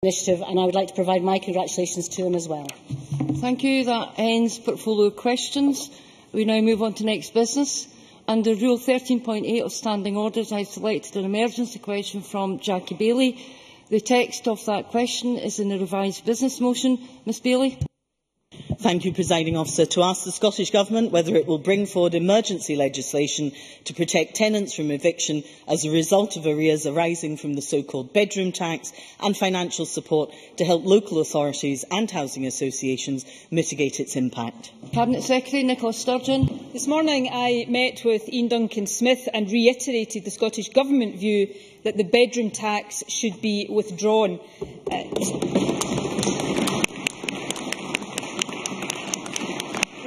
initiative, and I would like to provide my congratulations to him as well. Thank you. That ends portfolio questions. We now move on to next business. Under Rule 13.8 of Standing Orders, I have selected an emergency question from Jackie Baillie. The text of that question is in the revised business motion. Ms Baillie. Thank you, Presiding Officer. To ask the Scottish Government whether it will bring forward emergency legislation to protect tenants from eviction as a result of arrears arising from the so-called bedroom tax, and financial support to help local authorities and housing associations mitigate its impact. Cabinet Secretary Nicola Sturgeon. This morning I met with Ian Duncan-Smith and reiterated the Scottish Government view that the bedroom tax should be withdrawn.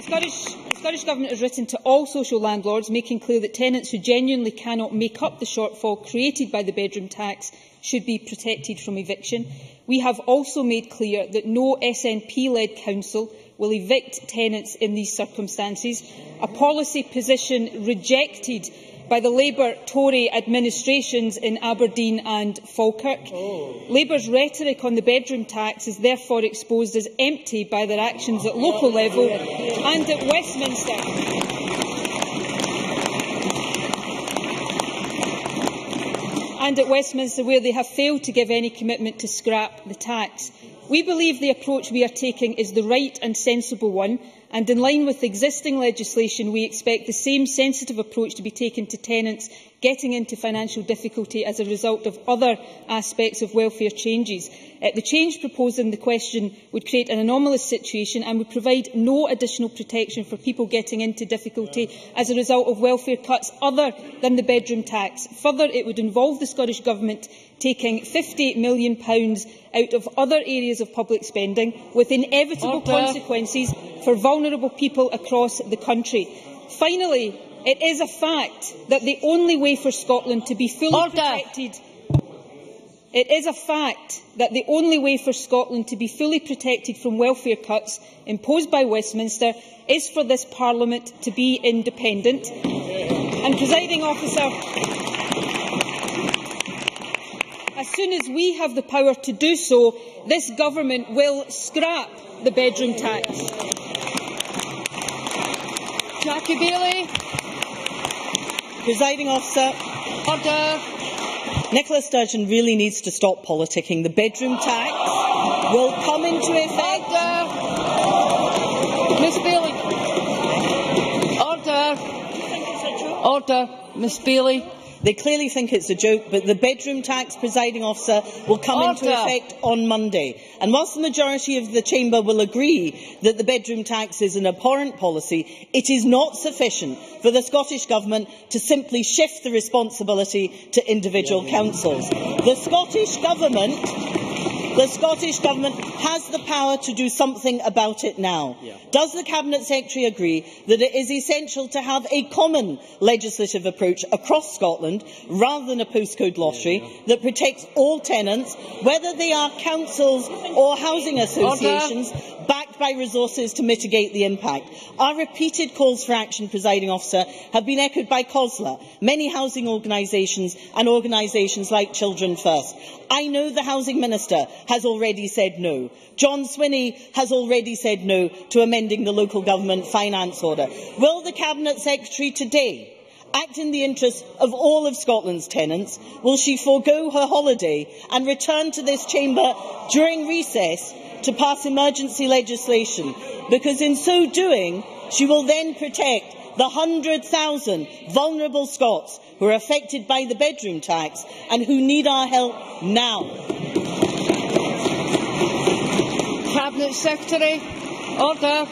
The Scottish Government has written to all social landlords, making clear that tenants who genuinely cannot make up the shortfall created by the bedroom tax should be protected from eviction. We have also made clear that no SNP-led council will evict tenants in these circumstances, a policy position rejected by the Labour-Tory administrations in Aberdeen and Falkirk. Labour's rhetoric on the bedroom tax is therefore exposed as empty by their actions at local level and at Westminster. Where they have failed to give any commitment to scrap the tax. We believe the approach we are taking is the right and sensible one, and in line with existing legislation, we expect the same sensitive approach to be taken to tenants getting into financial difficulty as a result of other aspects of welfare changes. The change proposed in the question would create an anomalous situation and would provide no additional protection for people getting into difficulty as a result of welfare cuts other than the bedroom tax. Further, it would involve the Scottish Government taking £50 million out of other areas of public spending, with inevitable consequences for vulnerable people across the country. Finally, it is a fact that the only way for Scotland to be fully protected from welfare cuts imposed by Westminster is for this Parliament to be independent. And, Presiding Officer, as soon as we have the power to do so, this Government will scrap the bedroom tax. Jackie Baillie. Presiding Officer. Order. Nicola Sturgeon really needs to stop politicking. The bedroom tax will come into effect. Order. Ms Baillie. Order. Ms Baillie. They clearly think it's a joke, but the bedroom tax, Presiding Officer, will come into effect on Monday. And whilst the majority of the Chamber will agree that the bedroom tax is an abhorrent policy, it is not sufficient for the Scottish Government to simply shift the responsibility to individual councils. The Scottish Government has the power to do something about it now. Does the Cabinet Secretary agree that it is essential to have a common legislative approach across Scotland, rather than a postcode lottery, that protects all tenants, whether they are councils or housing associations, backed by resources to mitigate the impact? Our repeated calls for action, Presiding Officer, have been echoed by COSLA, many housing organisations and organisations like Children First. I know the Housing Minister has already said no. John Swinney has already said no to amending the Local Government Finance Order. Will the Cabinet Secretary today act in the interests of all of Scotland's tenants? Will she forego her holiday and return to this chamber during recess to pass emergency legislation? Because in so doing, she will then protect the 100,000 vulnerable Scots who are affected by the bedroom tax and who need our help now. Cabinet Secretary. Order.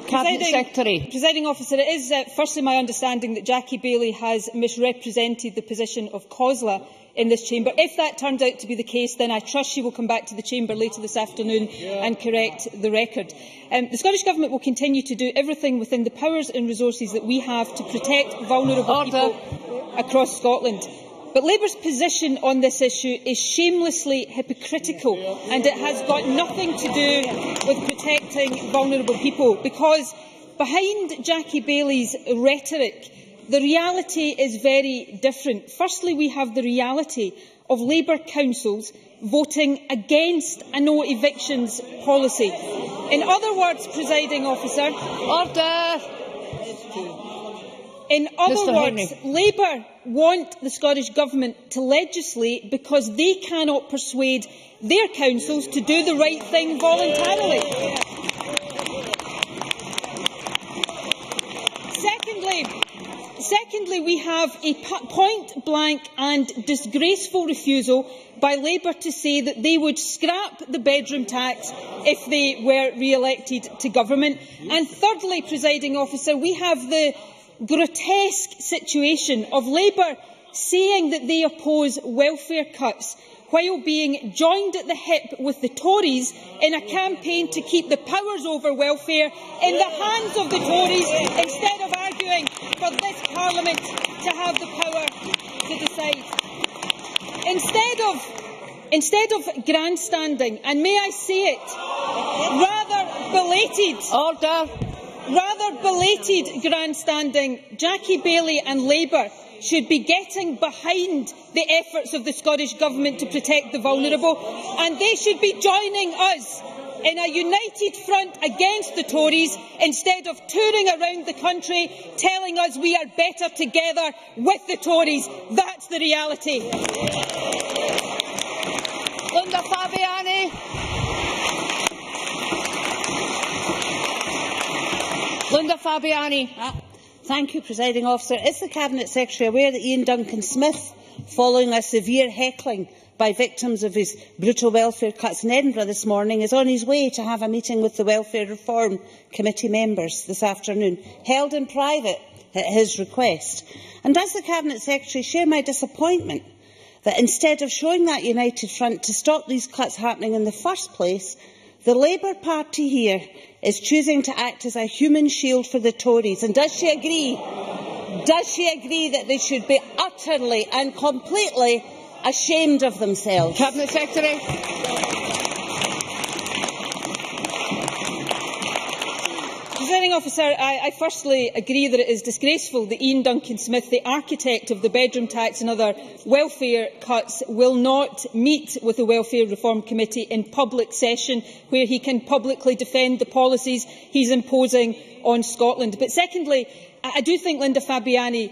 Cabinet Secretary. Presiding Officer, it is firstly my understanding that Jackie Baillie has misrepresented the position of COSLA in this chamber. If that turns out to be the case, then I trust she will come back to the chamber later this afternoon and correct the record. The Scottish Government will continue to do everything within the powers and resources that we have to protect vulnerable people across Scotland. But Labour's position on this issue is shamelessly hypocritical, and it has got nothing to do with protecting vulnerable people, because behind Jackie Baillie's rhetoric, the reality is very different. Firstly, we have the reality of Labour councils voting against a no evictions policy. In other words, Presiding Officer, Order. in other Mr. words, Henry. Labour want the Scottish Government to legislate because they cannot persuade their councils to do the right thing voluntarily. Secondly, we have a point-blank and disgraceful refusal by Labour to say that they would scrap the bedroom tax if they were re-elected to government. And thirdly, Presiding Officer, we have the grotesque situation of Labour saying that they oppose welfare cuts while being joined at the hip with the Tories in a campaign to keep the powers over welfare in the hands of the Tories instead of arguing for this Parliament to have the power to decide. Instead of grandstanding, and may I say it, rather belated grandstanding, Jackie Baillie and Labour should be getting behind the efforts of the Scottish Government to protect the vulnerable, and they should be joining us in a united front against the Tories instead of touring around the country telling us we are better together with the Tories. That's the reality. Linda Fabiani. Linda Fabiani. Thank you, Presiding Officer. Is the Cabinet Secretary aware that Ian Duncan-Smith, following a severe heckling by victims of his brutal welfare cuts in Edinburgh this morning, is on his way to have a meeting with the Welfare Reform Committee members this afternoon, held in private at his request? And does the Cabinet Secretary share my disappointment that instead of showing that united front to stop these cuts happening in the first place, the Labour Party here is choosing to act as a human shield for the Tories? And does she agree that they should be utterly and completely ashamed of themselves? Cabinet Secretary. Presiding Officer, I firstly agree that it is disgraceful that Ian Duncan-Smith, the architect of the bedroom tax and other welfare cuts, will not meet with the Welfare Reform Committee in public session where he can publicly defend the policies he is imposing on Scotland. But secondly, I do think Linda Fabiani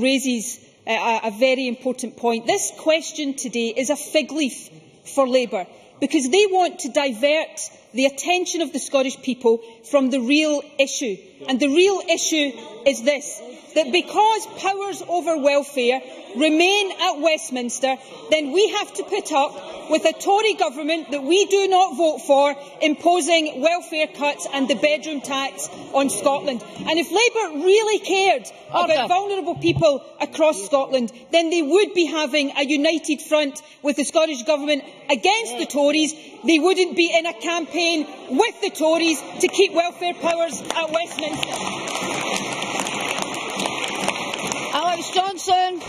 raises a very important point. This question today is a fig leaf for Labour because they want to divert the attention of the Scottish people from the real issue. And the real issue is this, that because powers over welfare remain at Westminster, then we have to put up with a Tory government that we do not vote for imposing welfare cuts and the bedroom tax on Scotland. And if Labour really cared about vulnerable people across Scotland, then they would be having a united front with the Scottish Government against the Tories. They wouldn't be in a campaign with the Tories to keep welfare powers at Westminster. Alex Johnson.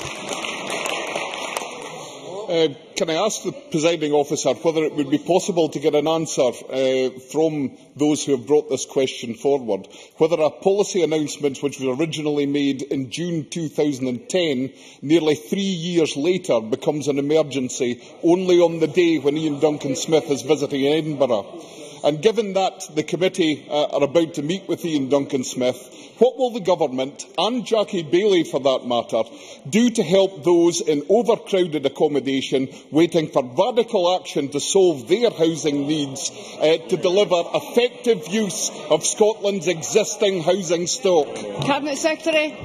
Can I ask the Presiding Officer whether it would be possible to get an answer from those who have brought this question forward, whether a policy announcement which was originally made in June 2010, nearly 3 years later, becomes an emergency only on the day when Ian Duncan-Smith is visiting Edinburgh? And given that the committee are about to meet with Ian Duncan-Smith, what will the Government, and Jackie Baillie for that matter, do to help those in overcrowded accommodation waiting for radical action to solve their housing needs to deliver effective use of Scotland's existing housing stock? Cabinet Secretary.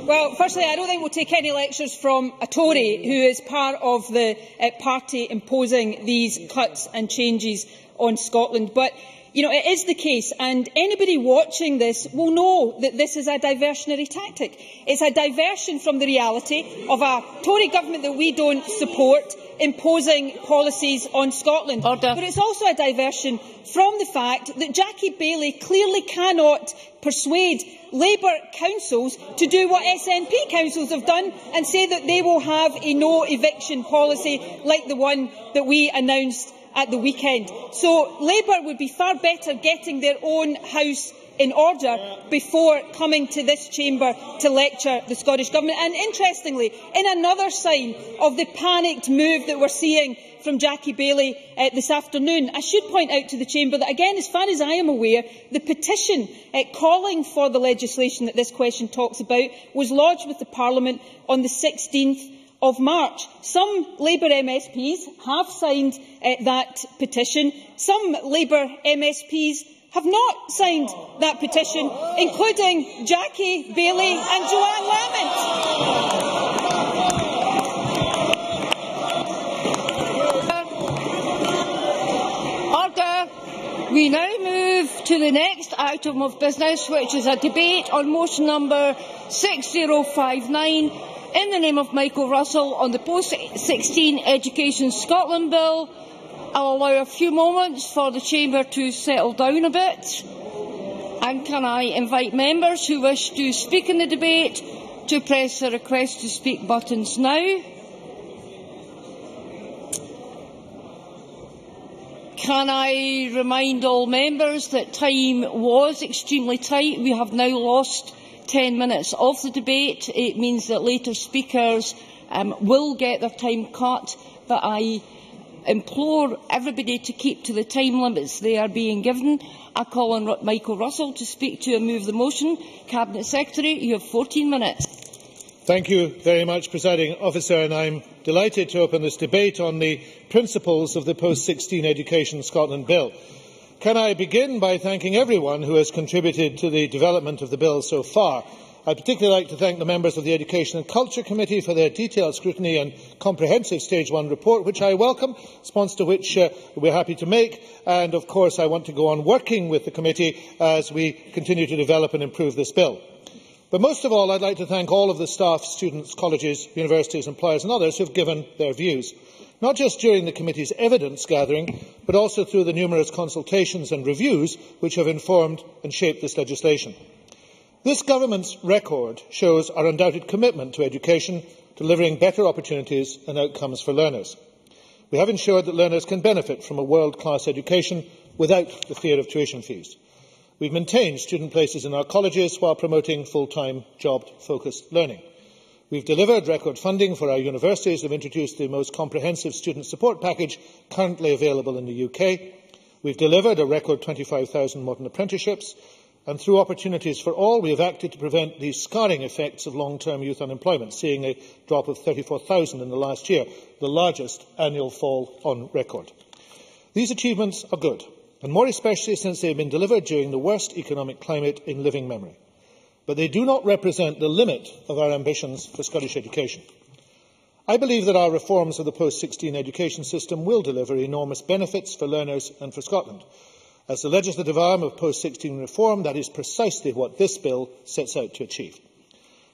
Well, firstly, I don't think we'll take any lectures from a Tory who is part of the party imposing these cuts and changes on Scotland. But it is the case, and anybody watching this will know that this is a diversionary tactic. It's a diversion from the reality of a Tory government that we don't support imposing policies on Scotland. Order. But it's also a diversion from the fact that Jackie Baillie clearly cannot persuade Labour councils to do what SNP councils have done and say that they will have a no eviction policy like the one that we announced at the weekend. So Labour would be far better getting their own house in order before coming to this chamber to lecture the Scottish Government. And interestingly, in another sign of the panicked move that we're seeing from Jackie Baillie this afternoon, I should point out to the chamber that, again, as far as I am aware, the petition calling for the legislation that this question talks about was lodged with the Parliament on the 16th of March. Some Labour MSPs have signed that petition. Some Labour MSPs have not signed that petition, including Jackie Baillie and Joanne Lamont. Order. We now move to the next item of business, which is a debate on motion number 6059 in the name of Michael Russell on the Post-16 Education Scotland Bill. I'll allow a few moments for the chamber to settle down a bit. And can I invite members who wish to speak in the debate to press the request to speak buttons now. Can I remind all members that time was extremely tight. We have now lost 10 minutes of the debate. It means that later speakers will get their time cut, but I implore everybody to keep to the time limits they are being given. I call on Michael Russell to speak to and move the motion. Cabinet Secretary, you have 14 minutes. Thank you very much, Presiding Officer, and I am delighted to open this debate on the principles of the Post-16 Education Scotland Bill. Can I begin by thanking everyone who has contributed to the development of the bill so far. I would particularly like to thank the members of the Education and Culture Committee for their detailed scrutiny and comprehensive Stage 1 report, which I welcome, response to which we are happy to make. And, of course, I want to go on working with the committee as we continue to develop and improve this bill. But most of all, I would like to thank all of the staff, students, colleges, universities, employers and others who have given their views, not just during the committee's evidence gathering, but also through the numerous consultations and reviews which have informed and shaped this legislation. This government's record shows our undoubted commitment to education, delivering better opportunities and outcomes for learners. We have ensured that learners can benefit from a world-class education without the fear of tuition fees. We have maintained student places in our colleges while promoting full-time, job-focused learning. We have delivered record funding for our universities and have introduced the most comprehensive student support package currently available in the UK. We have delivered a record 25,000 modern apprenticeships. And through opportunities for all, we have acted to prevent the scarring effects of long-term youth unemployment, seeing a drop of 34,000 in the last year, the largest annual fall on record. These achievements are good, and more especially since they have been delivered during the worst economic climate in living memory. But they do not represent the limit of our ambitions for Scottish education. I believe that our reforms of the post-16 education system will deliver enormous benefits for learners and for Scotland. As the legislative arm of post-16 reform, that is precisely what this bill sets out to achieve.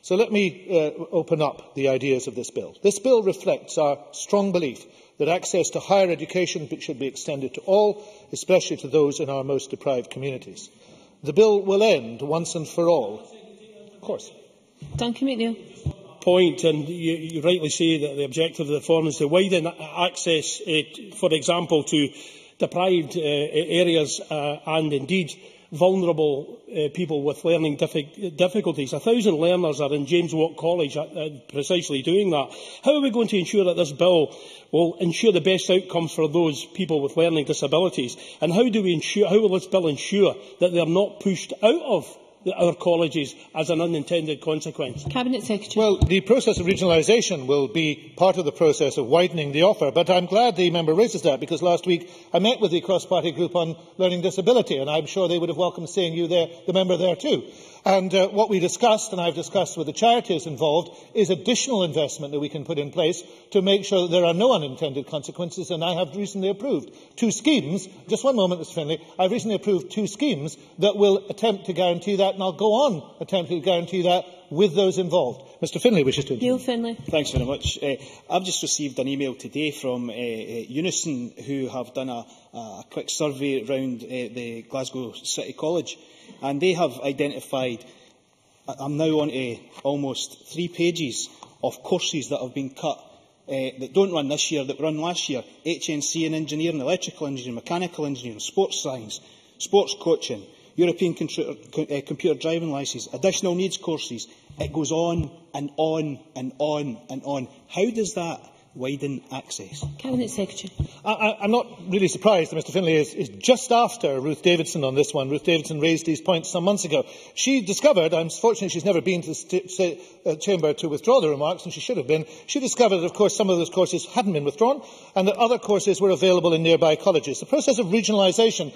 So let me open up the ideas of this bill. This bill reflects our strong belief that access to higher education should be extended to all, especially to those in our most deprived communities. The bill will end once and for all. Of course. Duncan McNeill. Point, and you rightly say that the objective of the reform is to widen access, for example, to deprived areas and indeed vulnerable people with learning difficulties. 1,000 learners are in James Watt College precisely doing that. How are we going to ensure that this bill will ensure the best outcomes for those people with learning disabilities? And how will this bill ensure that they are not pushed out of our colleges as an unintended consequence? Cabinet Secretary. Well, the process of regionalisation will be part of the process of widening the offer, but I am glad the member raises that, because last week I met with the cross-party group on learning disability, and I am sure they would have welcomed seeing you there, the member there too. And what we discussed, and I have discussed with the charities involved, is additional investment that we can put in place to make sure that there are no unintended consequences. And I have recently approved 2 schemes. Just one moment, Mr Finlay. I have recently approved 2 schemes that will attempt to guarantee that, and I will go on attempting to guarantee that with those involved. Mr Finlay wishes to intervene. Neil Finlay. Thanks very much. I've just received an email today from Unison, who have done a quick survey around the Glasgow City College, and they have identified, I'm now on to almost 3 pages of courses that have been cut that don't run this year, that run last year: HNC in engineering, electrical engineering, mechanical engineering, sports science, sports coaching, European computer driving licence, additional needs courses. It goes on and on and on and on. How does that widen access? Cabinet Secretary. I'm not really surprised that Mr Finlay is just after Ruth Davidson on this one. Ruth Davidson raised these points some months ago. She discovered, unfortunately she's never been to the Chamber to withdraw the remarks, and she should have been, she discovered that, of course, some of those courses hadn't been withdrawn, and that other courses were available in nearby colleges. The process of regionalisation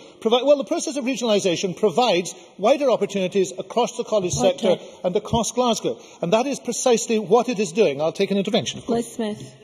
provides wider opportunities across the college sector and across Glasgow, and that is precisely what it is doing. I'll take an intervention. Liz Smith.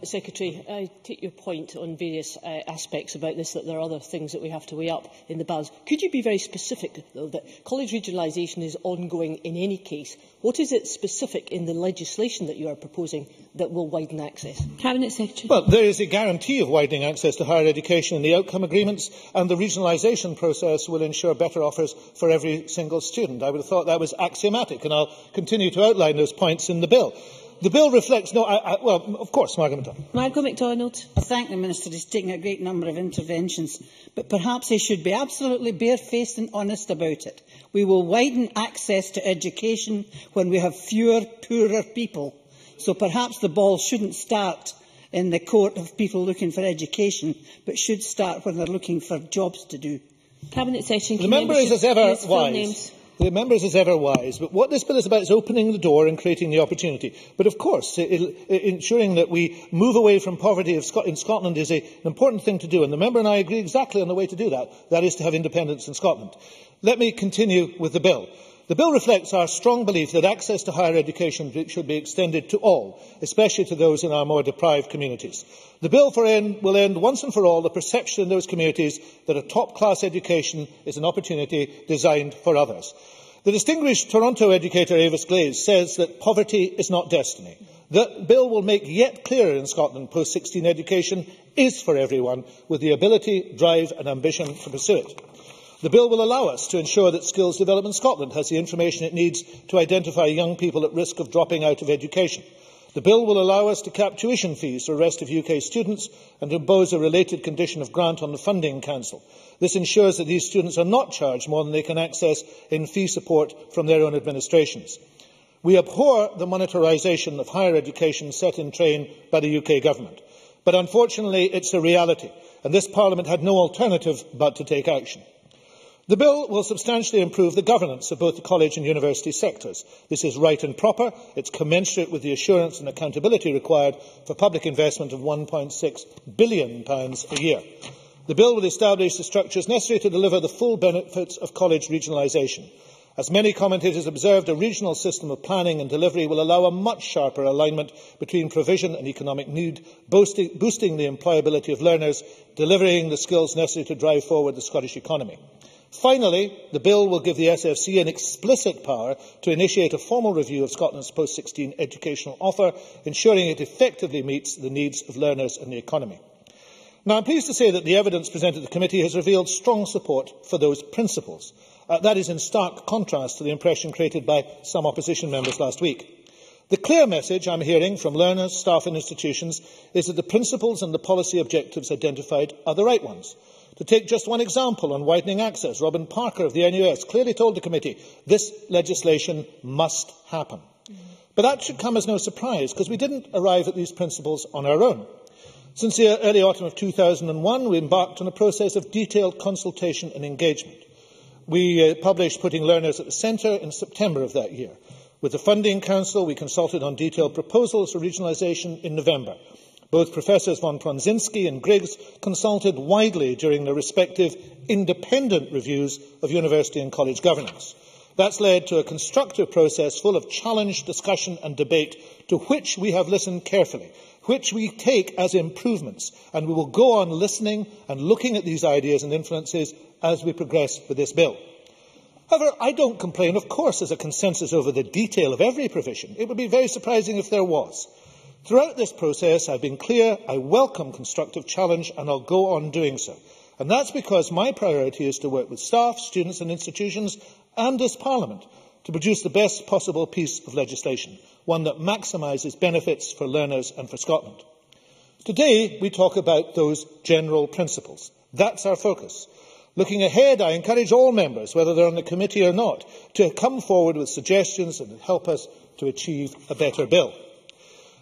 Secretary, I take your point on various aspects about this, that there are other things that we have to weigh up in the balance. Could you be very specific, though, that college regionalisation is ongoing in any case? What is it specific in the legislation that you are proposing that will widen access? Cabinet Secretary. Well, there is a guarantee of widening access to higher education in the outcome agreements, and the regionalisation process will ensure better offers for every single student. I would have thought that was axiomatic, and I'll continue to outline those points in the bill. The bill reflects well, of course, Margaret MacDonald. Margaret MacDonald. I thank the Minister. He's taken a great number of interventions, but perhaps he should be absolutely barefaced and honest about it. We will widen access to education when we have fewer, poorer people. So perhaps the ball shouldn't start in the court of people looking for education, but should start when they're looking for jobs to do. Cabinet Secretary. The member is as ever wise. The member is as ever wise, but what this bill is about is opening the door and creating the opportunity. But of course, ensuring that we move away from poverty in Scotland is an important thing to do, and the member and I agree exactly on the way to do that. That is to have independence in Scotland. Let me continue with the bill. The bill reflects our strong belief that access to higher education should be extended to all, especially to those in our more deprived communities. The bill will end once and for all the perception in those communities that a top-class education is an opportunity designed for others. The distinguished Toronto educator Avis Glaze says that poverty is not destiny. The bill will make yet clearer in Scotland post-16 education is for everyone, with the ability, drive and ambition to pursue it. The bill will allow us to ensure that Skills Development Scotland has the information it needs to identify young people at risk of dropping out of education. The bill will allow us to cap tuition fees for the rest of UK students and impose a related condition of grant on the Funding Council. This ensures that these students are not charged more than they can access in fee support from their own administrations. We abhor the monetarisation of higher education set in train by the UK Government. But unfortunately, it's a reality, and this Parliament had no alternative but to take action. The bill will substantially improve the governance of both the college and university sectors. This is right and proper. It's commensurate with the assurance and accountability required for public investment of £1.6 billion a year. The bill will establish the structures necessary to deliver the full benefits of college regionalisation. As many commentators observed, a regional system of planning and delivery will allow a much sharper alignment between provision and economic need, boosting the employability of learners, delivering the skills necessary to drive forward the Scottish economy. Finally, the bill will give the SFC an explicit power to initiate a formal review of Scotland's post-16 educational offer, ensuring it effectively meets the needs of learners and the economy. Now, I'm pleased to say that the evidence presented to the committee has revealed strong support for those principles. That is in stark contrast to the impression created by some opposition members last week. The clear message I'm hearing from learners, staff and institutions is that the principles and the policy objectives identified are the right ones. To take just one example on widening access, Robin Parker of the NUS clearly told the committee this legislation must happen. But that should come as no surprise, because we didn't arrive at these principles on our own. Since the early autumn of 2001, we embarked on a process of detailed consultation and engagement. We published Putting Learners at the Centre in September of that year. With the Funding Council, we consulted on detailed proposals for regionalisation in November. Both Professors von Pronzinski and Griggs consulted widely during their respective independent reviews of university and college governance. That's led to a constructive process full of challenge, discussion and debate, to which we have listened carefully, which we take as improvements, and we will go on listening and looking at these ideas and influences as we progress with this bill. However, I don't complain, of course, there's a consensus over the detail of every provision. It would be very surprising if there was. Throughout this process, I've been clear I welcome constructive challenge, and I'll go on doing so. And that's because my priority is to work with staff, students and institutions and this Parliament to produce the best possible piece of legislation, one that maximises benefits for learners and for Scotland. Today, we talk about those general principles. That's our focus. Looking ahead, I encourage all members, whether they're on the committee or not, to come forward with suggestions that will help us to achieve a better bill.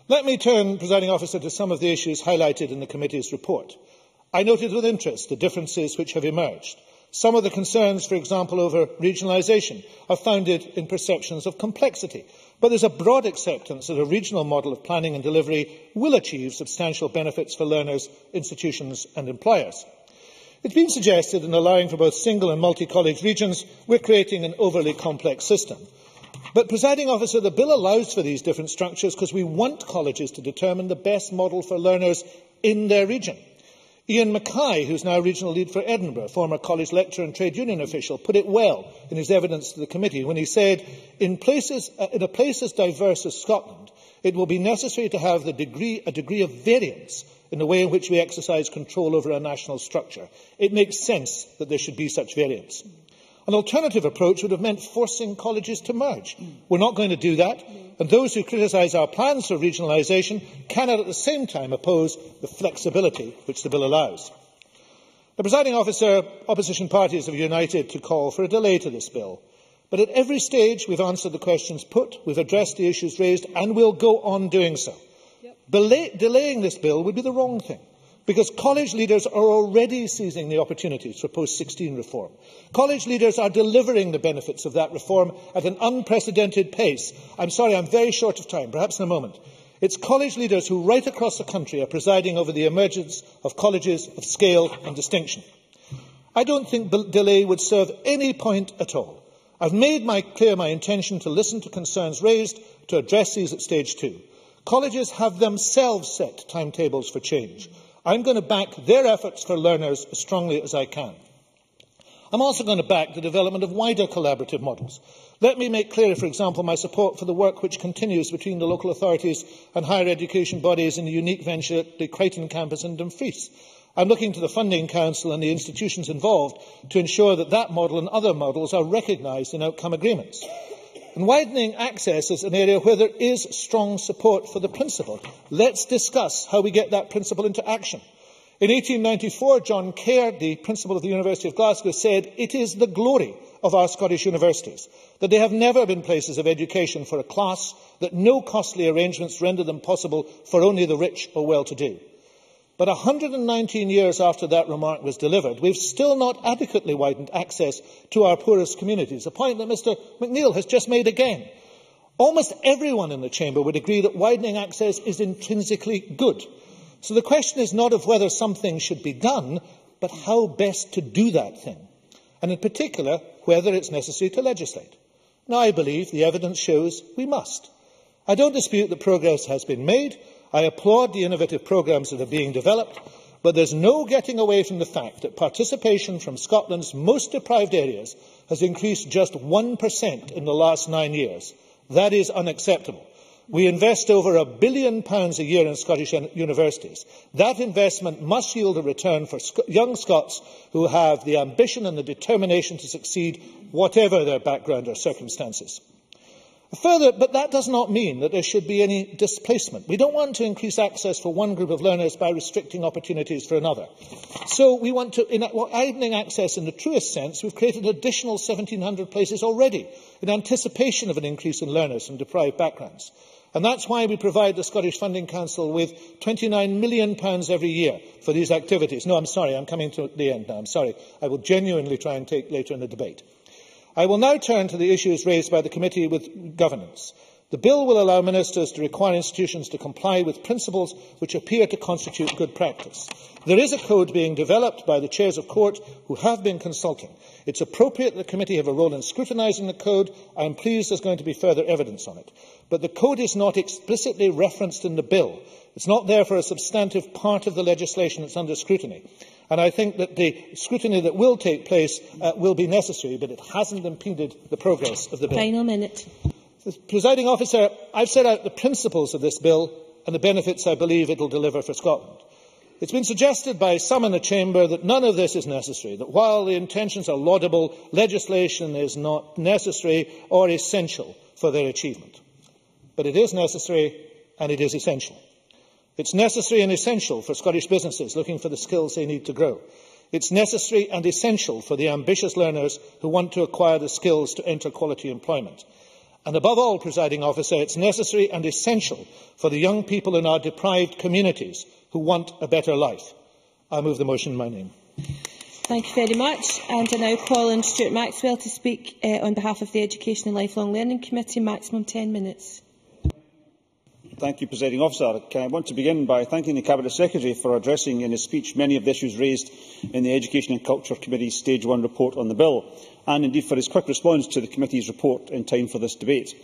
Let me turn, Presiding Officer, to some of the issues highlighted in the committee's report. I noted with interest the differences which have emerged. Some of the concerns, for example, over regionalisation, are founded in perceptions of complexity. But there is a broad acceptance that a regional model of planning and delivery will achieve substantial benefits for learners, institutions and employers. It's been suggested in allowing for both single and multi-college regions, we're creating an overly complex system. But, Presiding Officer, the bill allows for these different structures because we want colleges to determine the best model for learners in their region. Ian Mackay, who is now regional lead for Edinburgh, former college lecturer and trade union official, put it well in his evidence to the committee when he said, in a place as diverse as Scotland, it will be necessary to have a degree of variance in the way in which we exercise control over our national structure. It makes sense that there should be such variance. An alternative approach would have meant forcing colleges to merge. We're not going to do that, and those who criticise our plans for regionalisation cannot at the same time oppose the flexibility which the bill allows. The Presiding Officer, opposition parties have united to call for a delay to this bill. But at every stage we've answered the questions put, we've addressed the issues raised, and will go on doing so. Delaying this bill would be the wrong thing, because college leaders are already seizing the opportunities for post-16 reform. College leaders are delivering the benefits of that reform at an unprecedented pace. I'm sorry, I'm very short of time, perhaps in a moment. It's college leaders who right across the country are presiding over the emergence of colleges of scale and distinction. I don't think delay would serve any point at all. I've made clear my intention to listen to concerns raised, to address these at stage 2. Colleges have themselves set timetables for change. I'm going to back their efforts for learners as strongly as I can. I'm also going to back the development of wider collaborative models. Let me make clear, for example, my support for the work which continues between the local authorities and higher education bodies in the unique venture at the Crichton campus in Dumfries. I'm looking to the Funding Council and the institutions involved to ensure that that model and other models are recognised in outcome agreements. And widening access is an area where there is strong support for the principle. Let's discuss how we get that principle into action. In 1894, John Kerr, the principal of the University of Glasgow, said, "It is the glory of our Scottish universities that they have never been places of education for a class, that no costly arrangements render them possible for only the rich or well-to-do." But 119 years after that remark was delivered, we've still not adequately widened access to our poorest communities, a point that Mr McNeill has just made again. Almost everyone in the Chamber would agree that widening access is intrinsically good. So the question is not of whether something should be done, but how best to do that thing, and in particular, whether it's necessary to legislate. Now, I believe the evidence shows we must. I don't dispute that progress has been made. I applaud the innovative programmes that are being developed, but there's no getting away from the fact that participation from Scotland's most deprived areas has increased just 1% in the last 9 years. That is unacceptable. We invest over £1 billion a year in Scottish universities. That investment must yield a return for young Scots who have the ambition and the determination to succeed, whatever their background or circumstances. Further, but that does not mean that there should be any displacement. We don't want to increase access for one group of learners by restricting opportunities for another. So we want to, in widening access in the truest sense, we've created an additional 1,700 places already in anticipation of an increase in learners from deprived backgrounds. And that's why we provide the Scottish Funding Council with £29 million every year for these activities. No, I'm sorry, I'm coming to the end now. I'm sorry. I will genuinely try and take later in the debate. I will now turn to the issues raised by the committee with governance. The bill will allow ministers to require institutions to comply with principles which appear to constitute good practice. There is a code being developed by the chairs of court who have been consulting. It's appropriate that the committee have a role in scrutinising the code. I am pleased there's going to be further evidence on it. But the code is not explicitly referenced in the bill. It's not therefore a substantive part of the legislation that's under scrutiny. And I think that the scrutiny that will take place will be necessary, but it hasn't impeded the progress of the bill. Final minute. Presiding Officer, I've set out the principles of this bill and the benefits I believe it will deliver for Scotland. It's been suggested by some in the Chamber that none of this is necessary, that while the intentions are laudable, legislation is not necessary or essential for their achievement. But it is necessary and it is essential. It's necessary and essential for Scottish businesses looking for the skills they need to grow. It's necessary and essential for the ambitious learners who want to acquire the skills to enter quality employment. And above all, Presiding Officer, it's necessary and essential for the young people in our deprived communities who want a better life. I move the motion in my name. Thank you very much. And I now call on Stuart Maxwell to speak on behalf of the Education and Lifelong Learning Committee. Maximum 10 minutes. Thank you, Presiding Officer. I want to begin by thanking the Cabinet Secretary for addressing in his speech many of the issues raised in the Education and Culture Committee's Stage 1 report on the bill, and indeed for his quick response to the committee's report in time for this debate.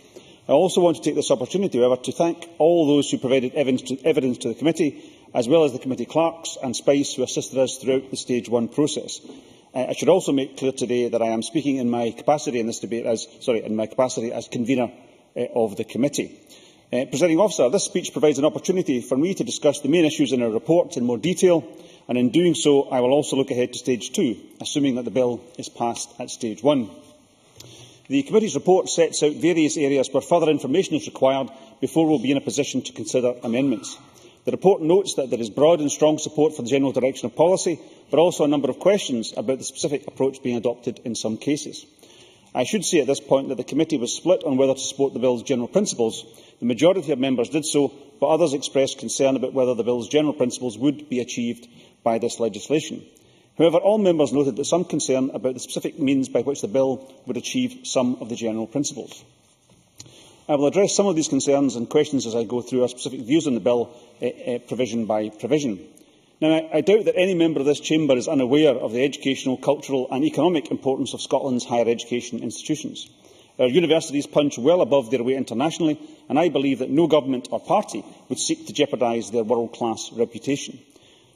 I also want to take this opportunity, however, to thank all those who provided evidence to the committee, as well as the committee clerks and SPICE who assisted us throughout the Stage 1 process. I should also make clear today that I am speaking in my capacity in this debate as convener of the committee. Presiding Officer, this speech provides an opportunity for me to discuss the main issues in our report in more detail, and in doing so I will also look ahead to Stage 2, assuming that the bill is passed at Stage 1. The committee's report sets out various areas where further information is required before we will be in a position to consider amendments. The report notes that there is broad and strong support for the general direction of policy, but also a number of questions about the specific approach being adopted in some cases. I should say at this point that the committee was split on whether to support the bill's general principles. The majority of members did so, but others expressed concern about whether the bill's general principles would be achieved by this legislation. However, all members noted that some concern about the specific means by which the bill would achieve some of the general principles. I will address some of these concerns and questions as I go through our specific views on the bill, provision by provision. Now, I doubt that any member of this chamber is unaware of the educational, cultural and economic importance of Scotland's higher education institutions. Our universities punch well above their weight internationally, and I believe that no government or party would seek to jeopardise their world-class reputation.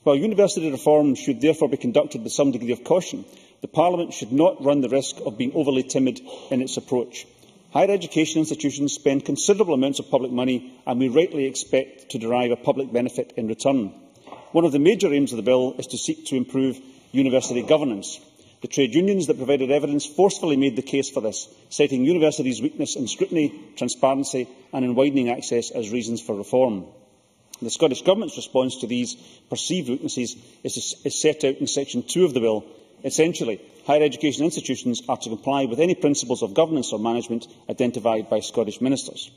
While university reform should therefore be conducted with some degree of caution, the Parliament should not run the risk of being overly timid in its approach. Higher education institutions spend considerable amounts of public money, and we rightly expect to derive a public benefit in return. One of the major aims of the bill is to seek to improve university governance. The trade unions that provided evidence forcefully made the case for this, citing universities' weakness in scrutiny, transparency and in widening access as reasons for reform. The Scottish Government's response to these perceived weaknesses is set out in Section 2 of the bill. Essentially, higher education institutions are to comply with any principles of governance or management identified by Scottish ministers.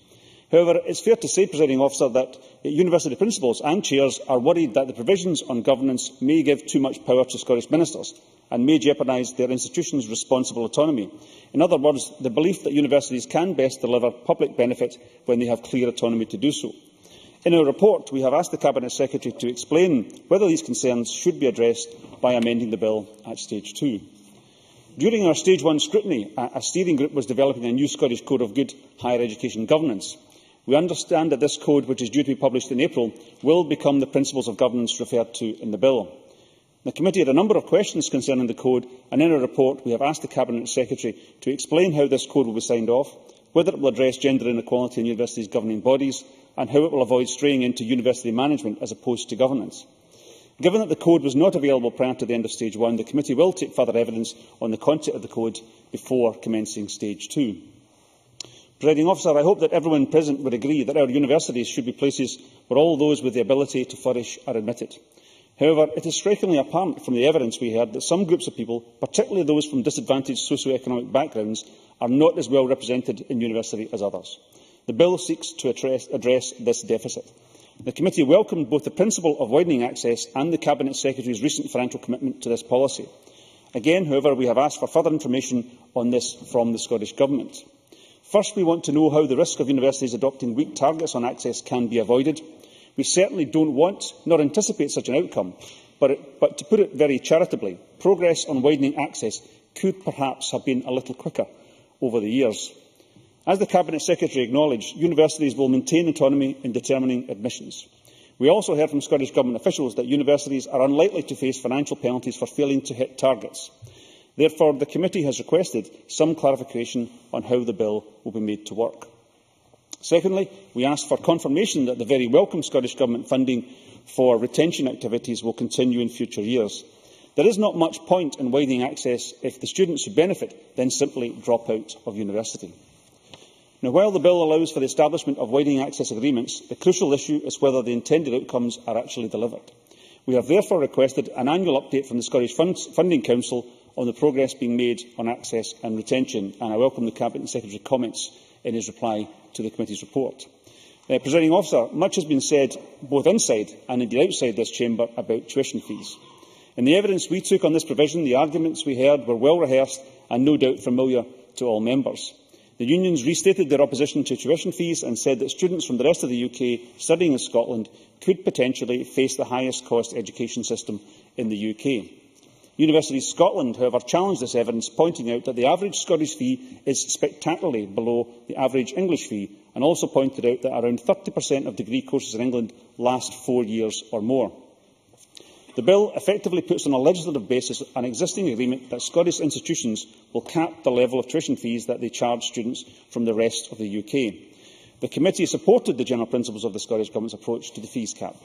However, it is fair to say, Presiding Officer, that university principals and chairs are worried that the provisions on governance may give too much power to Scottish ministers and may jeopardise their institutions' responsible autonomy. In other words, the belief that universities can best deliver public benefit when they have clear autonomy to do so. In our report, we have asked the Cabinet Secretary to explain whether these concerns should be addressed by amending the bill at Stage 2. During our Stage 1 scrutiny, a steering group was developing a new Scottish Code of Good Higher Education Governance. We understand that this code, which is due to be published in April, will become the principles of governance referred to in the bill. The committee had a number of questions concerning the code, and in our report we have asked the Cabinet Secretary to explain how this code will be signed off, whether it will address gender inequality in universities' governing bodies, and how it will avoid straying into university management as opposed to governance. Given that the code was not available prior to the end of Stage 1, the committee will take further evidence on the content of the code before commencing Stage 2. Presiding Officer, I hope that everyone present would agree that our universities should be places where all those with the ability to flourish are admitted. However, it is strikingly apparent from the evidence we heard that some groups of people, particularly those from disadvantaged socio-economic backgrounds, are not as well represented in university as others. The bill seeks to address this deficit. The committee welcomed both the principle of widening access and the Cabinet Secretary's recent financial commitment to this policy. Again, however, we have asked for further information on this from the Scottish Government. First, we want to know how the risk of universities adopting weak targets on access can be avoided. We certainly do not want nor anticipate such an outcome, but to put it very charitably, progress on widening access could perhaps have been a little quicker over the years. As the Cabinet Secretary acknowledged, universities will maintain autonomy in determining admissions. We also heard from Scottish Government officials that universities are unlikely to face financial penalties for failing to hit targets. Therefore, the committee has requested some clarification on how the bill will be made to work. Secondly, we asked for confirmation that the very welcome Scottish Government funding for retention activities will continue in future years. There is not much point in widening access if the students who benefit then simply drop out of university. Now, while the bill allows for the establishment of widening access agreements, the crucial issue is whether the intended outcomes are actually delivered. We have therefore requested an annual update from the Scottish Funding Council on the progress being made on access and retention, and I welcome the Cabinet Secretary's comments in his reply to the committee's report. Presiding Officer, much has been said both inside and indeed outside this chamber about tuition fees. In the evidence we took on this provision, the arguments we heard were well rehearsed and no doubt familiar to all members. The unions restated their opposition to tuition fees and said that students from the rest of the UK studying in Scotland could potentially face the highest cost education system in the UK. Universities Scotland, however, challenged this evidence, pointing out that the average Scottish fee is spectacularly below the average English fee, and also pointed out that around 30% of degree courses in England last 4 years or more. The bill effectively puts on a legislative basis an existing agreement that Scottish institutions will cap the level of tuition fees that they charge students from the rest of the UK. The committee supported the general principles of the Scottish Government's approach to the fees cap.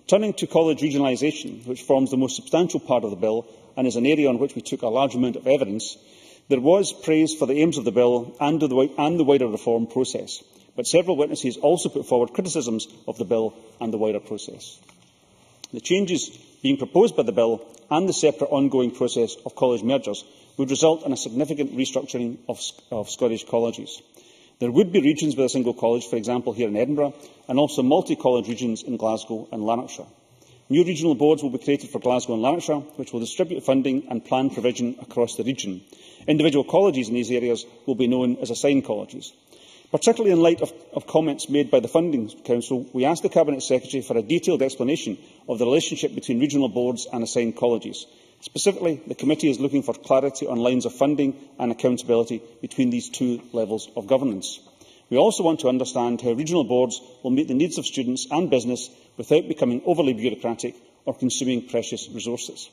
Turning to college regionalisation, which forms the most substantial part of the bill and is an area on which we took a large amount of evidence, there was praise for the aims of the bill and the wider reform process, but several witnesses also put forward criticisms of the bill and the wider process. The changes being proposed by the bill and the separate ongoing process of college mergers would result in a significant restructuring of Scottish colleges. There would be regions with a single college, for example here in Edinburgh, and also multi-college regions in Glasgow and Lanarkshire. New regional boards will be created for Glasgow and Lanarkshire, which will distribute funding and plan provision across the region. Individual colleges in these areas will be known as assigned colleges. Particularly in light of comments made by the Funding Council, we asked the Cabinet Secretary for a detailed explanation of the relationship between regional boards and assigned colleges. Specifically, the committee is looking for clarity on lines of funding and accountability between these two levels of governance. We also want to understand how regional boards will meet the needs of students and business without becoming overly bureaucratic or consuming precious resources.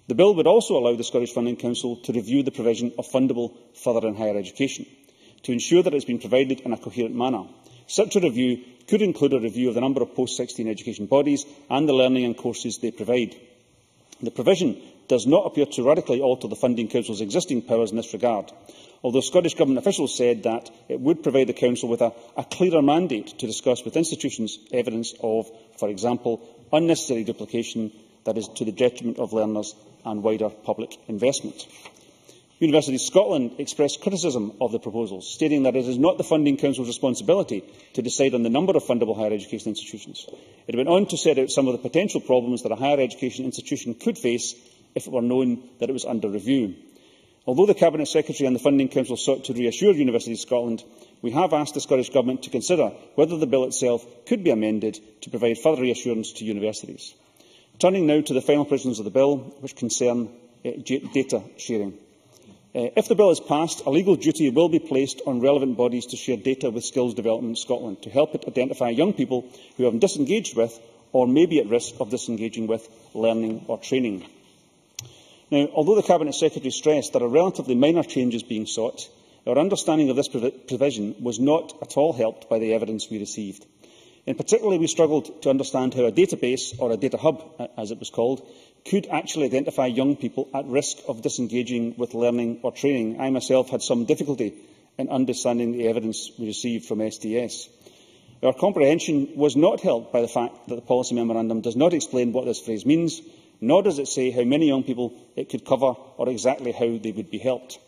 The bill would also allow the Scottish Funding Council to review the provision of fundable further and higher education, to ensure that it has been provided in a coherent manner. Such a review could include a review of the number of post-16 education bodies and the learning and courses they provide. The provision does not appear to radically alter the Funding Council's existing powers in this regard, although Scottish Government officials said that it would provide the Council with a clearer mandate to discuss with institutions evidence of, for example, unnecessary duplication that is to the detriment of learners and wider public investment. Universities Scotland expressed criticism of the proposals, stating that it is not the Funding Council's responsibility to decide on the number of fundable higher education institutions. It went on to set out some of the potential problems that a higher education institution could face if it were known that it was under review. Although the Cabinet Secretary and the Funding Council sought to reassure Universities Scotland, we have asked the Scottish Government to consider whether the bill itself could be amended to provide further reassurance to universities. Turning now to the final provisions of the bill, which concern data sharing. If the bill is passed, a legal duty will be placed on relevant bodies to share data with Skills Development Scotland to help it identify young people who have disengaged with or may be at risk of disengaging with learning or training. Now, although the Cabinet Secretary stressed there are relatively minor changes being sought, our understanding of this provision was not at all helped by the evidence we received. In particular, we struggled to understand how a database, or a data hub as it was called, could actually identify young people at risk of disengaging with learning or training. I myself had some difficulty in understanding the evidence we received from SDS. Our comprehension was not helped by the fact that the policy memorandum does not explain what this phrase means, nor does it say how many young people it could cover or exactly how they would be helped.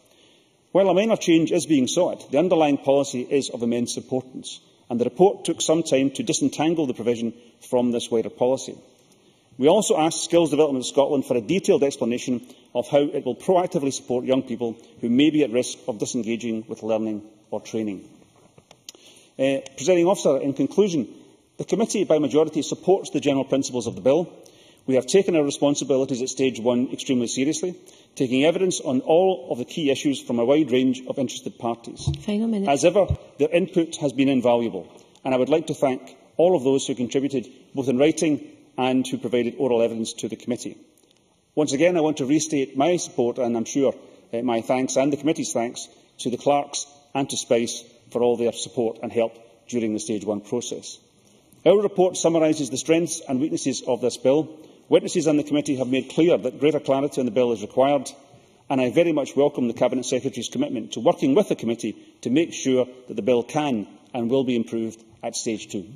While a minor change is being sought, the underlying policy is of immense importance, and the report took some time to disentangle the provision from this wider policy. We also asked Skills Development Scotland for a detailed explanation of how it will proactively support young people who may be at risk of disengaging with learning or training. Presiding Officer, in conclusion, the committee by majority supports the general principles of the bill. We have taken our responsibilities at stage one extremely seriously, taking evidence on all of the key issues from a wide range of interested parties. As ever, their input has been invaluable, and I would like to thank all of those who contributed, both in writing and who provided oral evidence to the committee. Once again, I want to restate my support, and I am sure my thanks and the committee's thanks to the clerks and to SPICE for all their support and help during the stage one process. Our report summarises the strengths and weaknesses of this bill. Witnesses and the committee have made clear that greater clarity on the bill is required, and I very much welcome the Cabinet Secretary's commitment to working with the committee to make sure that the bill can and will be improved at stage 2.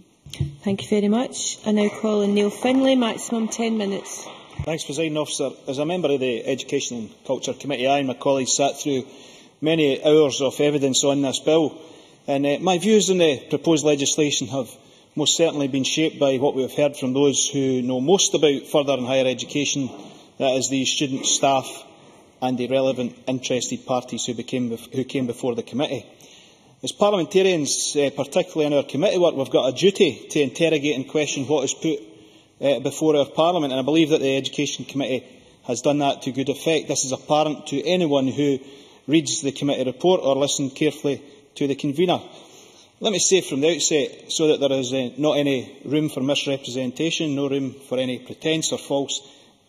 Thank you very much. I now call on Neil Findlay, maximum 10 minutes. Thanks, Presiding Officer. As a member of the Education and Culture Committee, I and my colleagues sat through many hours of evidence on this bill. And my views on the proposed legislation have most certainly been shaped by what we have heard from those who know most about further and higher education, that is, the students, staff and the relevant interested parties who came before the committee. As parliamentarians, particularly in our committee work, we have got a duty to interrogate and question what is put before our Parliament, and I believe that the Education Committee has done that to good effect. This is apparent to anyone who reads the committee report or listens carefully to the convener. Let me say from the outset, so that there is not any room for misrepresentation, no room for any pretence or false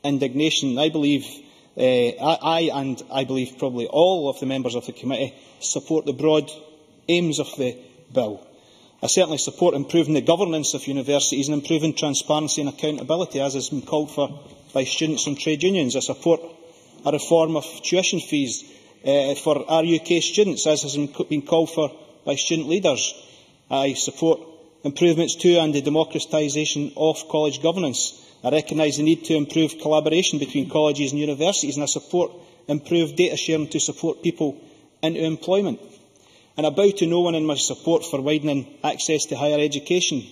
indignation, I believe I believe probably all of the members of the committee support the broad aims of the bill. I certainly support improving the governance of universities and improving transparency and accountability, as has been called for by students and trade unions. I support a reform of tuition fees for our UK students, as has been called for by student leaders. I support improvements to and the democratisation of college governance. I recognise the need to improve collaboration between colleges and universities, and I support improved data sharing to support people into employment. And I bow to no one in my support for widening access to higher education.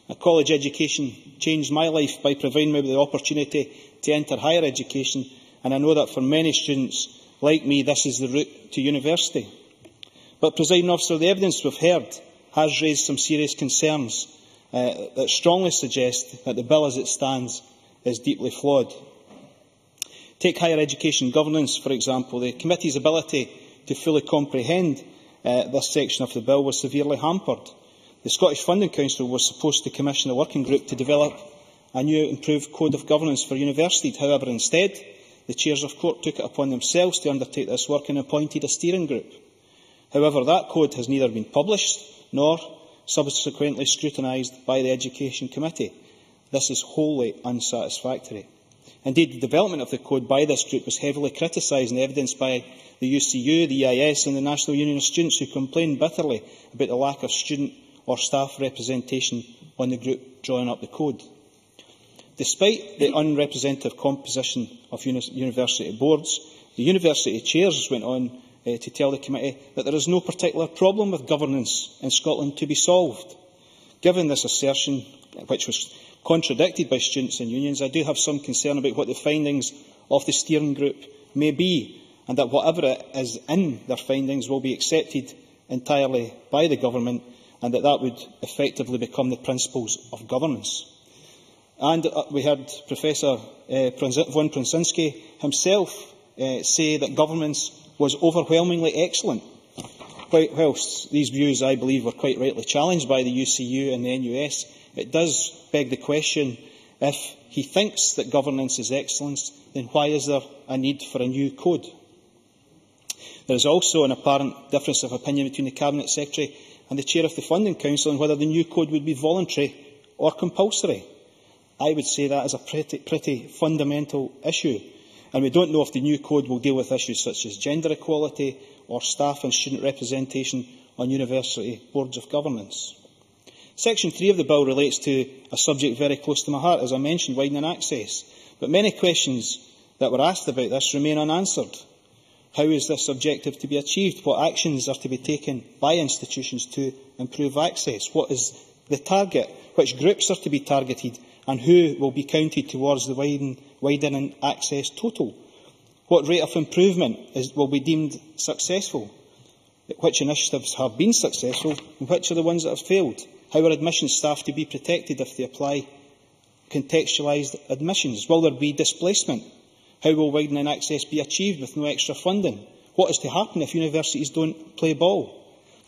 A college education changed my life by providing me with the opportunity to enter higher education, and I know that for many students like me this is the route to university. But, Presiding Officer, the evidence we have heard has raised some serious concerns that strongly suggest that the bill as it stands is deeply flawed. Take higher education governance, for example. The committee's ability to fully comprehend this section of the bill was severely hampered. The Scottish Funding Council was supposed to commission a working group to develop a new improved code of governance for universities. However, instead, the chairs of court took it upon themselves to undertake this work and appointed a steering group. However, that code has neither been published nor subsequently scrutinised by the Education Committee. This is wholly unsatisfactory. Indeed, the development of the code by this group was heavily criticised and evidenced by the UCU, the EIS and the National Union of Students, who complained bitterly about the lack of student or staff representation on the group drawing up the code. Despite the unrepresentative composition of university boards, the university chairs went on to tell the committee that there is no particular problem with governance in Scotland to be solved. Given this assertion, which was contradicted by students and unions, I do have some concern about what the findings of the steering group may be, and that whatever is in their findings will be accepted entirely by the government, and that would effectively become the principles of governance. And we heard Professor von Prunsinski himself say that governance was overwhelmingly excellent. Whilst these views, I believe, were quite rightly challenged by the UCU and the NUS, it does beg the question, if he thinks that governance is excellent, then why is there a need for a new code? There is also an apparent difference of opinion between the Cabinet Secretary and the Chair of the Funding Council on whether the new code would be voluntary or compulsory. I would say that is a pretty fundamental issue, and we don't know if the new code will deal with issues such as gender equality or staff and student representation on university boards of governance. Section 3 of the bill relates to a subject very close to my heart, as I mentioned, widening access. But many questions that were asked about this remain unanswered. How is this objective to be achieved? What actions are to be taken by institutions to improve access? What is the target? Which groups are to be targeted? And who will be counted towards the widening access total? What rate of improvement will be deemed successful? Which initiatives have been successful and which are the ones that have failed? How are admission staff to be protected if they apply contextualised admissions? Will there be displacement? How will widening access be achieved with no extra funding? What is to happen if universities don't play ball?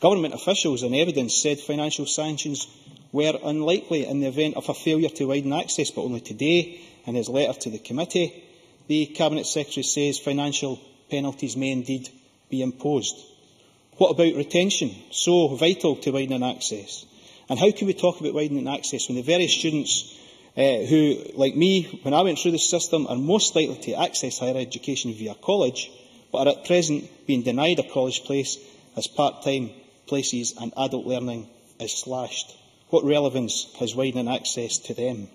Government officials and evidence said financial sanctions were unlikely in the event of a failure to widen access, but only today, in his letter to the committee, the Cabinet Secretary says financial penalties may indeed be imposed. What about retention, so vital to widening access? And how can we talk about widening access when the very students who, like me, when I went through the system, are most likely to access higher education via college, but are at present being denied a college place as part-time places and adult learning is slashed. What relevance has widening access to them?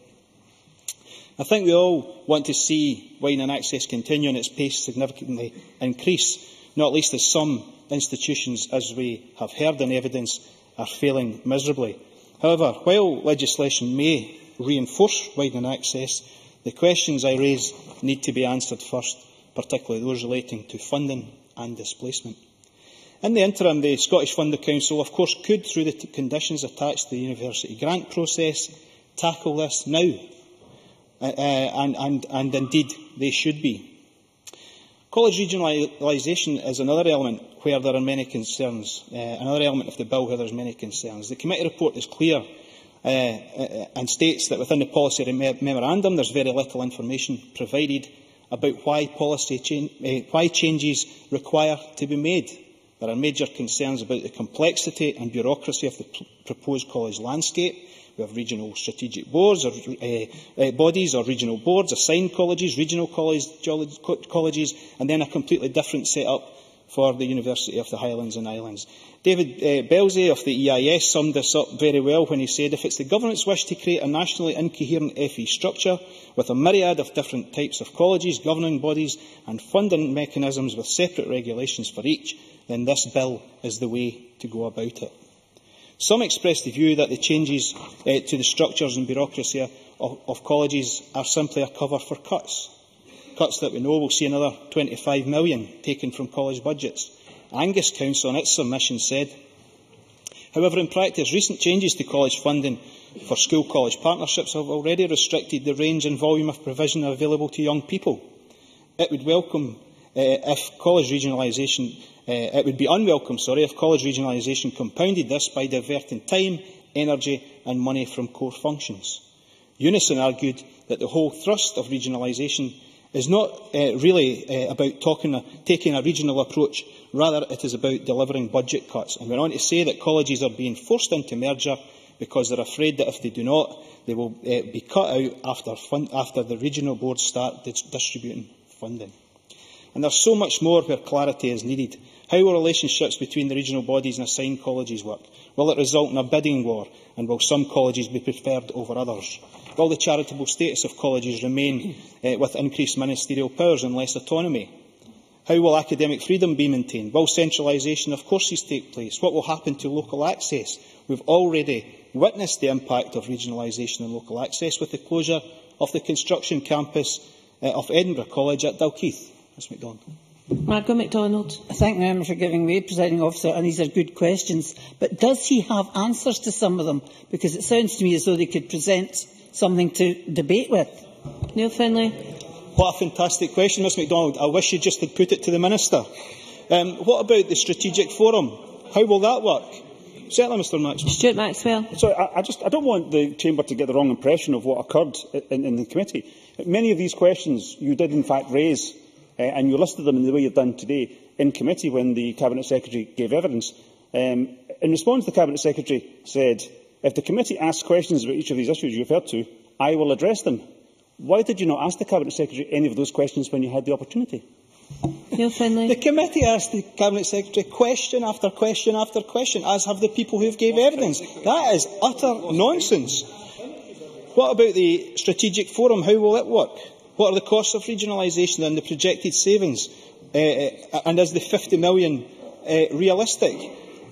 I think we all want to see widening access continue and its pace significantly increase, not least as some institutions, as we have heard in evidence, are failing miserably. However, while legislation may reinforce widening access, the questions I raise need to be answered first, particularly those relating to funding and displacement. In the interim, the Scottish Funding Council, of course, could, through the conditions attached to the university grant process, tackle this now. And indeed, they should be. College regionalisation is another element where there are many concerns, another element of the bill where there are many concerns. The committee report is clear and states that within the policy memorandum there is very little information provided about why changes require to be made. There are major concerns about the complexity and bureaucracy of the proposed college landscape. We have regional strategic boards or bodies or regional boards, assigned colleges, regional colleges, and then a completely different set-up for the University of the Highlands and Islands. David Baillie of the EIS summed this up very well when he said, if it's the government's wish to create a nationally incoherent FE structure with a myriad of different types of colleges, governing bodies and funding mechanisms with separate regulations for each, then this bill is the way to go about it. Some express the view that the changes to the structures and bureaucracy of colleges are simply a cover for cuts. Cuts that we know will see another £25 million taken from college budgets. Angus Council in its submission said, however, in practice, recent changes to college funding for school-college partnerships have already restricted the range and volume of provision available to young people. It would welcome if college regionalisation it would be unwelcome, if college regionalisation compounded this by diverting time, energy and money from core functions. Unison argued that the whole thrust of regionalisation is not really about taking a regional approach, rather it is about delivering budget cuts, and went on to say that colleges are being forced into merger because they are afraid that if they do not, they will be cut out after the regional boards start distributing funding. And there is so much more where clarity is needed. How will relationships between the regional bodies and assigned colleges work? Will it result in a bidding war? And will some colleges be preferred over others? Will the charitable status of colleges remain with increased ministerial powers and less autonomy? How will academic freedom be maintained? Will centralisation of courses take place? What will happen to local access? We have already witnessed the impact of regionalisation and local access with the closure of the construction campus of Edinburgh College at Dalkeith. Ms MacDonald. Margaret MacDonald. I thank the member for giving way, Presiding Officer, and these are good questions. But does he have answers to some of them? Because it sounds to me as though they could present something to debate with. Neil Findlay. What a fantastic question, Ms MacDonald. I wish you just had put it to the Minister. What about the strategic forum? How will that work? Certainly, Mr Maxwell. Stuart Maxwell. Sorry, I don't want the Chamber to get the wrong impression of what occurred in the committee. Many of these questions you did in fact raise, and you listed them in the way you've done today in committee when the Cabinet Secretary gave evidence. In response, the Cabinet Secretary said, if the committee asks questions about each of these issues you referred to, I will address them. Why did you not ask the Cabinet Secretary any of those questions when you had the opportunity? Neil Findlay. The committee asked the Cabinet Secretary question after question after question, as have the people who have gave evidence. That is utter nonsense. What about the strategic forum? How will it work? What are the costs of regionalisation and the projected savings? And is the £50 million realistic?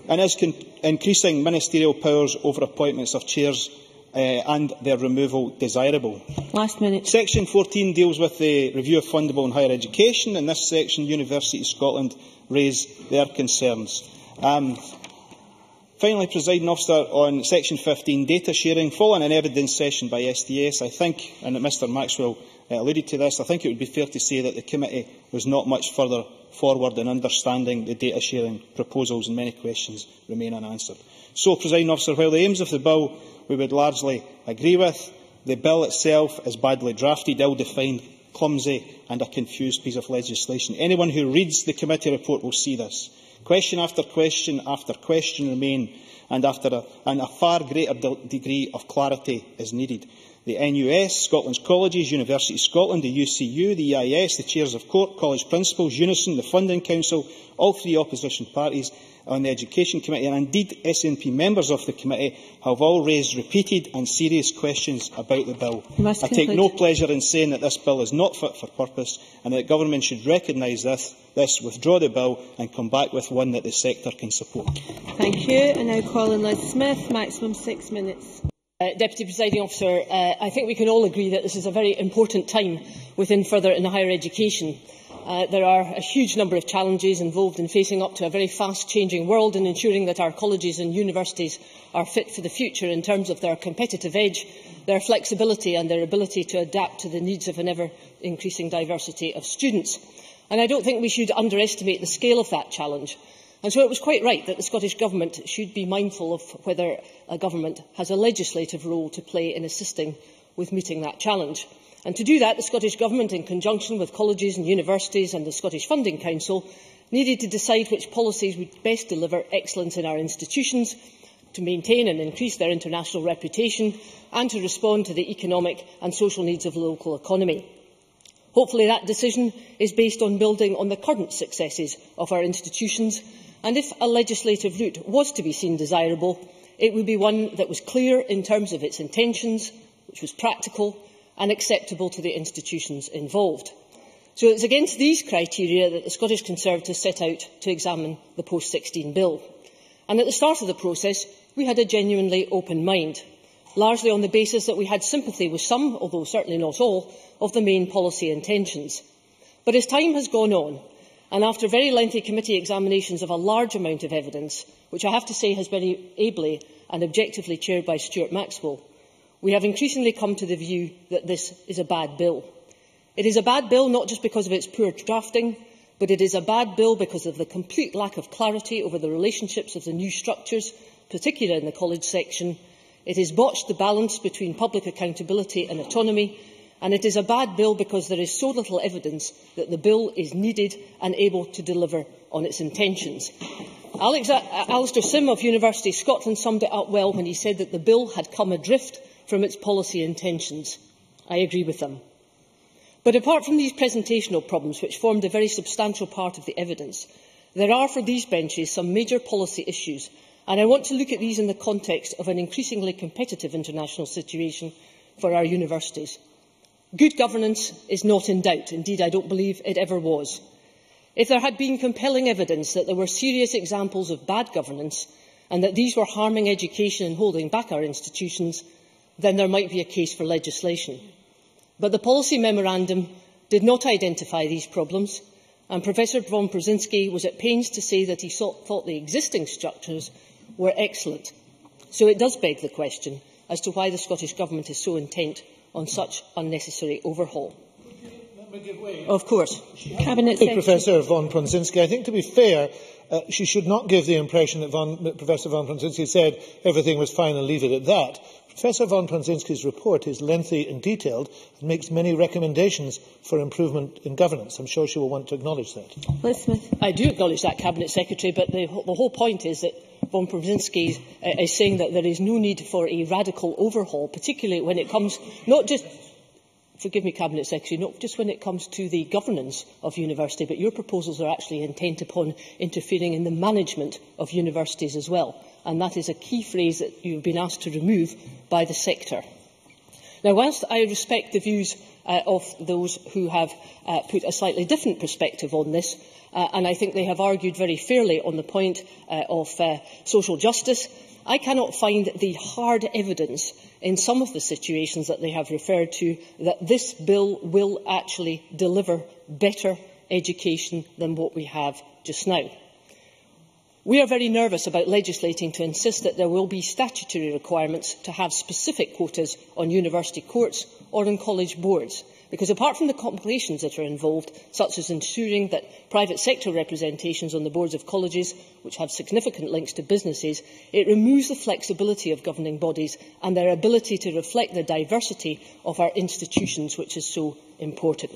And is increasing ministerial powers over appointments of chairs and their removal desirable? Last minute. Section 14 deals with the review of fundable in higher education. In this section, Universities Scotland raise their concerns. Finally, Presiding Officer, on Section 15, data sharing, following an evidence session by SDS, I think, and that Mr Maxwell alluded to this, I think it would be fair to say that the committee was not much further forward in understanding the data sharing proposals, and many questions remain unanswered. So, Presiding Officer, while the aims of the bill we would largely agree with, the bill itself is badly drafted, ill-defined, clumsy and a confused piece of legislation. Anyone who reads the committee report will see this. Question after question remain, and a far greater degree of clarity is needed. the NUS, Scotland's Colleges, University Scotland, the UCU, the EIS, the Chairs of Court, College Principals, Unison, the Funding Council, all three opposition parties on the Education Committee, and indeed SNP members of the committee have all raised repeated and serious questions about the bill. I take no pleasure in saying that this bill is not fit for purpose and that government should recognise this, withdraw the bill and come back with one that the sector can support. Thank you. And now Colin Smith, maximum 6 minutes. Deputy Presiding Officer, I think we can all agree that this is a very important time within further and higher education. There are a huge number of challenges involved in facing up to a very fast-changing world and ensuring that our colleges and universities are fit for the future in terms of their competitive edge, their flexibility and their ability to adapt to the needs of an ever-increasing diversity of students. And I don't think we should underestimate the scale of that challenge. And so it was quite right that the Scottish Government should be mindful of whether a government has a legislative role to play in assisting with meeting that challenge. And to do that, the Scottish Government, in conjunction with colleges and universities and the Scottish Funding Council, needed to decide which policies would best deliver excellence in our institutions, to maintain and increase their international reputation, and to respond to the economic and social needs of the local economy. Hopefully that decision is based on building on the current successes of our institutions, and if a legislative route was to be seen desirable, it would be one that was clear in terms of its intentions, which was practical and acceptable to the institutions involved. So it is against these criteria that the Scottish Conservatives set out to examine the post-16 bill. And at the start of the process, we had a genuinely open mind, largely on the basis that we had sympathy with some, although certainly not all, of the main policy intentions. But as time has gone on, and after very lengthy committee examinations of a large amount of evidence, which I have to say has been ably and objectively chaired by Stuart Maxwell, we have increasingly come to the view that this is a bad bill. It is a bad bill not just because of its poor drafting, but it is a bad bill because of the complete lack of clarity over the relationships of the new structures, particularly in the college section. It has botched the balance between public accountability and autonomy, and it is a bad bill because there is so little evidence that the bill is needed and able to deliver on its intentions. Alistair Sim of University Scotland summed it up well when he said that the bill had come adrift from its policy intentions. I agree with them. But apart from these presentational problems, which formed a very substantial part of the evidence, there are for these benches some major policy issues, and I want to look at these in the context of an increasingly competitive international situation for our universities. Good governance is not in doubt. Indeed, I don't believe it ever was. If there had been compelling evidence that there were serious examples of bad governance and that these were harming education and holding back our institutions, then there might be a case for legislation. But the policy memorandum did not identify these problems, and Professor von Brzezinski was at pains to say that he thought the existing structures were excellent. So it does beg the question as to why the Scottish Government is so intent on such unnecessary overhaul. Of course. Cabinet Secretary. Professor von Brzezinski, I think to be fair, she should not give the impression that Professor von Brzezinski said everything was fine and leave it at that. Professor von Brzezinski's report is lengthy and detailed and makes many recommendations for improvement in governance. I'm sure she will want to acknowledge that. Liz Smith. I do acknowledge that, Cabinet Secretary, but the whole point is that von Brzezinski is saying that there is no need for a radical overhaul, particularly when it comes not just, forgive me, Cabinet Secretary, not just when it comes to the governance of university, but your proposals are actually intent upon interfering in the management of universities as well. And that is a key phrase that you have been asked to remove by the sector. Now, whilst I respect the views of those who have put a slightly different perspective on this, and I think they have argued very fairly on the point of social justice, I cannot find the hard evidence in some of the situations that they have referred to that this bill will actually deliver better education than what we have just now. We are very nervous about legislating to insist that there will be statutory requirements to have specific quotas on university courts or on college boards, because apart from the complications that are involved, such as ensuring that private sector representations on the boards of colleges, which have significant links to businesses, it removes the flexibility of governing bodies and their ability to reflect the diversity of our institutions, which is so important.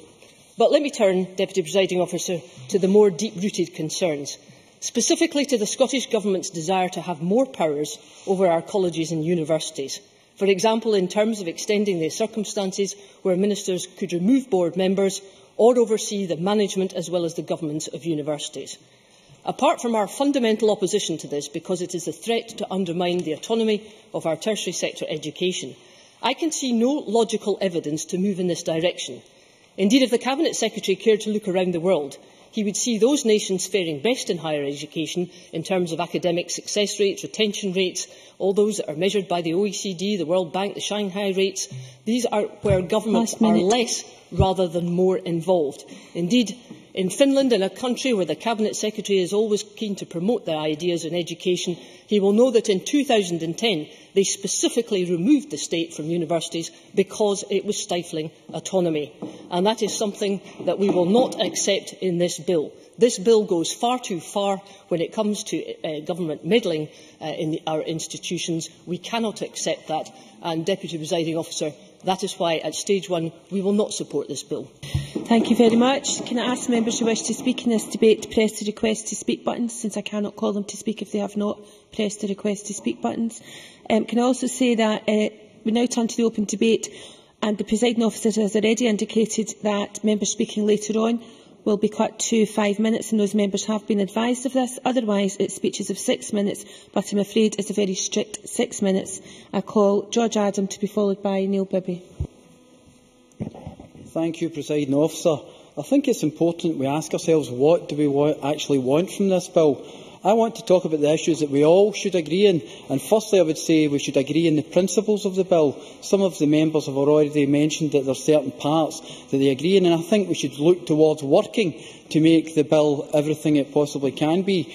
But let me turn, Deputy Presiding Officer, to the more deep-rooted concerns, specifically to the Scottish Government's desire to have more powers over our colleges and universities. For example, in terms of extending the circumstances where ministers could remove board members or oversee the management as well as the governance of universities. Apart from our fundamental opposition to this, because it is a threat to undermine the autonomy of our tertiary sector education, I can see no logical evidence to move in this direction. Indeed, if the Cabinet Secretary cared to look around the world, he would see those nations faring best in higher education in terms of academic success rates, retention rates, all those that are measured by the OECD, the World Bank, the Shanghai rates. These are where governments are less rather than more involved. Indeed, in Finland, in a country where the Cabinet Secretary is always keen to promote their ideas in education, he will know that in 2010 they specifically removed the state from universities because it was stifling autonomy. And that is something that we will not accept in this bill. This bill goes far too far when it comes to government meddling in our institutions. We cannot accept that. And, Deputy Presiding Officer, that is why at stage one we will not support this bill. Thank you very much. Can I ask members who wish to speak in this debate to press the request to speak buttons, since I cannot call them to speak if they have not pressed the request to speak buttons. Can I also say that we now turn to the open debate, and the presiding officer has already indicated that members speaking later on will be cut to 5 minutes, and those members have been advised of this. Otherwise, it's speeches of 6 minutes, but I'm afraid it's a very strict 6 minutes. I call George Adam to be followed by Neil Bibby. Thank you, Presiding Officer. I think it's important we ask ourselves, what do we actually want from this bill? I want to talk about the issues that we all should agree on, and firstly I would say we should agree on the principles of the bill. Some of the members have already mentioned that there are certain parts that they agree on, and I think we should look towards working to make the bill everything it possibly can be.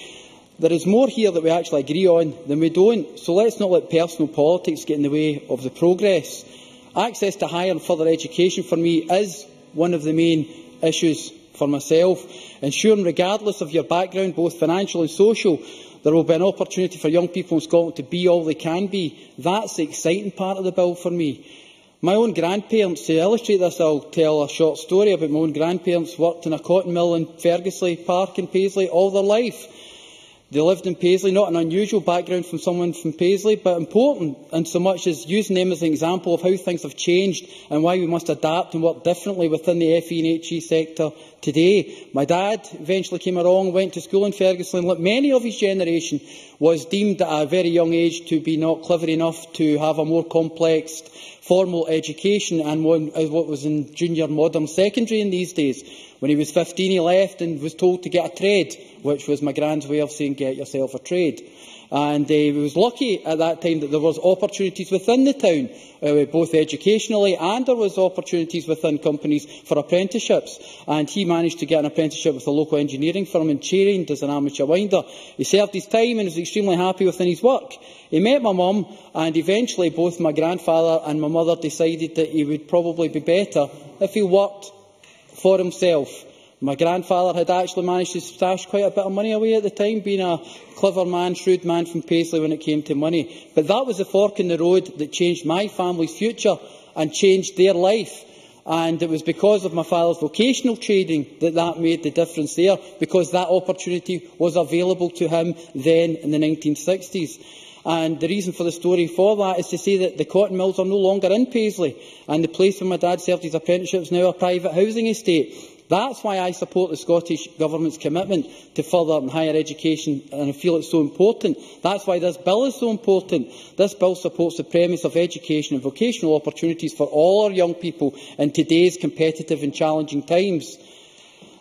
There is more here that we actually agree on than we don't, so let's not let personal politics get in the way of the progress. Access to higher and further education for me is one of the main issues for myself, ensuring regardless of your background, both financial and social, there will be an opportunity for young people in Scotland to be all they can be. That's the exciting part of the bill for me. My own grandparents, to illustrate this, I'll tell a short story about my own grandparents. Worked in a cotton mill in Fergusley Park in Paisley all their life. They lived in Paisley, not an unusual background from someone from Paisley, but important in so much as using them as an example of how things have changed and why we must adapt and work differently within the FE and HE sector today. My dad eventually came along, went to school in Ferguson, and like many of his generation, was deemed at a very young age to be not clever enough to have a more complex formal education and what was in junior modern secondary in these days. When he was 15, he left and was told to get a trade, which was my grand's way of saying get yourself a trade. And he was lucky at that time that there was opportunities within the town, both educationally, and there was opportunities within companies for apprenticeships. And he managed to get an apprenticeship with a local engineering firm in Charing as an amateur winder. He served his time and was extremely happy within his work. He met my mum, and eventually both my grandfather and my mother decided that he would probably be better if he worked for himself. My grandfather had actually managed to stash quite a bit of money away at the time, being a clever man, shrewd man from Paisley when it came to money. But that was the fork in the road that changed my family's future and changed their life. And it was because of my father's vocational training that made the difference there, because that opportunity was available to him then in the 1960s. And the reason for the story for that is to say that the cotton mills are no longer in Paisley, and the place where my dad served his apprenticeship is now a private housing estate. That's why I support the Scottish Government's commitment to further and higher education, and I feel it's so important. That's why this bill is so important. This bill supports the premise of education and vocational opportunities for all our young people in today's competitive and challenging times.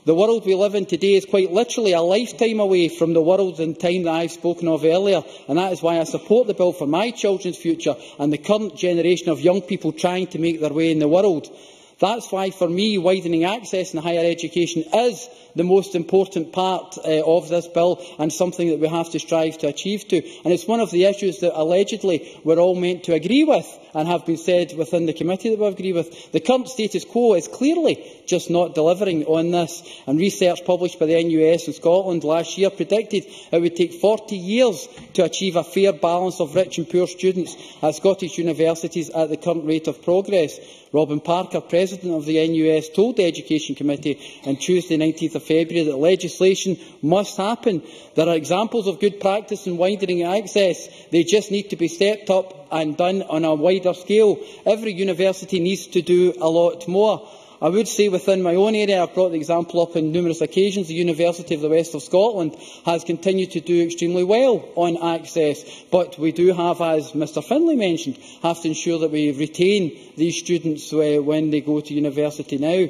The world we live in today is quite literally a lifetime away from the world and time that I've spoken of earlier, and that is why I support the bill for my children's future and the current generation of young people trying to make their way in the world. That's why, for me, widening access in higher education is the most important part of this bill, and something that we have to strive to achieve to. And it's one of the issues that allegedly we're all meant to agree with and have been said within the committee that we agree with. The current status quo is clearly just not delivering on this, and research published by the NUS in Scotland last year predicted it would take 40 years to achieve a fair balance of rich and poor students at Scottish universities at the current rate of progress. Robin Parker, President of the NUS, told the Education Committee on Tuesday 19th February that legislation must happen. There are examples of good practice in widening access. They just need to be stepped up and done on a wider scale. Every university needs to do a lot more. I would say within my own area, I've brought the example up on numerous occasions, the University of the West of Scotland has continued to do extremely well on access, but we do have, as Mr Finlay mentioned, have to ensure that we retain these students when they go to university now.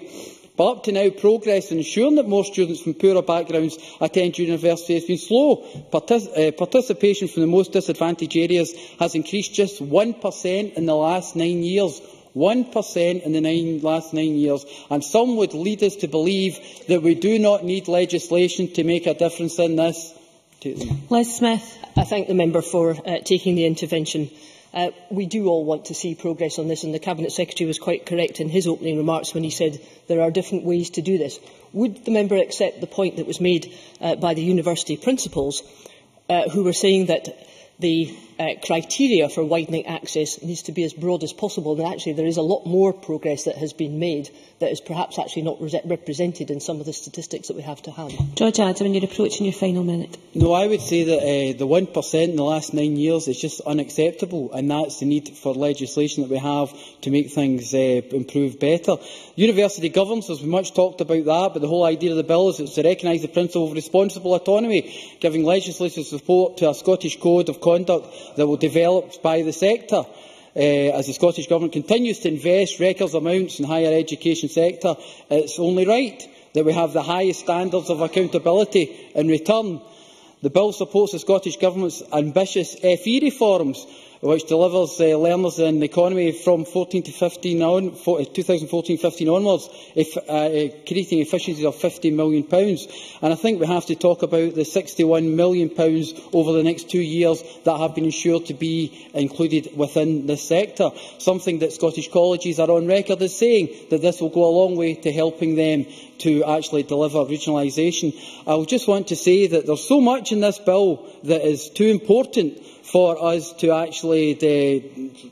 But up to now, progress in ensuring that more students from poorer backgrounds attend university has been slow. Participation from the most disadvantaged areas has increased just 1% in the last 9 years. 1% in the last 9 years, and some would lead us to believe that we do not need legislation to make a difference in this. Liz Smith. I thank the member for taking the intervention. We do all want to see progress on this, and the Cabinet Secretary was quite correct in his opening remarks when he said there are different ways to do this. Would the member accept the point that was made by the university principals, who were saying that the criteria for widening access needs to be as broad as possible, and actually there is a lot more progress that has been made that is perhaps actually not represented in some of the statistics that we have to hand? George Adam, you're approaching your final minute. No, I would say that the 1% in the last 9 years is just unacceptable, and that's the need for legislation that we have to make things improve better. University governance, there's been much talked about that, but the whole idea of the bill is to recognise the principle of responsible autonomy, giving legislative support to a Scottish Code of Conduct that will be developed by the sector. As the Scottish Government continues to invest record amounts in the higher education sector, it's only right that we have the highest standards of accountability in return. The bill supports the Scottish Government's ambitious FE reforms, which delivers learners in the economy from 2014-15 onwards, creating efficiencies of £50 million. And I think we have to talk about the £61 million over the next 2 years that have been ensured to be included within this sector, something that Scottish colleges are on record as saying that this will go a long way to helping them to actually deliver regionalisation. I just want to say that there's so much in this bill that is too important for us to actually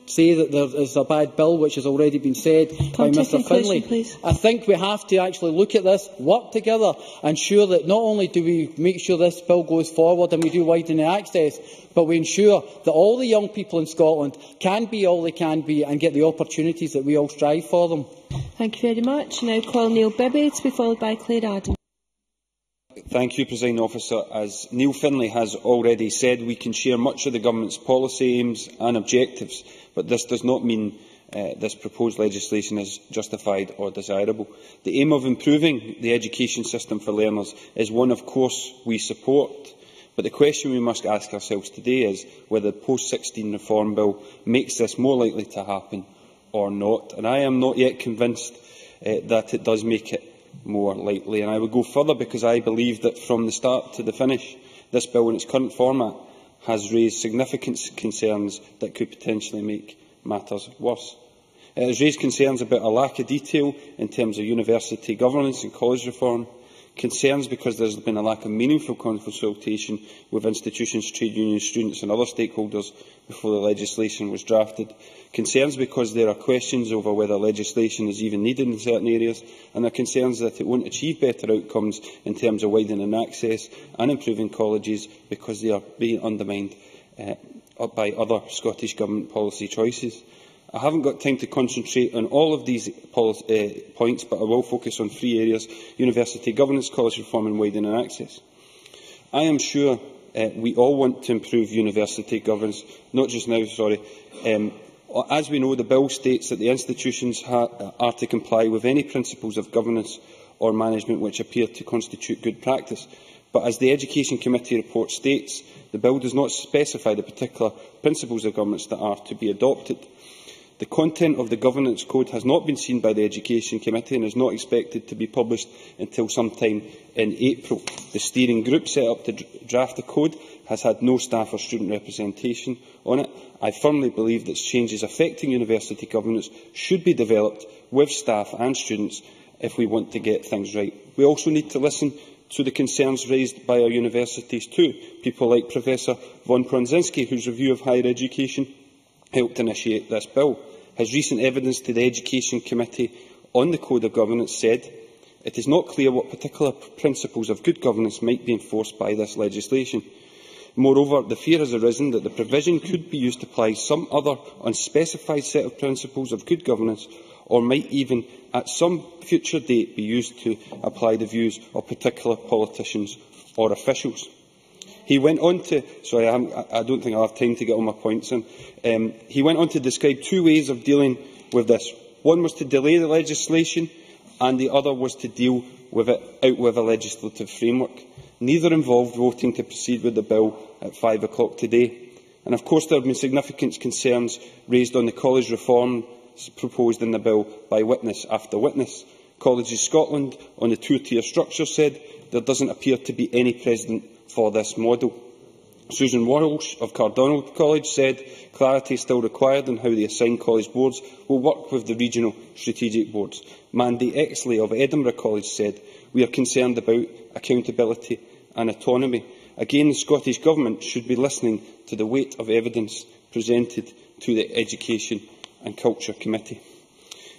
say that there is a bad bill, which has already been said by Mr Finlay. I think we have to actually look at this, work together, and ensure that not only do we make sure this bill goes forward and we do widen the access, but we ensure that all the young people in Scotland can be all they can be and get the opportunities that we all strive for them. Thank you very much. Now call Neil Bibby to be followed by Claire Adam. Thank you, Presiding Officer. As Neil Finlay has already said, we can share much of the Government's policy aims and objectives, but this does not mean this proposed legislation is justified or desirable. The aim of improving the education system for learners is one, of course, we support. But the question we must ask ourselves today is whether the post-16 reform bill makes this more likely to happen or not. And I am not yet convinced that it does make it more likely. And I would go further because I believe that from the start to the finish, this bill in its current format has raised significant concerns that could potentially make matters worse. It has raised concerns about a lack of detail in terms of university governance and college reform, concerns because there has been a lack of meaningful consultation with institutions, trade unions, students and other stakeholders before the legislation was drafted, concerns because there are questions over whether legislation is even needed in certain areas, and there are concerns that it won't achieve better outcomes in terms of widening access and improving colleges because they are being undermined by other Scottish Government policy choices. I haven't got time to concentrate on all of these points, but I will focus on 3 areas: university governance, college reform and widening access. I am sure we all want to improve university governance, not just now, As we know, the bill states that the institutions are to comply with any principles of governance or management which appear to constitute good practice. But as the Education Committee report states, the bill does not specify the particular principles of governance that are to be adopted. The content of the Governance Code has not been seen by the Education Committee and is not expected to be published until sometime in April. The steering group set up to draft the code has had no staff or student representation on it. I firmly believe that changes affecting university governance should be developed with staff and students if we want to get things right. We also need to listen to the concerns raised by our universities too. People like Professor von Pronzinski, whose review of higher education helped initiate this bill. His recent evidence to the Education Committee on the Code of Governance said It is not clear what particular principles of good governance might be enforced by this legislation. Moreover, the fear has arisen that the provision could be used to apply some other unspecified set of principles of good governance, or might even at some future date be used to apply the views of particular politicians or officials. He went on to, I don't think I'll have time to get all my points in. He went on to describe two ways of dealing with this. One was to delay the legislation, and the other was to deal with it out with a legislative framework. Neither involved voting to proceed with the bill at 5 o'clock today. And of course there have been significant concerns raised on the college reforms proposed in the bill by witness after witness. Colleges Scotland, on the two-tier structure, said there doesn't appear to be any precedent for this model. Susan Walsh of Cardonald College said clarity is still required on how the assigned college boards will work with the regional strategic boards. Mandy Exley of Edinburgh College said we are concerned about accountability and autonomy. Again, the Scottish Government should be listening to the weight of evidence presented to the Education and Culture Committee.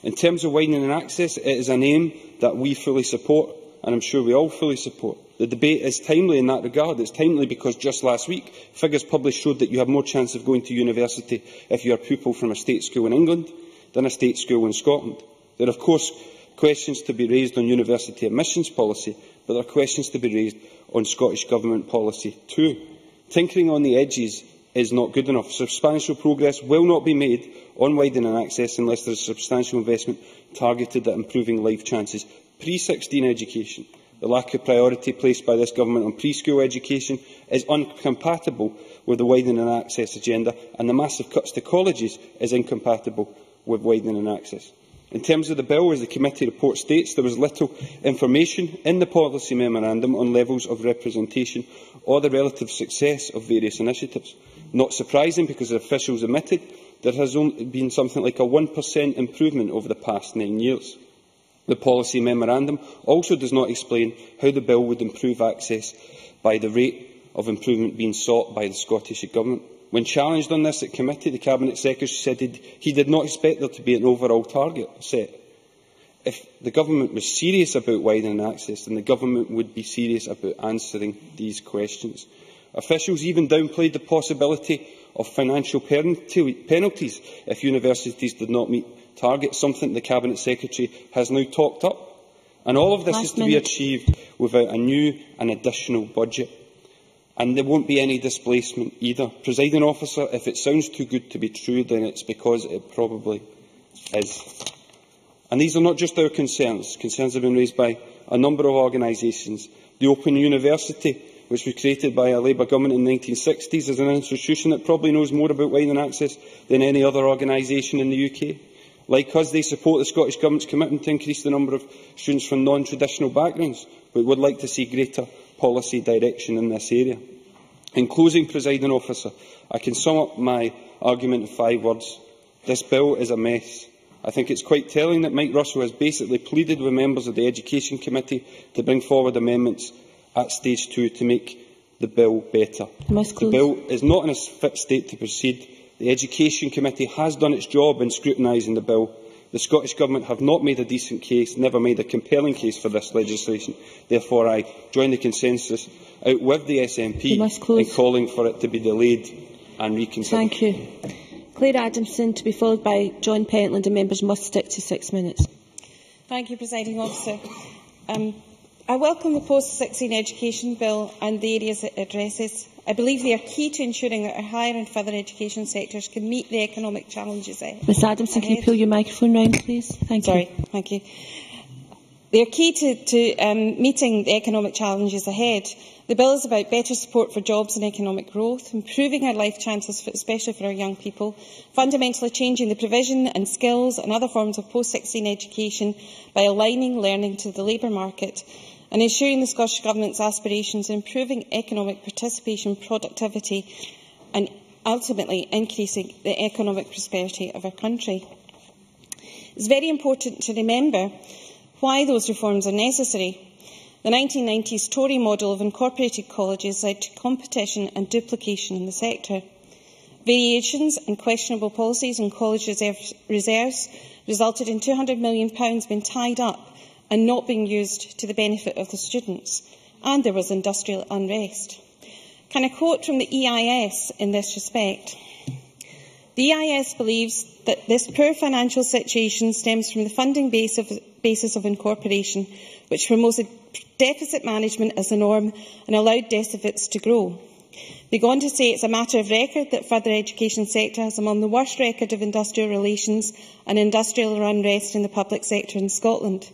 In terms of widening access, it is an aim that we fully support, and I am sure we all fully support. The debate is timely in that regard. It is timely because just last week, figures published showed that you have more chance of going to university if you are a pupil from a state school in England than a state school in Scotland. There are, of course, questions to be raised on university admissions policy, but there are questions to be raised on Scottish Government policy too. Tinkering on the edges is not good enough. Substantial progress will not be made on widening access unless there is substantial investment targeted at improving life chances. Pre-16 education, the lack of priority placed by this government on preschool education, is incompatible with the widening access agenda, and the massive cuts to colleges is incompatible with widening access. In terms of the bill, as the committee report states, there was little information in the policy memorandum on levels of representation or the relative success of various initiatives. Not surprising, because the officials admitted there has only been something like a 1% improvement over the past 9 years. The policy memorandum also does not explain how the bill would improve access by the rate of improvement being sought by the Scottish Government. When challenged on this at committee, the Cabinet Secretary said he did not expect there to be an overall target set. If the Government was serious about widening access, then the Government would be serious about answering these questions. Officials even downplayed the possibility of financial penalties if universities did not meet targets, something the Cabinet Secretary has now talked up. And all of this is to be achieved without a new and additional budget. And there won't be any displacement either. Presiding Officer, if it sounds too good to be true, then it's because it probably is. And these are not just our concerns. Concerns have been raised by a number of organisations. The Open University, which was created by a Labour government in the 1960s, is an institution that probably knows more about widening access than any other organisation in the UK. Like us, they support the Scottish Government's commitment to increase the number of students from non-traditional backgrounds, but would like to see greater policy direction in this area. In closing, Presiding Officer, I can sum up my argument in 5 words. This bill is a mess. I think it's quite telling that Mike Russell has basically pleaded with members of the Education Committee to bring forward amendments at stage 2 to make the bill better. The bill is not in a fit state to proceed. The Education Committee has done its job in scrutinising the bill. The Scottish Government have not made a decent case, never made a compelling case for this legislation. Therefore, I join the consensus out with the SNP in calling for it to be delayed and reconsidered. Thank you. Claire Adamson, to be followed by John Pentland, and members must stick to 6 minutes. Thank you, Presiding Officer. I welcome the Post-16 Education Bill and the areas it addresses. I believe they are key to ensuring that our higher and further education sectors can meet the economic challenges ahead. Ms Adamson, can you pull your microphone round, please? Thank you. Thank you. They are key to meeting the economic challenges ahead. The bill is about better support for jobs and economic growth, improving our life chances, especially for our young people, fundamentally changing the provision and skills and other forms of post-16 education by aligning learning to the labour market, and ensuring the Scottish Government's aspirations, improving economic participation, productivity and ultimately increasing the economic prosperity of our country. It is very important to remember why those reforms are necessary. The 1990s Tory model of incorporated colleges led to competition and duplication in the sector. Variations and questionable policies in college reserves resulted in £200 million being tied up and not being used to the benefit of the students, and there was industrial unrest. Can I quote from the EIS in this respect? The EIS believes that this poor financial situation stems from the funding basis of incorporation, which promoted deficit management as the norm and allowed deficits to grow. They go on to say it's a matter of record that further education sector has among the worst record of industrial relations and industrial unrest in the public sector in Scotland.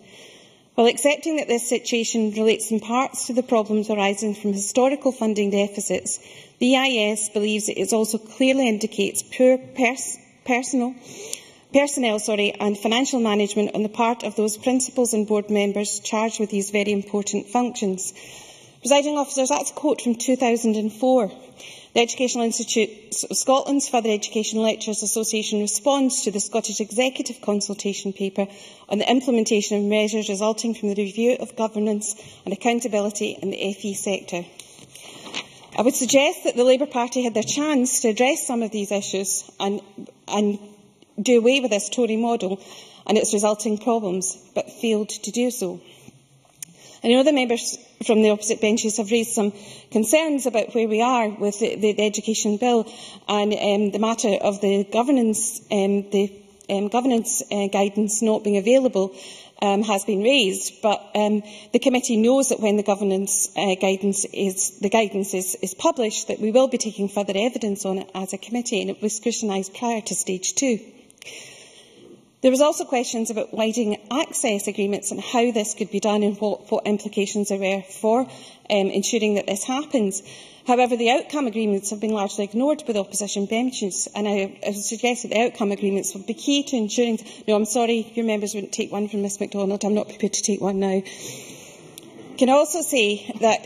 While accepting that this situation relates in parts to the problems arising from historical funding deficits, the EIS believes it also clearly indicates poor personnel and financial management on the part of those principals and board members charged with these very important functions. Presiding officers, that's a quote from 2004. The Educational Institute of Scotland's Further Education Lecturers Association responds to the Scottish Executive consultation paper on the implementation of measures resulting from the review of governance and accountability in the FE sector. I would suggest that the Labour Party had their chance to address some of these issues and do away with this Tory model and its resulting problems, but failed to do so. I know the members from the opposite benches have raised some concerns about where we are with the education bill and the matter of the governance guidance not being available has been raised, but the committee knows that when the governance guidance is published, that we will be taking further evidence on it as a committee, and it was scrutinised prior to stage 2. There was also questions about widening access agreements and how this could be done and what implications there were for ensuring that this happens. However, the outcome agreements have been largely ignored by the opposition benches, and I suggest that the outcome agreements will be key to ensuring... No, I'm sorry, your members wouldn't take one from Ms MacDonald. I'm not prepared to take one now. Can I also say that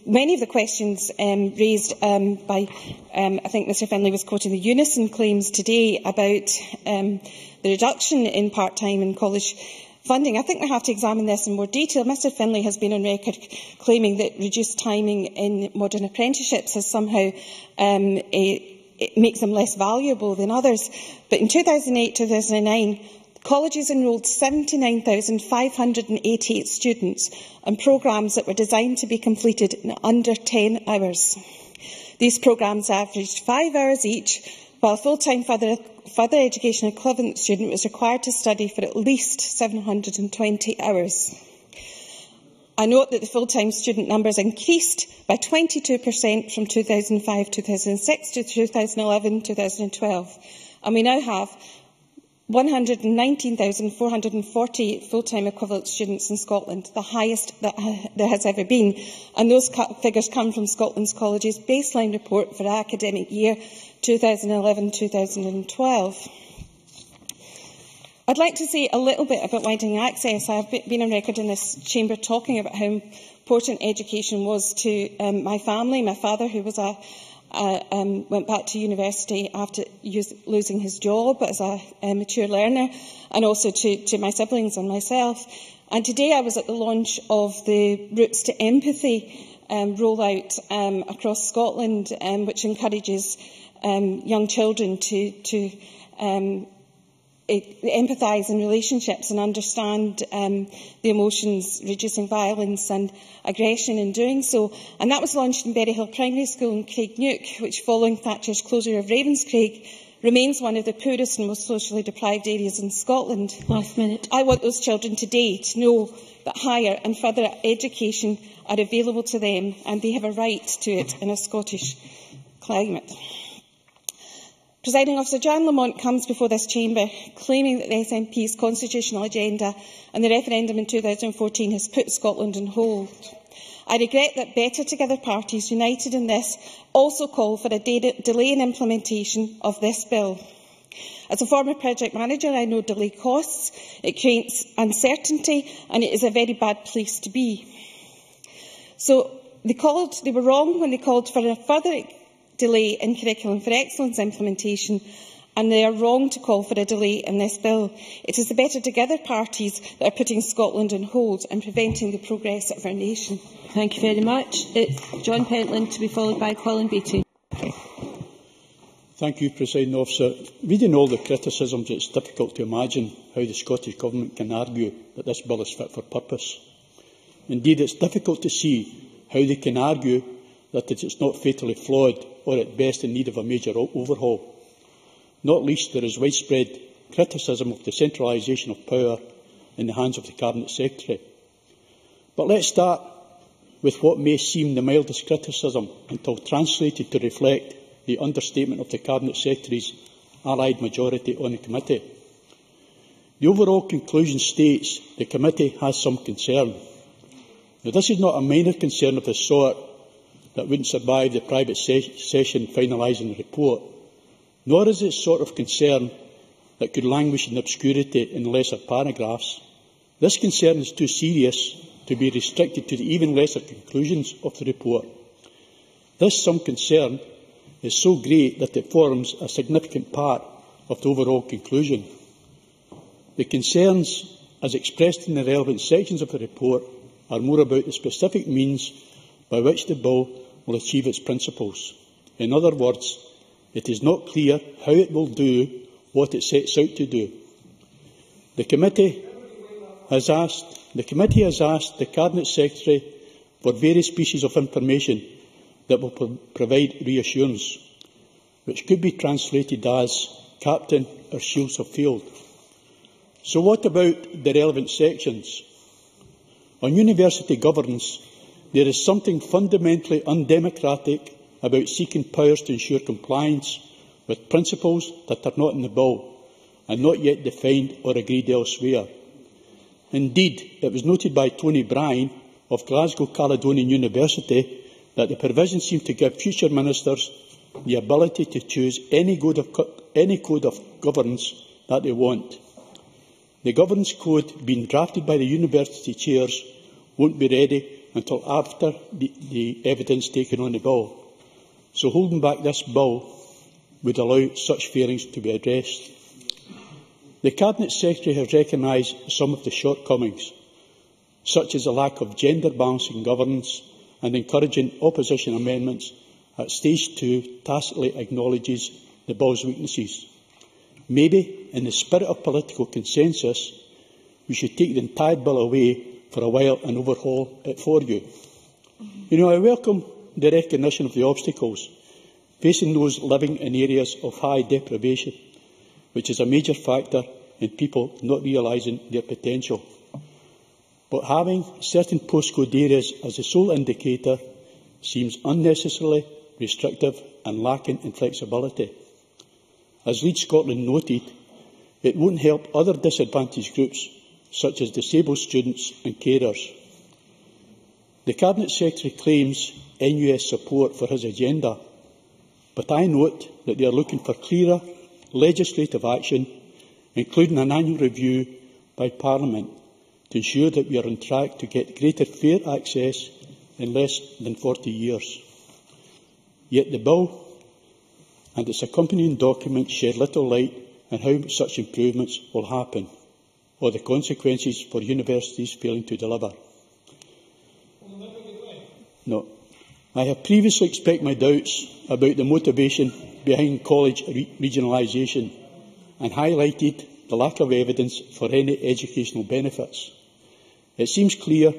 many of the questions raised by, I think Mr Finlay was quoting the Unison claims today about the reduction in part-time and college funding. I think we have to examine this in more detail. Mr Finlay has been on record claiming that reduced timing in modern apprenticeships has somehow it makes them less valuable than others. But in 2008-2009, colleges enrolled 79,588 students on programmes that were designed to be completed in under 10 hours. These programmes averaged 5 hours each, while a full-time further education equivalent student was required to study for at least 720 hours. I note that the full-time student numbers increased by 22% from 2005-2006 to 2011-2012, and we now have 119,440 full-time equivalent students in Scotland, the highest that there has ever been. And those figures come from Scotland's College's baseline report for the academic year 2011-2012. I'd like to say a little bit about widening access. I've been on record in this chamber talking about how important education was to my family. My father, who was went back to university after losing his job as a mature learner, and also to my siblings and myself. And today I was at the launch of the Routes to Empathy rollout across Scotland, which encourages young children to empathise in relationships and understand the emotions, reducing violence and aggression in doing so. And that was launched in Berryhill Primary School in Craigneuk, which, following Thatcher's closure of Ravenscraig, remains one of the poorest and most socially deprived areas in Scotland. Last minute. I want those children today to know that higher and further education are available to them, and they have a right to it in a Scottish climate. Presiding Officer, John Lamont comes before this chamber claiming that the SNP's constitutional agenda and the referendum in 2014 has put Scotland on hold. I regret that Better Together parties united in this also call for a delay in implementation of this bill. As a former project manager, I know delay costs, it creates uncertainty, and it is a very bad place to be. So they were wrong when they called for a further delay in Curriculum for Excellence implementation, and they are wrong to call for a delay in this bill. It is the Better Together parties that are putting Scotland on hold and preventing the progress of our nation. Thank you very much. John Pentland, to be followed by Colin Beattie. Thank you, Presiding Officer. Reading all the criticisms, it's difficult to imagine how the Scottish Government can argue that this bill is fit for purpose. Indeed, it's difficult to see how they can argue that it is not fatally flawed or at best in need of a major overhaul. Not least, there is widespread criticism of the centralisation of power in the hands of the Cabinet Secretary. But let's start with what may seem the mildest criticism until translated to reflect the understatement of the Cabinet Secretary's allied majority on the committee. The overall conclusion states the committee has some concern. Now, this is not a minor concern of the sort that wouldn't survive the private session finalising the report, nor is it the sort of concern that could languish in obscurity in lesser paragraphs. This concern is too serious to be restricted to the even lesser conclusions of the report. This some concern is so great that it forms a significant part of the overall conclusion. The concerns, as expressed in the relevant sections of the report, are more about the specific means by which the bill will achieve its principles. In other words, it is not clear how it will do what it sets out to do. The committee has asked the Cabinet Secretary for various pieces of information that will provide reassurance, which could be translated as Captain, our shields have failed. So what about the relevant sections? On university governance, there is something fundamentally undemocratic about seeking powers to ensure compliance with principles that are not in the bill and not yet defined or agreed elsewhere. Indeed, it was noted by Tony Bryan of Glasgow Caledonian University that the provision seemed to give future ministers the ability to choose any code of governance that they want. The governance code being drafted by the university chairs won't be ready until after the evidence taken on the bill. So holding back this bill would allow such failings to be addressed. The Cabinet Secretary has recognised some of the shortcomings, such as the lack of gender balance in governance, and encouraging opposition amendments at stage 2 tacitly acknowledges the bill's weaknesses. Maybe, in the spirit of political consensus, we should take the entire bill away for a while and overhaul it for you. I welcome the recognition of the obstacles facing those living in areas of high deprivation, which is a major factor in people not realising their potential. But having certain postcode areas as the sole indicator seems unnecessarily restrictive and lacking in flexibility. As Lead Scotland noted, it won't help other disadvantaged groups, such as disabled students and carers. The Cabinet Secretary claims NUS support for his agenda, but I note that they are looking for clearer legislative action, including an annual review by Parliament, to ensure that we are on track to get greater fair access in less than 40 years. Yet the bill and its accompanying documents shed little light on how such improvements will happen, or the consequences for universities failing to deliver. No. I have previously expressed my doubts about the motivation behind college regionalisation and highlighted the lack of evidence for any educational benefits. It seems clear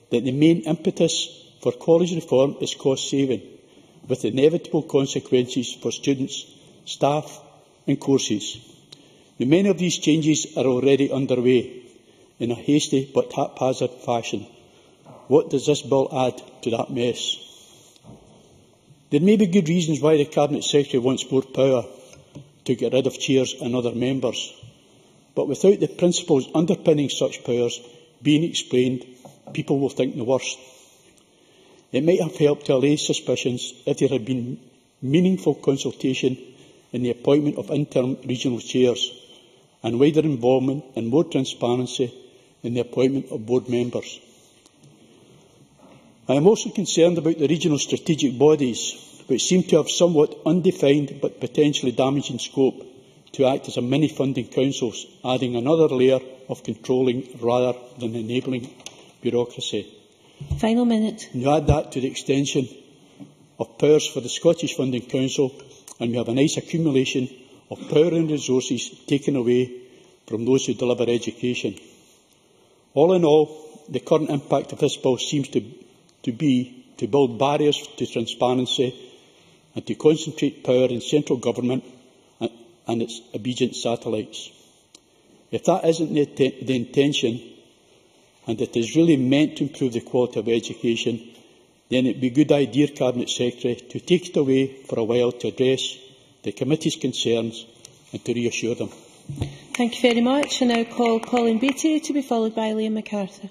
that the main impetus for college reform is cost saving, with inevitable consequences for students, staff and courses. Many of these changes are already underway in a hasty but haphazard fashion. What does this bill add to that mess? There may be good reasons why the Cabinet Secretary wants more power to get rid of chairs and other members, but without the principles underpinning such powers being explained, people will think the worst. It might have helped to allay suspicions if there had been meaningful consultation in the appointment of interim regional chairs and wider involvement and more transparency in the appointment of board members. I am also concerned about the regional strategic bodies, which seem to have somewhat undefined but potentially damaging scope to act as a mini-funding councils, adding another layer of controlling rather than enabling bureaucracy. Final minute. You add that to the extension of powers for the Scottish Funding Council, and we have a nice accumulation of power and resources taken away from those who deliver education. All in all, the current impact of this bill seems to be to build barriers to transparency and to concentrate power in central government and its obedient satellites. If that isn't the intention, and it is really meant to improve the quality of education, then it would be a good idea, Cabinet Secretary, to take it away for a while to address the committee's concerns and to reassure them. Thank you very much. I now call Colin Beattie to be followed by Liam MacArthur.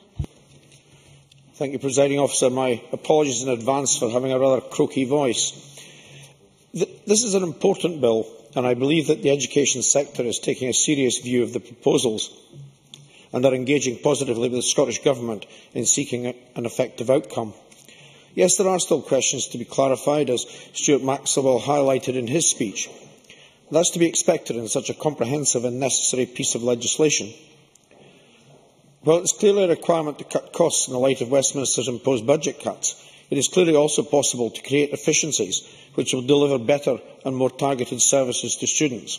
Thank you, Presiding Officer. My apologies in advance for having a rather croaky voice. This is an important bill, and I believe that the education sector is taking a serious view of the proposals and are engaging positively with the Scottish Government in seeking an effective outcome. Yes, there are still questions to be clarified, as Stuart Maxwell highlighted in his speech. That is to be expected in such a comprehensive and necessary piece of legislation. While it is clearly a requirement to cut costs in the light of Westminster's imposed budget cuts, it is clearly also possible to create efficiencies which will deliver better and more targeted services to students.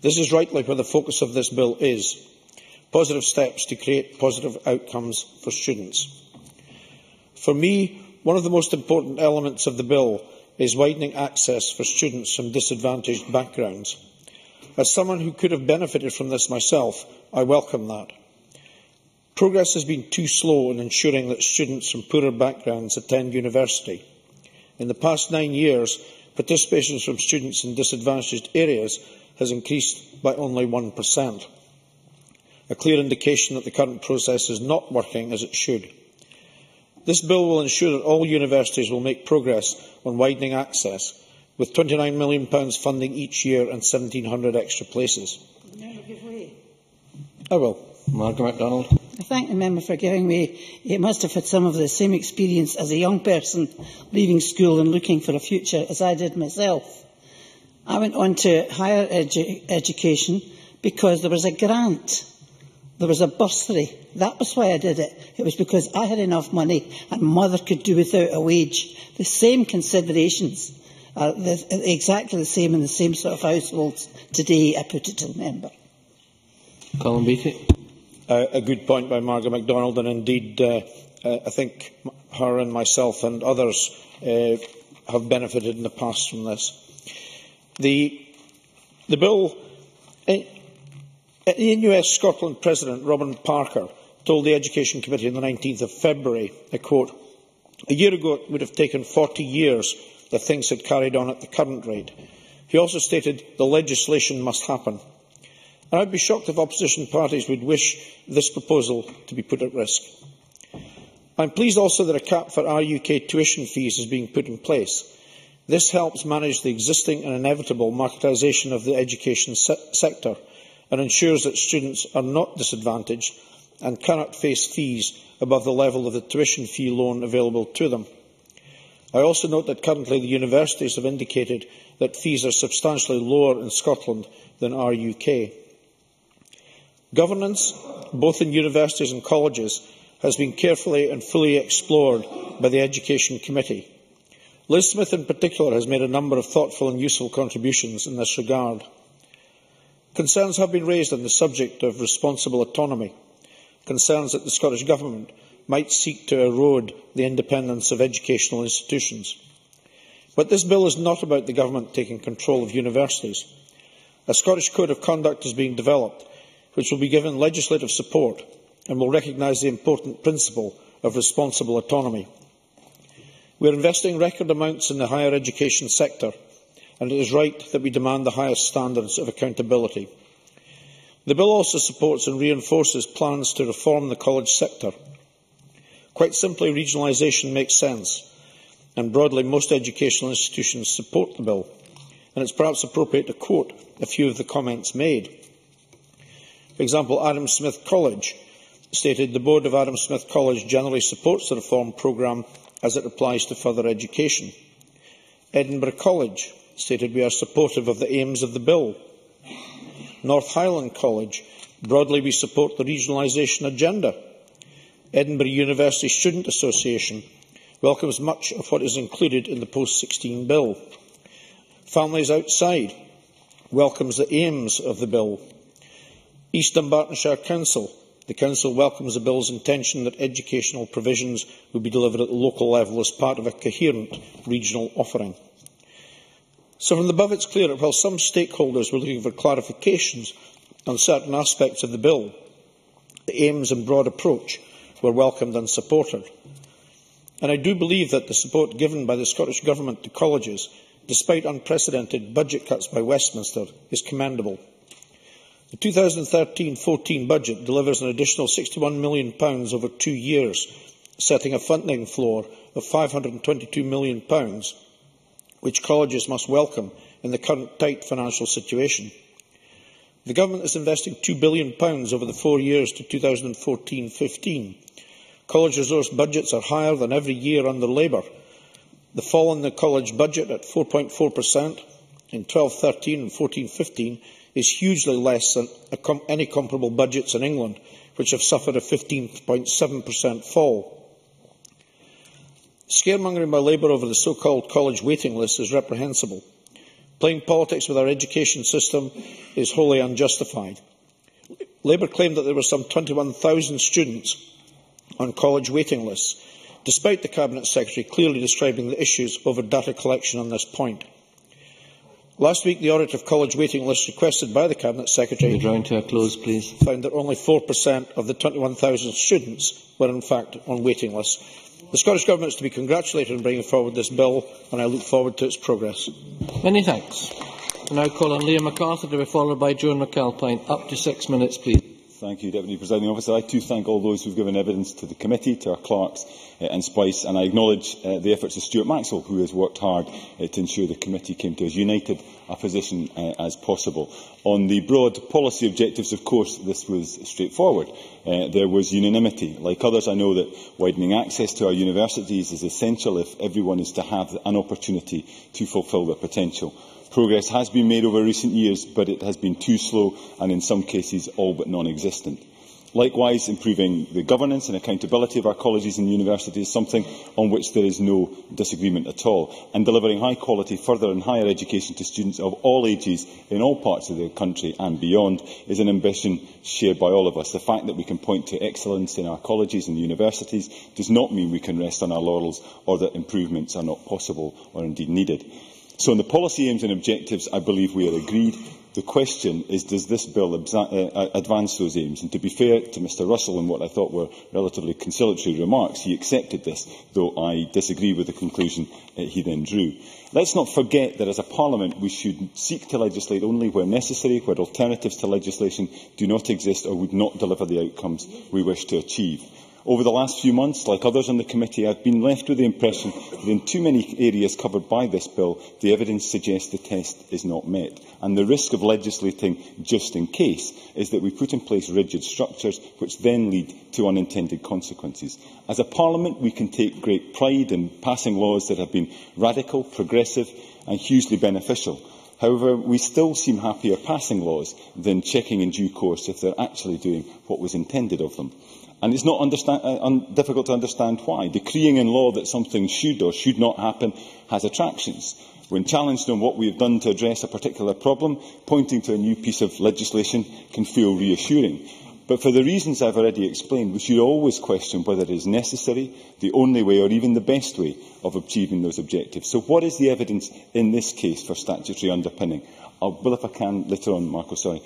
This is rightly where the focus of this bill is: positive steps to create positive outcomes for students. For me, one of the most important elements of the bill is widening access for students from disadvantaged backgrounds. As someone who could have benefited from this myself, I welcome that. Progress has been too slow in ensuring that students from poorer backgrounds attend university. In the past 9 years, participation from students in disadvantaged areas has increased by only 1%, a clear indication that the current process is not working as it should. This bill will ensure that all universities will make progress on widening access, with £29 million funding each year and 1,700 extra places. I will. Margaret MacDonald. I thank the member for giving me. It must have had some of the same experience as a young person leaving school and looking for a future as I did myself. I went on to higher education because there was a grant. There was a bursary. That was why I did it. It was because I had enough money and mother could do without a wage. The same considerations are exactly the same in the same sort of households today. I put it to the member. Colin Beattie. A good point by Margaret MacDonald, and indeed I think her and myself and others have benefited in the past from this. The bill, the NUS Scotland President Robin Parker told the Education Committee on the 19th of February, I quote, "A year ago it would have taken 40 years if things had carried on at the current rate." He also stated the legislation must happen. I would be shocked if opposition parties would wish this proposal to be put at risk. I am pleased also that a cap for RUK tuition fees is being put in place. This helps manage the existing and inevitable marketisation of the education sector and ensures that students are not disadvantaged and cannot face fees above the level of the tuition fee loan available to them. I also note that currently the universities have indicated that fees are substantially lower in Scotland than RUK. Governance, both in universities and colleges, has been carefully and fully explored by the Education Committee. Liz Smith in particular has made a number of thoughtful and useful contributions in this regard. Concerns have been raised on the subject of responsible autonomy, concerns that the Scottish Government might seek to erode the independence of educational institutions. But this bill is not about the Government taking control of universities. A Scottish Code of Conduct is being developed, which will be given legislative support and will recognise the important principle of responsible autonomy. We are investing record amounts in the higher education sector, and it is right that we demand the highest standards of accountability. The bill also supports and reinforces plans to reform the college sector. Quite simply, regionalisation makes sense, and broadly most educational institutions support the bill, and it is perhaps appropriate to quote a few of the comments made. For example, Adam Smith College stated, "The board of Adam Smith College generally supports the reform programme as it applies to further education." Edinburgh College stated, "We are supportive of the aims of the bill." North Highland College, "Broadly we support the regionalisation agenda." Edinburgh University Student Association welcomes much of what is included in the post-16 bill. Families Outside welcomes the aims of the bill. East Dumbartonshire Council. The Council welcomes the bill's intention that educational provisions will be delivered at the local level as part of a coherent regional offering. So from the above it's clear that while some stakeholders were looking for clarifications on certain aspects of the bill, the aims and broad approach were welcomed and supported. And I do believe that the support given by the Scottish Government to colleges, despite unprecedented budget cuts by Westminster, is commendable. The 2013-14 budget delivers an additional £61 million over 2 years, setting a funding floor of £522 million, which colleges must welcome in the current tight financial situation. The Government is investing £2 billion over the 4 years to 2014-15. College resource budgets are higher than every year under Labour. The fall in the college budget at 4.4% in 12-13 and 14-15 is hugely less than any comparable budgets in England, which have suffered a 15.7% fall. Scaremongering by Labour over the so-called college waiting list is reprehensible. Playing politics with our education system is wholly unjustified. Labour claimed that there were some 21,000 students on college waiting lists, despite the Cabinet Secretary clearly describing the issues over data collection on this point. Last week, the audit of college waiting lists requested by the Cabinet Secretary found that only 4% of the 21,000 students were in fact on waiting lists. The Scottish Government is to be congratulated on bringing forward this bill, and I look forward to its progress. Many thanks. I now call on Liam MacArthur to be followed by Joan McAlpine. Up to 6 minutes, please. Thank you, Deputy Presiding Officer. I too thank all those who have given evidence to the committee, to our clerks and Spice, and I acknowledge the efforts of Stuart Maxwell, who has worked hard to ensure the committee came to as united a position as possible. On the broad policy objectives, of course, this was straightforward. There was unanimity. Like others, I know that widening access to our universities is essential if everyone is to have an opportunity to fulfil their potential. Progress has been made over recent years, but it has been too slow and in some cases all but non-existent. Likewise, improving the governance and accountability of our colleges and universities is something on which there is no disagreement at all. And delivering high-quality further and higher education to students of all ages in all parts of the country and beyond is an ambition shared by all of us. The fact that we can point to excellence in our colleges and universities does not mean we can rest on our laurels or that improvements are not possible or indeed needed. So on the policy aims and objectives, I believe we are agreed. The question is, does this bill advance those aims? And to be fair to Mr Russell, in what I thought were relatively conciliatory remarks, he accepted this, though I disagree with the conclusion he then drew. Let's not forget that as a Parliament we should seek to legislate only where necessary, where alternatives to legislation do not exist or would not deliver the outcomes we wish to achieve. Over the last few months, like others on the committee, I have been left with the impression that in too many areas covered by this bill, the evidence suggests the test is not met. And the risk of legislating just in case is that we put in place rigid structures which then lead to unintended consequences. As a Parliament, we can take great pride in passing laws that have been radical, progressive and hugely beneficial. However, we still seem happier passing laws than checking in due course if they're actually doing what was intended of them. And it's not difficult to understand why. Decreeing in law that something should or should not happen has attractions. When challenged on what we have done to address a particular problem, pointing to a new piece of legislation can feel reassuring. But for the reasons I have already explained, we should always question whether it is necessary, the only way, or even the best way of achieving those objectives. So what is the evidence in this case for statutory underpinning? Well, if I can, later on, Marco, sorry.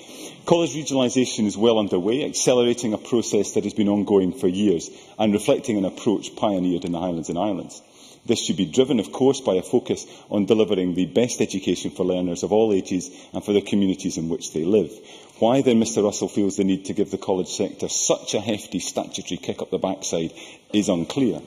College regionalisation is well underway, accelerating a process that has been ongoing for years and reflecting an approach pioneered in the Highlands and Islands. This should be driven, of course, by a focus on delivering the best education for learners of all ages and for the communities in which they live. Why then Mr Russell feels the need to give the college sector such a hefty statutory kick up the backside is unclear.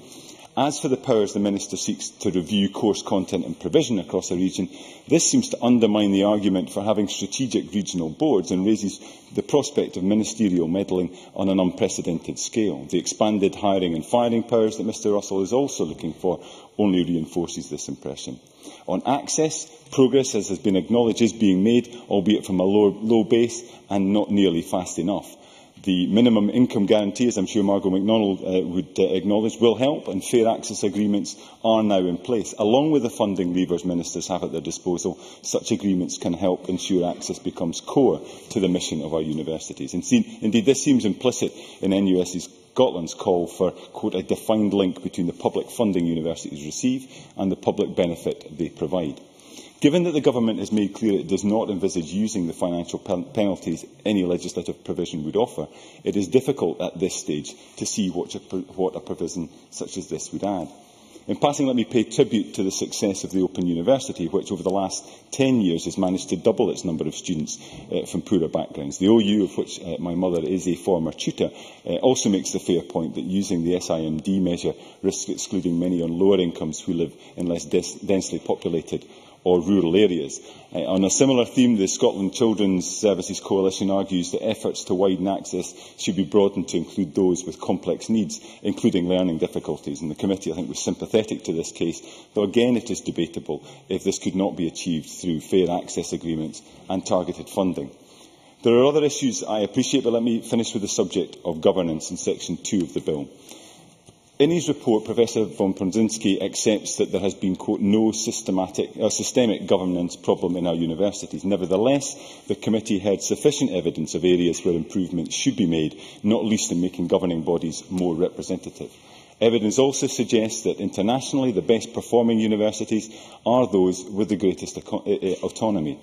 As for the powers the Minister seeks to review course content and provision across a region, this seems to undermine the argument for having strategic regional boards and raises the prospect of ministerial meddling on an unprecedented scale. The expanded hiring and firing powers that Mr Russell is also looking for only reinforces this impression. On access, progress, as has been acknowledged, is being made, albeit from a low base and not nearly fast enough. The minimum income guarantee, as I'm sure Margot MacDonald would acknowledge, will help, and fair access agreements are now in place. Along with the funding levers ministers have at their disposal, such agreements can help ensure access becomes core to the mission of our universities. Indeed, this seems implicit in NUS Scotland's call for, quote, a defined link between the public funding universities receive and the public benefit they provide. Given that the Government has made clear it does not envisage using the financial penalties any legislative provision would offer, it is difficult at this stage to see what a provision such as this would add. In passing, let me pay tribute to the success of the Open University, which over the last 10 years has managed to double its number of students from poorer backgrounds. The OU, of which my mother is a former tutor, also makes the fair point that using the SIMD measure risks excluding many on lower incomes who live in less densely populated or rural areas. On a similar theme, the Scotland Children's Services Coalition argues that efforts to widen access should be broadened to include those with complex needs, including learning difficulties. And the committee, I think, was sympathetic to this case, though again it is debatable if this could not be achieved through fair access agreements and targeted funding. There are other issues I appreciate, but let me finish with the subject of governance in section 2 of the bill. In his report, Professor von Prądzyński accepts that there has been, quote, no systemic governance problem in our universities. Nevertheless, the committee had sufficient evidence of areas where improvements should be made, not least in making governing bodies more representative. Evidence also suggests that internationally the best performing universities are those with the greatest autonomy.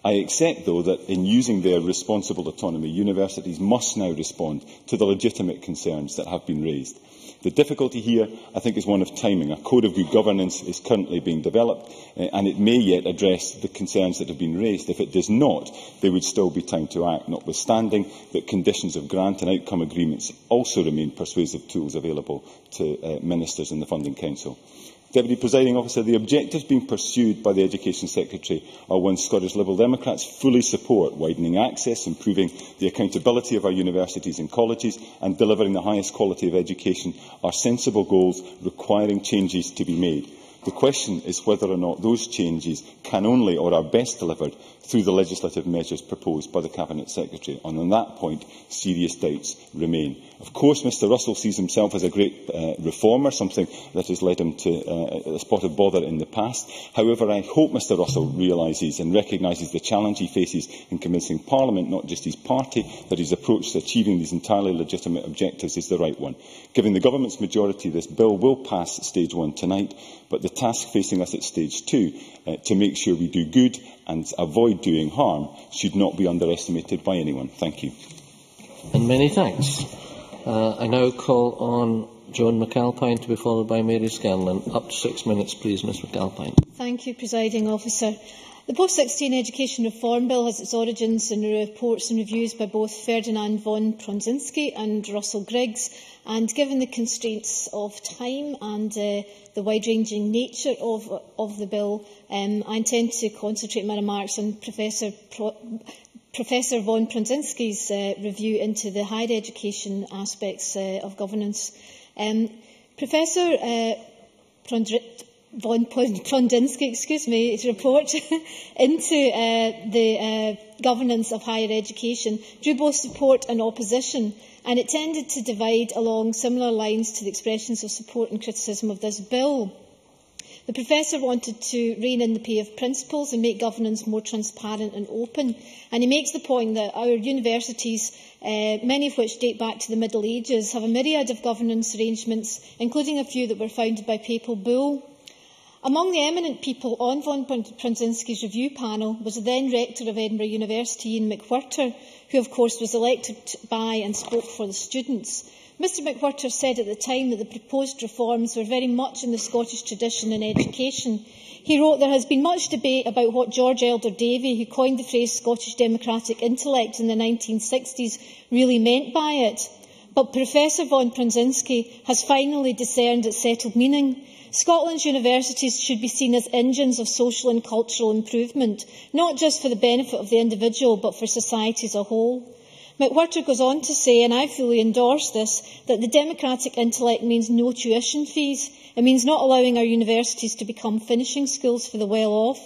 I accept, though, that in using their responsible autonomy, universities must now respond to the legitimate concerns that have been raised. The difficulty here, I think, is one of timing. A code of good governance is currently being developed, and it may yet address the concerns that have been raised. If it does not, there would still be time to act, notwithstanding that conditions of grant and outcome agreements also remain persuasive tools available to ministers in the Funding Council. Deputy Presiding Officer, the objectives being pursued by the Education Secretary are ones Scottish Liberal Democrats fully support: widening access, improving the accountability of our universities and colleges, and delivering the highest quality of education are sensible goals requiring changes to be made. The question is whether or not those changes can only or are best delivered through the legislative measures proposed by the Cabinet Secretary. And on that point, serious doubts remain. Of course, Mr Russell sees himself as a great reformer, something that has led him to a spot of bother in the past. However, I hope Mr Russell realises and recognises the challenge he faces in convincing Parliament, not just his party, that his approach to achieving these entirely legitimate objectives is the right one. Given the Government's majority, this bill will pass stage 1 tonight, but the task facing us at stage 2 to make sure we do good and avoid doing harm should not be underestimated by anyone. Thank you. And many thanks. I now call on Joan McAlpine to be followed by Mary Scanlon. Up to 6 minutes, please, Ms McAlpine. Thank you, Presiding Officer. The Post-16 Education Reform Bill has its origins in reports and reviews by both Ferdinand von Prądzyński and Russell Griggs, and given the constraints of time and the wide-ranging nature of the bill, I intend to concentrate my remarks on Professor von Prądzyński's review into the higher education aspects of governance. Professor von Prądzyński's report into the governance of higher education drew both support and opposition, and it tended to divide along similar lines to the expressions of support and criticism of this bill. The Professor wanted to rein in the pay of principals and make governance more transparent and open, and he makes the point that our universities, many of which date back to the Middle Ages, have a myriad of governance arrangements, including a few that were founded by papal bull. Among the eminent people on von Prądzyński's review panel was the then Rector of Edinburgh University, Ian McWhirter, who of course was elected by and spoke for the students. Mr McWhirter said at the time that the proposed reforms were very much in the Scottish tradition in education. He wrote, "There has been much debate about what George Elder Davy, who coined the phrase Scottish democratic intellect in the 1960s, really meant by it. But Professor von Prądzyński has finally discerned its settled meaning. Scotland's universities should be seen as engines of social and cultural improvement, not just for the benefit of the individual, but for society as a whole." McWhirter goes on to say, and I fully endorse this, that the democratic intellect means no tuition fees. It means not allowing our universities to become finishing schools for the well-off.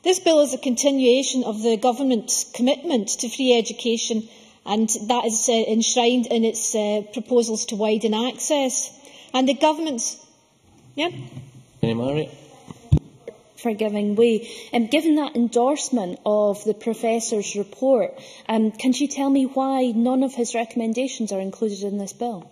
This bill is a continuation of the Government's commitment to free education, and that is enshrined in its proposals to widen access. And the government's... Yeah? For giving way. Given that endorsement of the Professor's report, can she tell me why none of his recommendations are included in this bill?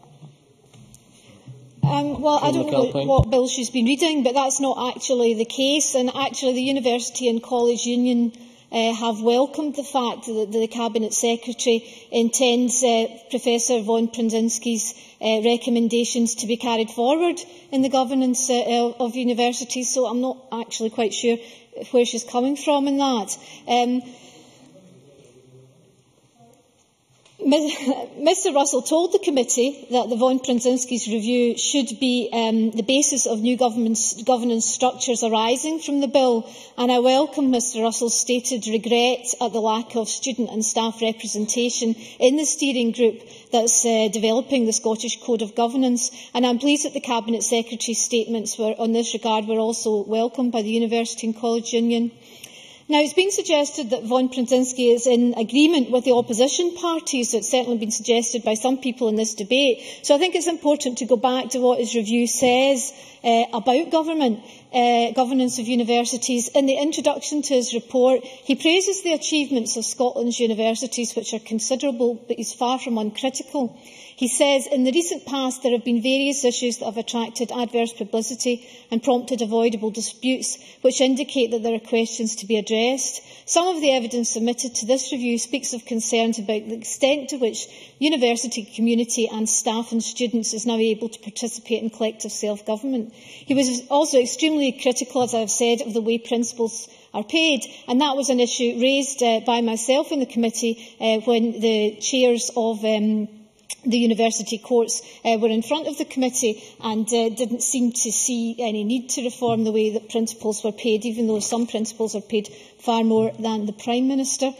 Well, I don't know what bill she's been reading, but that's not actually the case. And actually, the University and College Union have welcomed the fact that the Cabinet Secretary intends Professor von Prandzinski's recommendations to be carried forward in the governance of universities. So I'm not actually quite sure where she's coming from in that. Mr Russell told the committee that the von Prandzinski's review should be the basis of new governance structures arising from the bill, and I welcome Mr Russell's stated regret at the lack of student and staff representation in the steering group that's developing the Scottish Code of Governance, and I'm pleased that the Cabinet Secretary's statements on this regard were also welcomed by the University and College Union. Now, it's been suggested that von Prandzinski is in agreement with the opposition parties. It's certainly been suggested by some people in this debate. So I think it's important to go back to what his review says about governance of universities. In the introduction to his report, he praises the achievements of Scotland's universities, which are considerable, but he's far from uncritical. He says, in the recent past, there have been various issues that have attracted adverse publicity and prompted avoidable disputes, which indicate that there are questions to be addressed. Some of the evidence submitted to this review speaks of concerns about the extent to which university community and staff and students is now able to participate in collective self-government. He was also extremely critical, as I have said, of the way principals are paid, and that was an issue raised by myself in the committee when the chairs of the university courts were in front of the committee and didn't seem to see any need to reform the way that principals were paid, even though some principals are paid far more than the Prime Minister.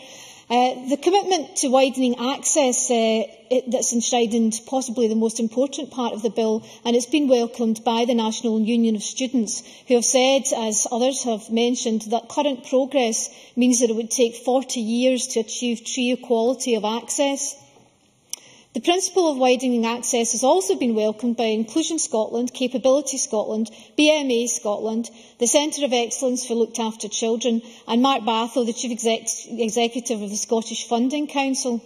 The commitment to widening access that's enshrined possibly the most important part of the bill, and it's been welcomed by the National Union of Students, who have said, as others have mentioned, that current progress means that it would take 40 years to achieve true equality of access. The principle of widening access has also been welcomed by Inclusion Scotland, Capability Scotland, BMA Scotland, the Centre of Excellence for Looked After Children, and Mark Bathell, the Chief Executive of the Scottish Funding Council.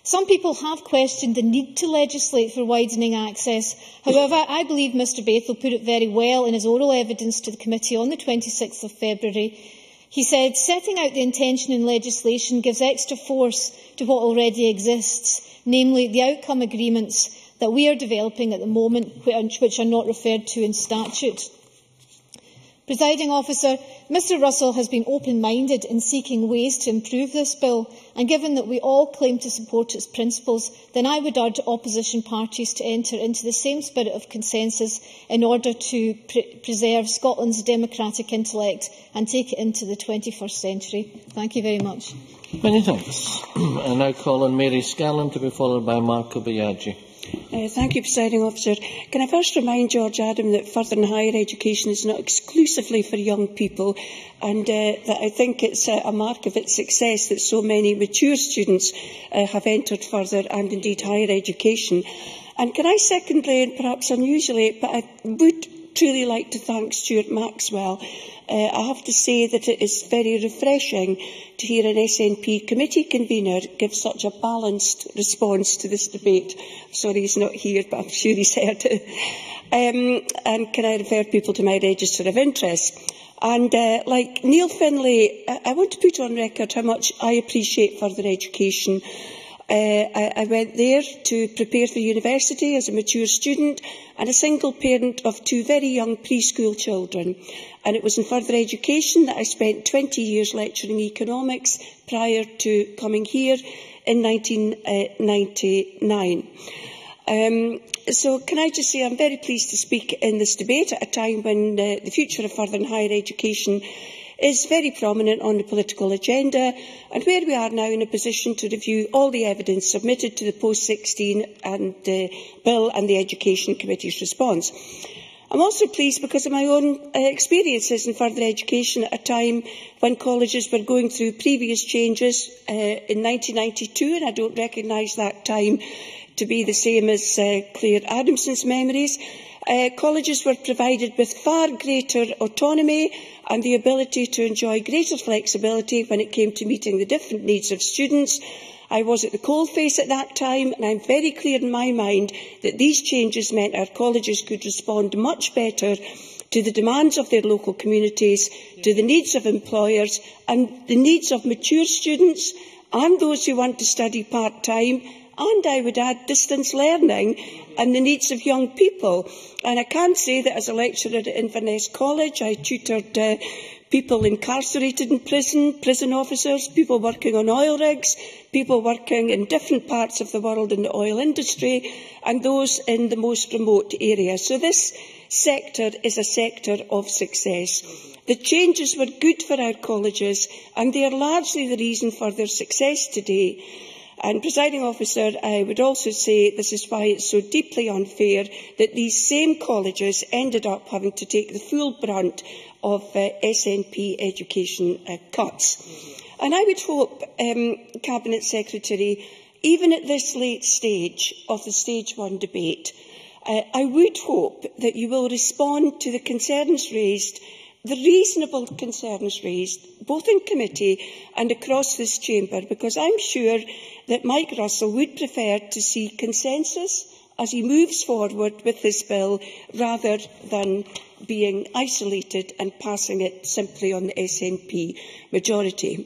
Some people have questioned the need to legislate for widening access. However, I believe Mr Bathell put it very well in his oral evidence to the committee on the 26th of February. He said, setting out the intention in legislation gives extra force to what already exists, namely the outcome agreements that we are developing at the moment, which are not referred to in statute. Presiding Officer, Mr Russell has been open-minded in seeking ways to improve this bill, and given that we all claim to support its principles, then I would urge opposition parties to enter into the same spirit of consensus in order to preserve Scotland's democratic intellect and take it into the 21st century. Thank you very much. Many thanks. I now call on Mary Scanlon to be followed by Marco Biaggi. Thank you, Presiding Officer. Can I first remind George Adam that further and higher education is not exclusively for young people, and that I think it's a mark of its success that so many mature students have entered further and indeed higher education. And can I secondly, and perhaps unusually, but I would truly like to thank Stuart Maxwell. I have to say that it is very refreshing to hear an SNP committee convener give such a balanced response to this debate. Sorry he's not here, but I'm sure he's heard it. And can I refer people to my register of interest? And like Neil Findlay, I want to put on record how much I appreciate further education. I went there to prepare for university as a mature student and a single parent of two very young preschool children. And it was in further education that I spent 20 years lecturing economics prior to coming here in 1999. So can I just say I'm very pleased to speak in this debate at a time when the future of further and higher education is very prominent on the political agenda, and where we are now in a position to review all the evidence submitted to the post-16 and bill and the Education Committee's response. I am also pleased because of my own experiences in further education at a time when colleges were going through previous changes in 1992, and I don't recognise that time to be the same as Claire Adamson's memories. Colleges were provided with far greater autonomy and the ability to enjoy greater flexibility when it came to meeting the different needs of students. I was at the coalface at that time, and I am very clear in my mind that these changes meant our colleges could respond much better to the demands of their local communities, to the needs of employers and the needs of mature students and those who want to study part-time, and I would add distance learning, and the needs of young people. And I can say that as a lecturer at Inverness College, I tutored people incarcerated in prison, prison officers, people working on oil rigs, people working in different parts of the world in the oil industry, and those in the most remote areas. So this sector is a sector of success. The changes were good for our colleges, and they are largely the reason for their success today. And, Presiding Officer, I would also say this is why it's so deeply unfair that these same colleges ended up having to take the full brunt of SNP education cuts. And I would hope, Cabinet Secretary, even at this late stage of the Stage 1 debate, I would hope that you will respond to the concerns raised, the reasonable concerns raised, both in committee and across this chamber, because I am sure that Mike Russell would prefer to see consensus as he moves forward with this bill, rather than being isolated and passing it simply on the SNP majority.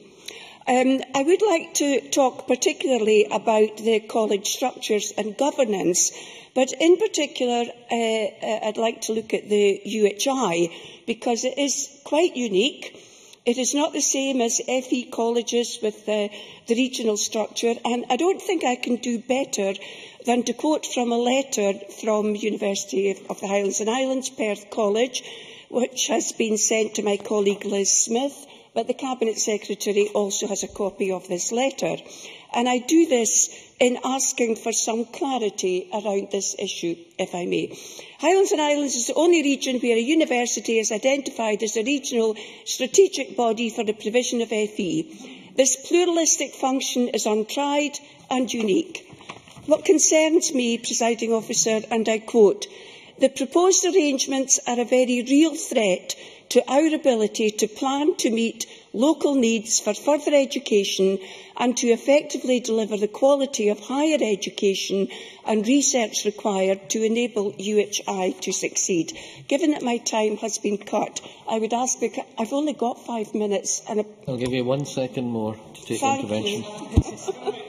I would like to talk particularly about the college structures and governance, but in particular I'd like to look at the UHI, because it is quite unique. It is not the same as FE colleges with the regional structure, and I don't think I can do better than to quote from a letter from University of the Highlands and Islands, Perth College, which has been sent to my colleague Liz Smith, but the Cabinet Secretary also has a copy of this letter. And I do this in asking for some clarity around this issue, if I may. Highlands and Islands is the only region where a university is identified as a regional strategic body for the provision of FE. This pluralistic function is untried and unique. What concerns me, Presiding Officer, and I quote, "The proposed arrangements are a very real threat to our ability to plan to meet local needs for further education and to effectively deliver the quality of higher education and research required to enable UHI to succeed." Given that my time has been cut, I would ask, I've only got 5 minutes. And I'll give you 1 second more to take intervention.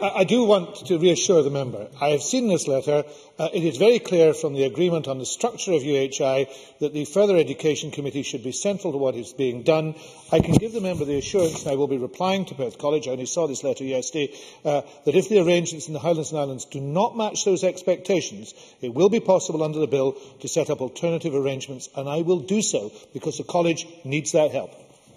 I do want to reassure the member. I have seen this letter. It is very clear from the agreement on the structure of UHI that the Further Education Committee should be central to what is being done. I can give the member the assurance, and I will be replying to Perth College, I only saw this letter yesterday, that if the arrangements in the Highlands and Islands do not match those expectations, it will be possible under the bill to set up alternative arrangements, and I will do so because the college needs that help.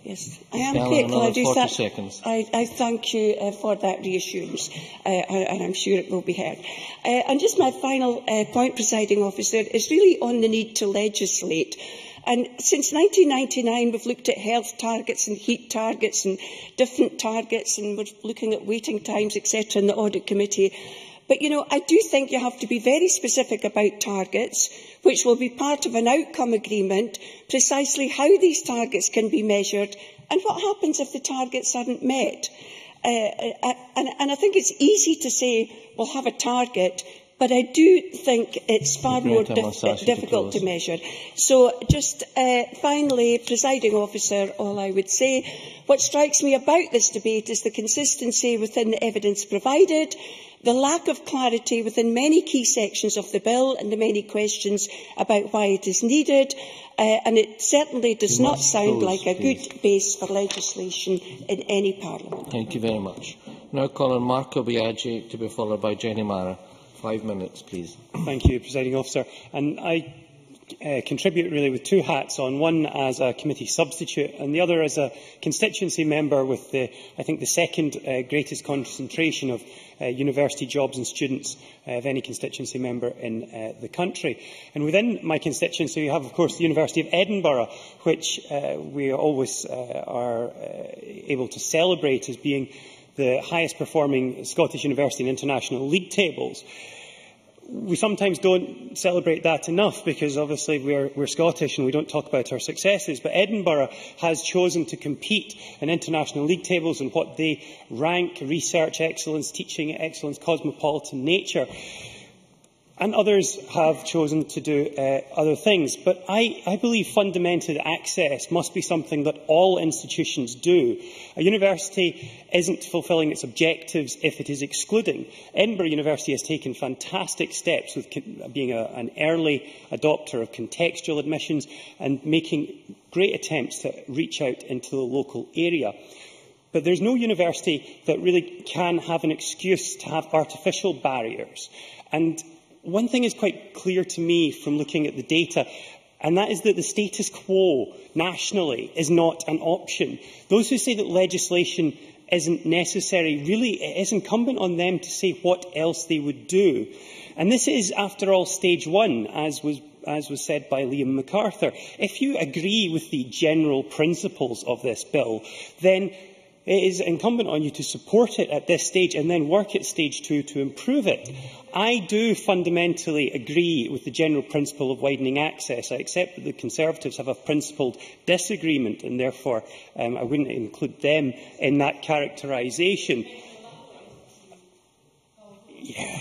Yes, I am grateful. I thank you for that reassurance, and I'm sure it will be heard. And just my final point, Presiding Officer, is really on the need to legislate. And since 1999, we've looked at health targets and heat targets and different targets, and we're looking at waiting times, etc., in the Audit Committee. But, you know, I do think you have to be very specific about targets, which will be part of an outcome agreement, precisely how these targets can be measured and what happens if the targets aren't met. And I think it's easy to say we'll have a target, but I do think it's far more difficult to measure. So just finally, Presiding Officer, all I would say, what strikes me about this debate is the consistency within the evidence provided, the lack of clarity within many key sections of the bill and the many questions about why it is needed, and it certainly does not sound like a good base for legislation in any parliament. Thank you very much. Now call on Marco Biaggi to be followed by Jenny Mara. 5 minutes, please. Thank you, Presiding Officer. And I contribute really with two hats on, one as a committee substitute and the other as a constituency member with, I think, the second greatest concentration of university jobs and students of any constituency member in the country. And within my constituency, we have, of course, the University of Edinburgh, which we always are able to celebrate as being the highest performing Scottish university in international league tables. We sometimes don't celebrate that enough because obviously we're Scottish and we don't talk about our successes, but Edinburgh has chosen to compete in international league tables in what they rank research excellence, teaching excellence, cosmopolitan nature. And others have chosen to do other things. But I believe fundamentally access must be something that all institutions do. A university isn't fulfilling its objectives if it is excluding. Edinburgh University has taken fantastic steps with being an early adopter of contextual admissions and making great attempts to reach out into the local area. But there's no university that really can have an excuse to have artificial barriers. And one thing is quite clear to me from looking at the data, and that is that the status quo nationally is not an option. Those who say that legislation isn't necessary, really it is incumbent on them to say what else they would do. And this is, after all, stage one, as was said by Liam MacArthur. If you agree with the general principles of this bill, then it is incumbent on you to support it at this stage and then work at stage two to improve it. I do fundamentally agree with the general principle of widening access. I accept that the Conservatives have a principled disagreement and therefore I wouldn't include them in that characterisation. Yeah.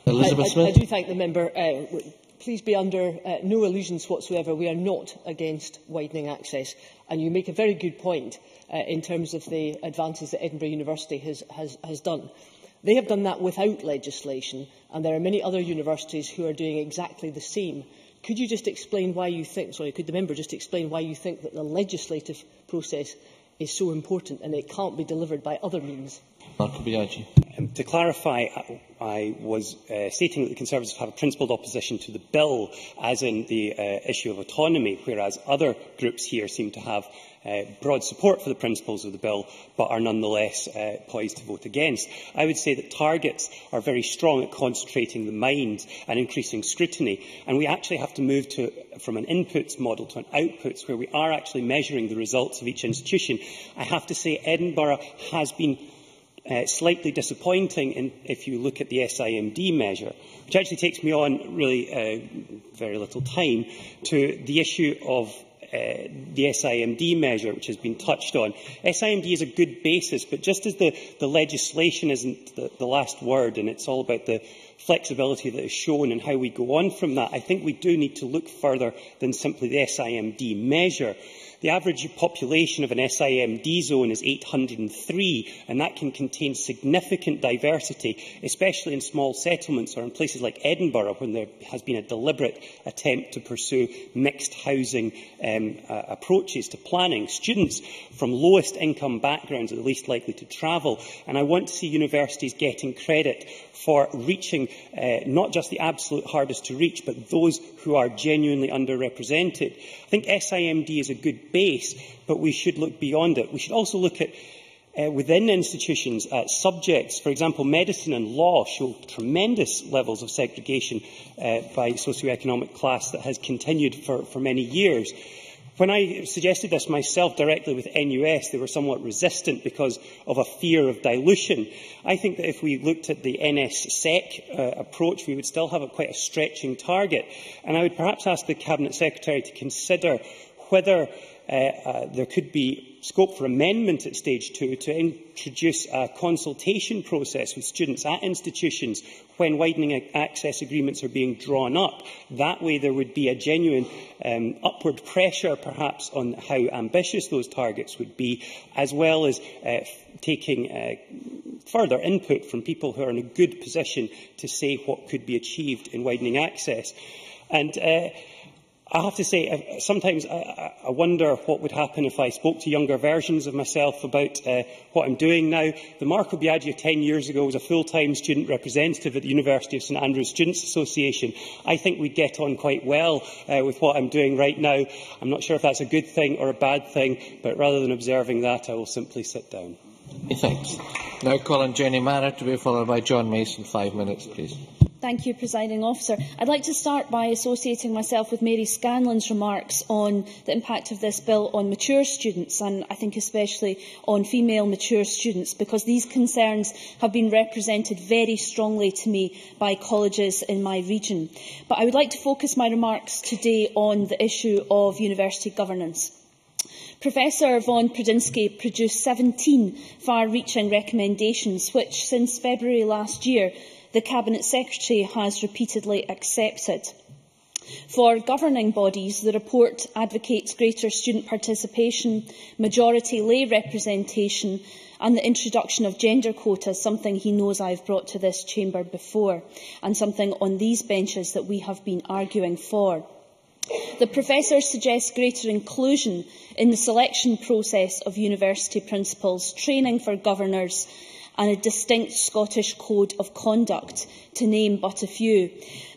Elizabeth Smith. I do thank the member. Please be under no illusions whatsoever. We are not against widening access. And you make a very good point in terms of the advances that Edinburgh University has done. They have done that without legislation, and there are many other universities who are doing exactly the same. Could you just explain why you think, could the member just explain why you think that the legislative process is so important and it can't be delivered by other means? To clarify, I was stating that the Conservatives have a principled opposition to the bill, as in the issue of autonomy, whereas other groups here seem to have broad support for the principles of the bill, but are nonetheless poised to vote against. I would say that targets are very strong at concentrating the mind and increasing scrutiny, and we actually have to move from an inputs model to an outputs, where we are actually measuring the results of each institution. I have to say Edinburgh has been slightly disappointing if you look at the SIMD measure, which actually takes me on really very little time to the issue of the SIMD measure, which has been touched on. SIMD is a good basis, but just as the legislation isn't the last word, and it's all about the flexibility that is shown and how we go on from that, I think we do need to look further than simply the SIMD measure. The average population of an SIMD zone is 803, and that can contain significant diversity, especially in small settlements or in places like Edinburgh, when there has been a deliberate attempt to pursue mixed housing approaches to planning. Students from lowest income backgrounds are the least likely to travel, and I want to see universities getting credit for reaching not just the absolute hardest to reach, but those who are genuinely underrepresented. I think SIMD is a good base, but we should look beyond it. We should also look at within institutions subjects. For example, medicine and law show tremendous levels of segregation by socio-economic class that has continued for many years. When I suggested this myself directly with NUS, they were somewhat resistant because of a fear of dilution. I think that if we looked at the NSSEC approach, we would still have quite a stretching target. And I would perhaps ask the Cabinet Secretary to consider whether there could be scope for amendment at stage two to introduce a consultation process with students at institutions when widening access agreements are being drawn up. That way there would be a genuine upward pressure perhaps on how ambitious those targets would be, as well as taking further input from people who are in a good position to say what could be achieved in widening access. And I have to say, sometimes I wonder what would happen if I spoke to younger versions of myself about what I'm doing now. The Marco Biaggi of 10 years ago was a full-time student representative at the University of St Andrews Students' Association. I think we'd get on quite well with what I'm doing right now. I'm not sure if that's a good thing or a bad thing, but rather than observing that, I will simply sit down. Thanks. Now call on Jenny Marra to be followed by John Mason. 5 minutes, please. Thank you, Presiding Officer. I'd like to start by associating myself with Mary Scanlon's remarks on the impact of this bill on mature students, and I think especially on female mature students, because these concerns have been represented very strongly to me by colleges in my region. But I would like to focus my remarks today on the issue of university governance. Professor von Prudinski produced 17 far-reaching recommendations, which, since February last year, the Cabinet Secretary has repeatedly accepted. For governing bodies, the report advocates greater student participation, majority lay representation and the introduction of gender quotas, something he knows I have brought to this chamber before, and something on these benches that we have been arguing for. The Professor suggests greater inclusion in the selection process of university principals, training for governors and a distinct Scottish Code of Conduct, to name but a few.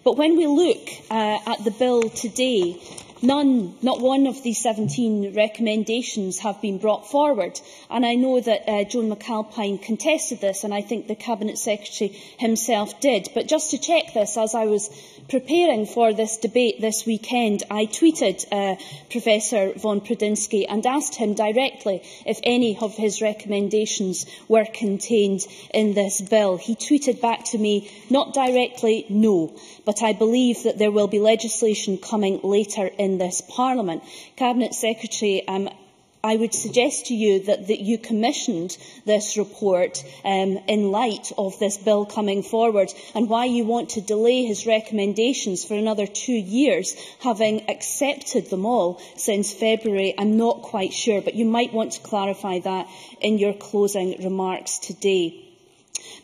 But when we look at the bill today, not one of these 17 recommendations have been brought forward. And I know that Joan McAlpine contested this, and I think the Cabinet Secretary himself did. But just to check this, as I was preparing for this debate this weekend, I tweeted Professor von Prudinski and asked him directly if any of his recommendations were contained in this bill. He tweeted back to me, not directly, no, but I believe that there will be legislation coming later in this Parliament. Cabinet Secretary, I would suggest to you that you commissioned this report in light of this bill coming forward, and why you want to delay his recommendations for another 2 years, having accepted them all since February, I'm not quite sure, but you might want to clarify that in your closing remarks today.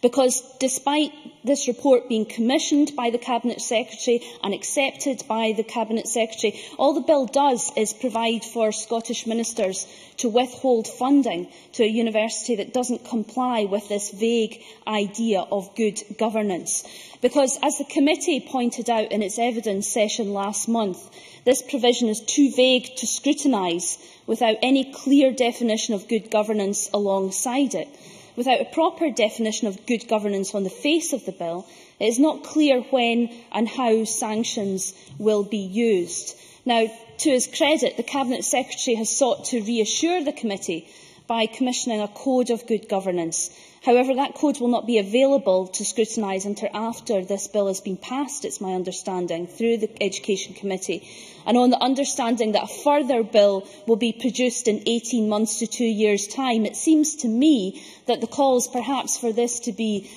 Because despite this report being commissioned by the Cabinet Secretary and accepted by the Cabinet Secretary, all the bill does is provide for Scottish ministers to withhold funding to a university that doesn't comply with this vague idea of good governance. Because, as the committee pointed out in its evidence session last month, this provision is too vague to scrutinise without any clear definition of good governance alongside it. Without a proper definition of good governance on the face of the bill, it is not clear when and how sanctions will be used. Now, to his credit, the Cabinet Secretary has sought to reassure the committee by commissioning a code of good governance. However, that code will not be available to scrutinise until after this bill has been passed, it's my understanding, through the Education Committee. And on the understanding that a further bill will be produced in 18 months to 2 years' time, it seems to me that the calls perhaps for this to be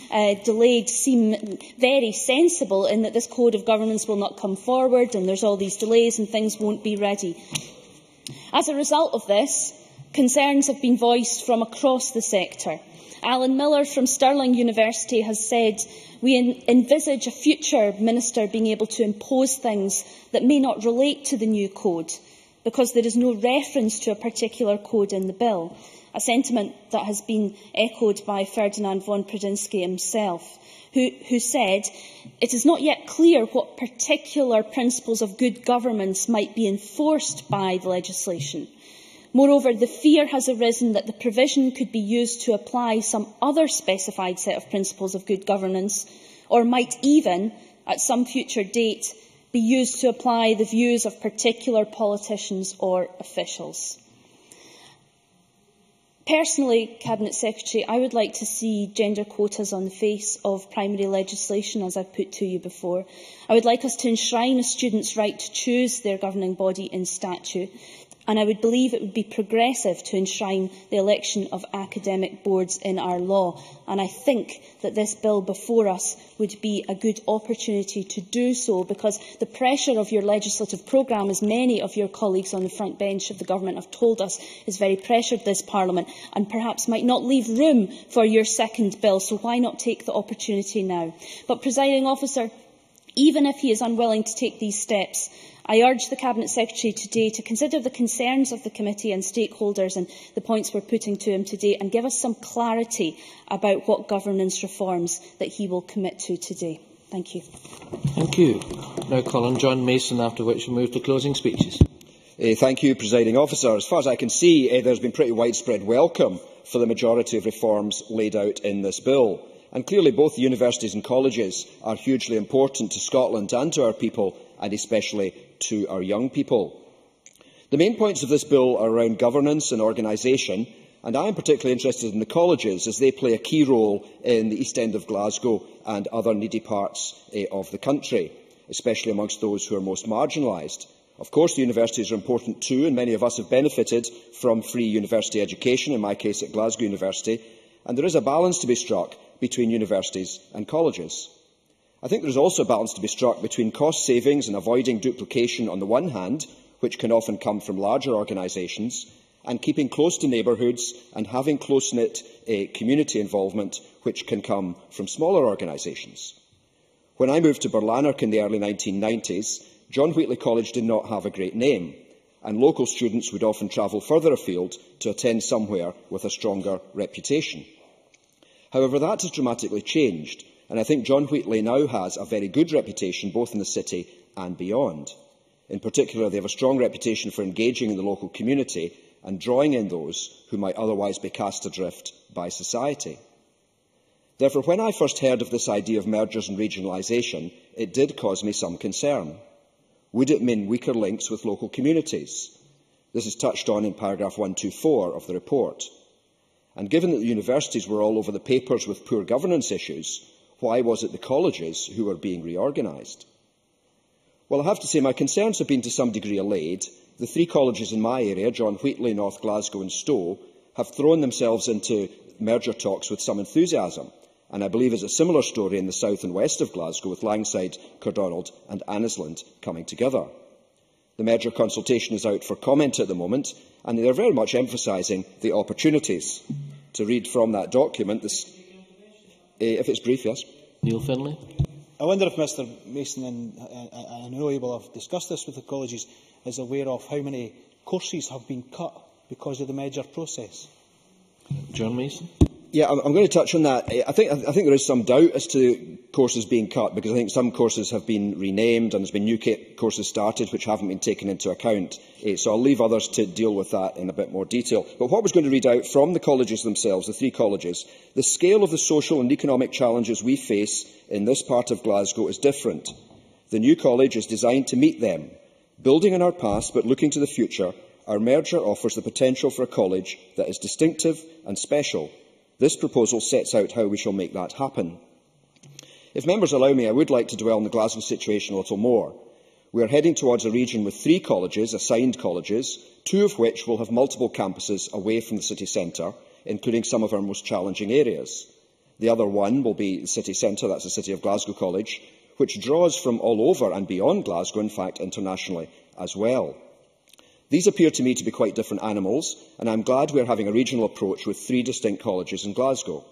delayed seem very sensible, in that this code of governance will not come forward and there's all these delays and things won't be ready. As a result of this, concerns have been voiced from across the sector. Alan Miller from Stirling University has said, we envisage a future minister being able to impose things that may not relate to the new code, because there is no reference to a particular code in the bill, a sentiment that has been echoed by Ferdinand von Prudinski himself, who said, it is not yet clear what particular principles of good governance might be enforced by the legislation. Moreover, the fear has arisen that the provision could be used to apply some other specified set of principles of good governance, or might even, at some future date, be used to apply the views of particular politicians or officials. Personally, Cabinet Secretary, I would like to see gender quotas on the face of primary legislation, as I've put to you before. I would like us to enshrine a student's right to choose their governing body in statute. And I would believe it would be progressive to enshrine the election of academic boards in our law. And I think that this bill before us would be a good opportunity to do so, because the pressure of your legislative programme, as many of your colleagues on the front bench of the government have told us, is very pressured this Parliament and perhaps might not leave room for your second bill. So why not take the opportunity now? But, Presiding Officer, even if he is unwilling to take these steps, I urge the Cabinet Secretary today to consider the concerns of the committee and stakeholders and the points we're putting to him today, and give us some clarity about what governance reforms that he will commit to today. Thank you. Thank you. Now call on John Mason, after which we move to closing speeches. Thank you, Presiding Officer. As far as I can see, there has been pretty widespread welcome for the majority of reforms laid out in this bill. And clearly both the universities and colleges are hugely important to Scotland and to our people, and especially to our young people. The main points of this bill are around governance and organisation, and I am particularly interested in the colleges, as they play a key role in the East End of Glasgow and other needy parts of the country, especially amongst those who are most marginalised. Of course, the universities are important too, and many of us have benefited from free university education, in my case at Glasgow University, and there is a balance to be struck between universities and colleges. I think there is also a balance to be struck between cost savings and avoiding duplication on the one hand, which can often come from larger organisations, and keeping close to neighbourhoods and having close-knit community involvement, which can come from smaller organisations. When I moved to Berlanark in the early 1990s, John Wheatley College did not have a great name, and local students would often travel further afield to attend somewhere with a stronger reputation. However, that has dramatically changed, and I think John Wheatley now has a very good reputation both in the city and beyond. In particular, they have a strong reputation for engaging in the local community and drawing in those who might otherwise be cast adrift by society. Therefore, when I first heard of this idea of mergers and regionalisation, it did cause me some concern. Would it mean weaker links with local communities? This is touched on in paragraph 124 of the report. And given that the universities were all over the papers with poor governance issues, why was it the colleges who were being reorganised? Well, I have to say my concerns have been to some degree allayed. The three colleges in my area, John Wheatley, North Glasgow and Stowe, have thrown themselves into merger talks with some enthusiasm. And I believe it's a similar story in the south and west of Glasgow, with Langside, Cardonald and Annisland coming together. The merger consultation is out for comment at the moment, and they are very much emphasising the opportunities. To read from that document, if it's brief, yes. Neil Findlay. I wonder if Mr Mason, and I know he will have discussed this with the colleges, is aware of how many courses have been cut because of the merger process. John Mason. Yeah, I'm going to touch on that. I think there is some doubt as to courses being cut, because I think some courses have been renamed and there's been new courses started which haven't been taken into account. So I'll leave others to deal with that in a bit more detail. But what I was going to read out from the colleges themselves, the three colleges, the scale of the social and economic challenges we face in this part of Glasgow is different. The new college is designed to meet them. Building on our past but looking to the future, our merger offers the potential for a college that is distinctive and special. This proposal sets out how we shall make that happen. If members allow me, I would like to dwell on the Glasgow situation a little more. We are heading towards a region with three colleges, assigned colleges, two of which will have multiple campuses away from the city centre, including some of our most challenging areas. The other one will be the city centre, that's the City of Glasgow College, which draws from all over and beyond Glasgow, in fact internationally as well. These appear to me to be quite different animals, and I am glad we are having a regional approach with three distinct colleges in Glasgow.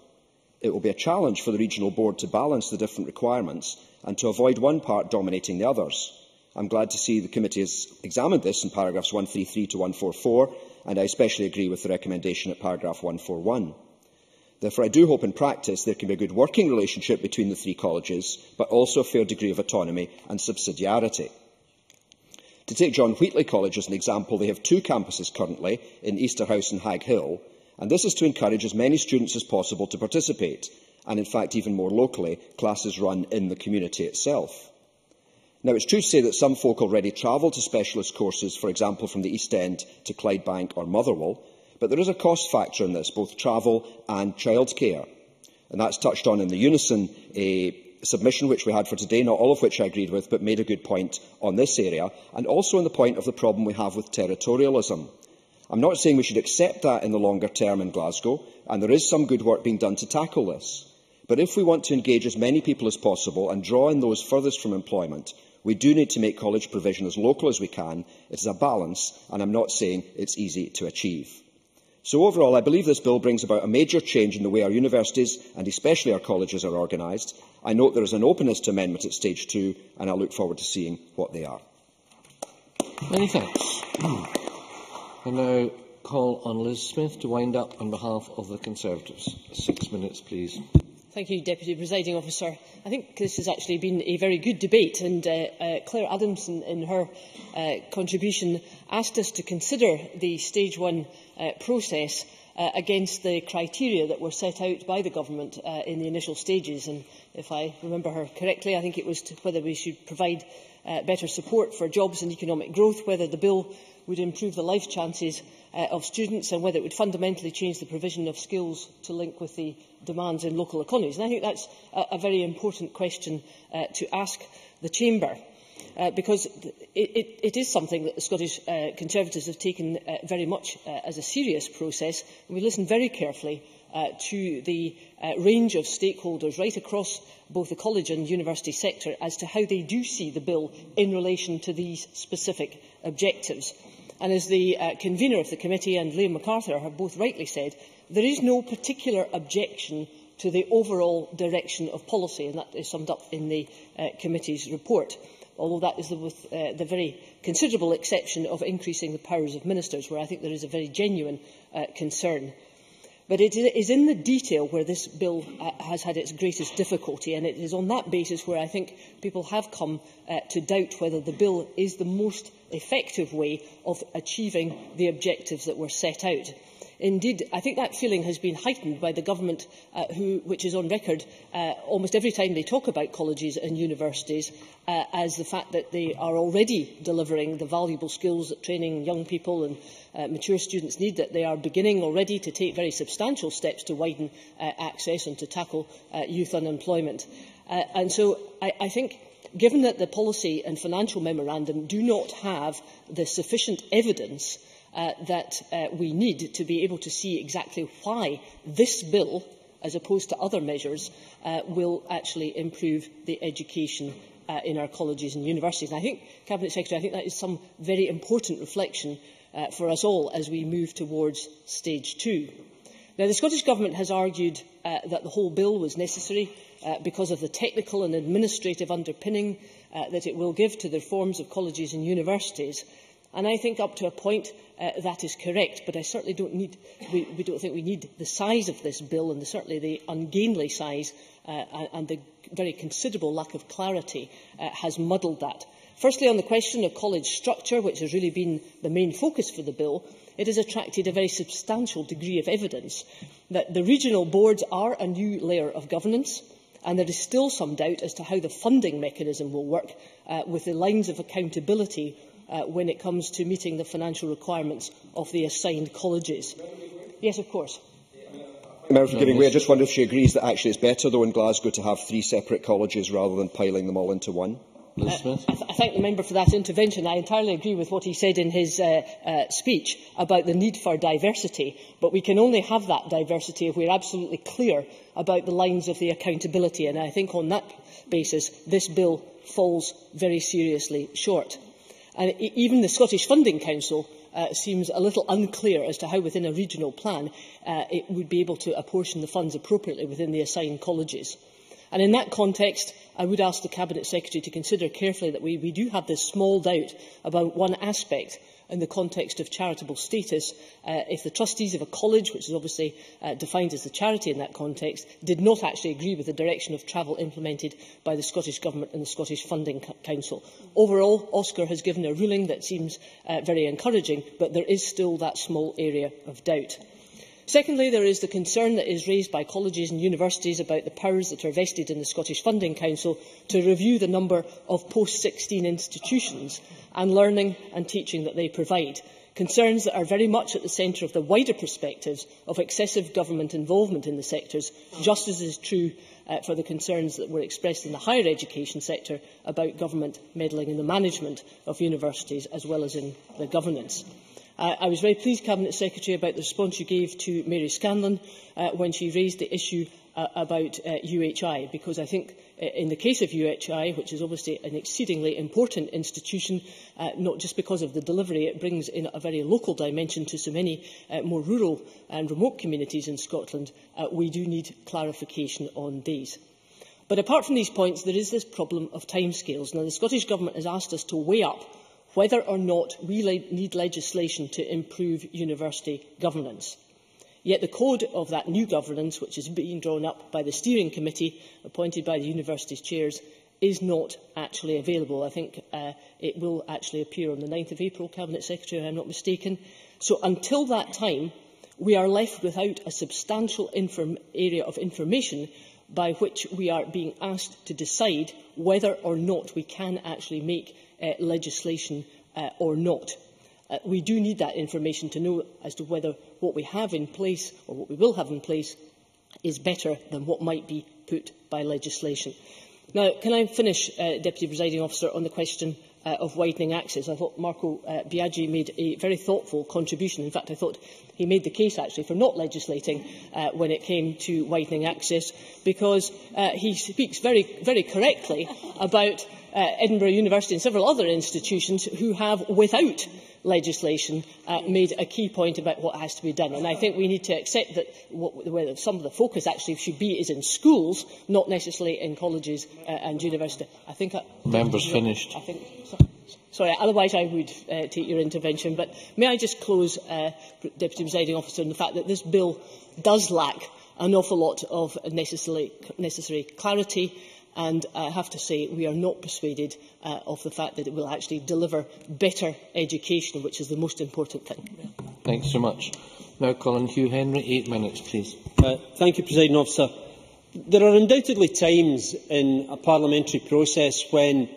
It will be a challenge for the regional board to balance the different requirements and to avoid one part dominating the others. I am glad to see the committee has examined this in paragraphs 133 to 144, and I especially agree with the recommendation at paragraph 141. Therefore, I do hope in practice there can be a good working relationship between the three colleges, but also a fair degree of autonomy and subsidiarity. To take John Wheatley College as an example, they have two campuses currently, in Easterhouse and Hag Hill, and this is to encourage as many students as possible to participate, and in fact even more locally, classes run in the community itself. Now, it's true to say that some folk already travel to specialist courses, for example from the East End to Clydebank or Motherwell, but there is a cost factor in this, both travel and childcare, and that's touched on in the Unison submission which we had for today, not all of which I agreed with, but made a good point on this area, and also on the point of the problem we have with territorialism. I'm not saying we should accept that in the longer term in Glasgow, and there is some good work being done to tackle this. But if we want to engage as many people as possible and draw in those furthest from employment, we do need to make college provision as local as we can. It is a balance, and I'm not saying it's easy to achieve. So overall, I believe this bill brings about a major change in the way our universities, and especially our colleges, are organised. I note there is an openness to amendment at stage 2, and I look forward to seeing what they are. Many thanks. I now call on Liz Smith to wind up on behalf of the Conservatives. 6 minutes, please. Thank you, Deputy Presiding Officer. I think this has actually been a very good debate, and Claire Adamson, in her contribution, asked us to consider the Stage 1 process against the criteria that were set out by the Government in the initial stages. And if I remember her correctly, I think it was whether we should provide better support for jobs and economic growth, whether the bill would improve the life chances of students, and whether it would fundamentally change the provision of skills to link with the demands in local economies. And I think that's a very important question to ask the Chamber, because it is something that the Scottish Conservatives have taken very much as a serious process. And we listened very carefully to the range of stakeholders right across both the college and university sector as to how they do see the bill in relation to these specific objectives. And as the convener of the committee and Liam MacArthur have both rightly said, there is no particular objection to the overall direction of policy, and that is summed up in the committee's report, although that is with the very considerable exception of increasing the powers of ministers, where I think there is a very genuine concern. But it is in the detail where this bill has had its greatest difficulty, and it is on that basis where I think people have come to doubt whether the bill is the most effective way of achieving the objectives that were set out. Indeed, I think that feeling has been heightened by the Government, which is on record almost every time they talk about colleges and universities as the fact that they are already delivering the valuable skills that training young people and mature students need, that they are beginning already to take very substantial steps to widen access and to tackle youth unemployment. And so I think, given that the policy and financial memorandum do not have the sufficient evidence that we need to be able to see exactly why this bill, as opposed to other measures, will actually improve the education in our colleges and universities. And I think, Cabinet Secretary, I think that is some very important reflection for us all as we move towards Stage 2. Now, the Scottish Government has argued that the whole bill was necessary because of the technical and administrative underpinning that it will give to the reforms of colleges and universities. And I think up to a point that is correct, but I certainly we don't think we need the size of this bill, and certainly the ungainly size and the very considerable lack of clarity has muddled that. Firstly, on the question of college structure, which has really been the main focus for the bill, it has attracted a very substantial degree of evidence that the regional boards are a new layer of governance, and there is still some doubt as to how the funding mechanism will work with the lines of accountability when it comes to meeting the financial requirements of the assigned colleges. Yes, of course. Member for giving way. I just wonder if she agrees that actually it's better, though, in Glasgow to have 3 separate colleges rather than piling them all into one. I thank the member for that intervention. I entirely agree with what he said in his speech about the need for diversity, but we can only have that diversity if we are absolutely clear about the lines of the accountability, and I think on that basis this bill falls very seriously short. And even the Scottish Funding Council seems a little unclear as to how, within a regional plan, it would be able to apportion the funds appropriately within the assigned colleges. And in that context, I would ask the Cabinet Secretary to consider carefully that we do have this small doubt about one aspect in the context of charitable status. If the trustees of a college, which is obviously defined as the charity in that context, did not actually agree with the direction of travel implemented by the Scottish Government and the Scottish Funding Council. Overall, Oscar has given a ruling that seems very encouraging, but there is still that small area of doubt. Secondly, there is the concern that is raised by colleges and universities about the powers that are vested in the Scottish Funding Council to review the number of post-16 institutions and learning and teaching that they provide. Concerns that are very much at the centre of the wider perspectives of excessive government involvement in the sectors, just as is true for the concerns that were expressed in the higher education sector about government meddling in the management of universities as well as in the governance. I was very pleased, Cabinet Secretary, about the response you gave to Mary Scanlon when she raised the issue about UHI, because I think in the case of UHI, which is obviously an exceedingly important institution, not just because of the delivery it brings in a very local dimension to so many more rural and remote communities in Scotland, we do need clarification on these. But apart from these points, there is this problem of timescales. Now, the Scottish Government has asked us to weigh up whether or not we need legislation to improve university governance. Yet the code of that new governance, which is being drawn up by the steering committee appointed by the university's chairs, is not actually available. I think it will actually appear on the 9th of April, Cabinet Secretary, if I am not mistaken. So until that time, we are left without a substantial area of information by which we are being asked to decide whether or not we can actually make legislation or not. We do need that information to know as to whether what we have in place, or what we will have in place, is better than what might be put by legislation. Now, can I finish, Deputy Presiding Officer, on the question of widening access? I thought Marco Biaggi made a very thoughtful contribution. In fact, I thought he made the case, actually, for not legislating when it came to widening access, because he speaks very, very correctly about Edinburgh University and several other institutions who have, without legislation, made a key point about what has to be done. And I think we need to accept that where some of the focus actually should be is in schools, not necessarily in colleges and universities. Members finished. Sorry, otherwise I would take your intervention. But may I just close, Deputy Presiding Officer, on the fact that this bill does lack an awful lot of necessary clarity. And I have to say, we are not persuaded of the fact that it will actually deliver better education, which is the most important thing. Thanks so much. Now, Colin Hugh Henry, 8 minutes, please. Thank you, Presiding Officer. There are undoubtedly times in a parliamentary process when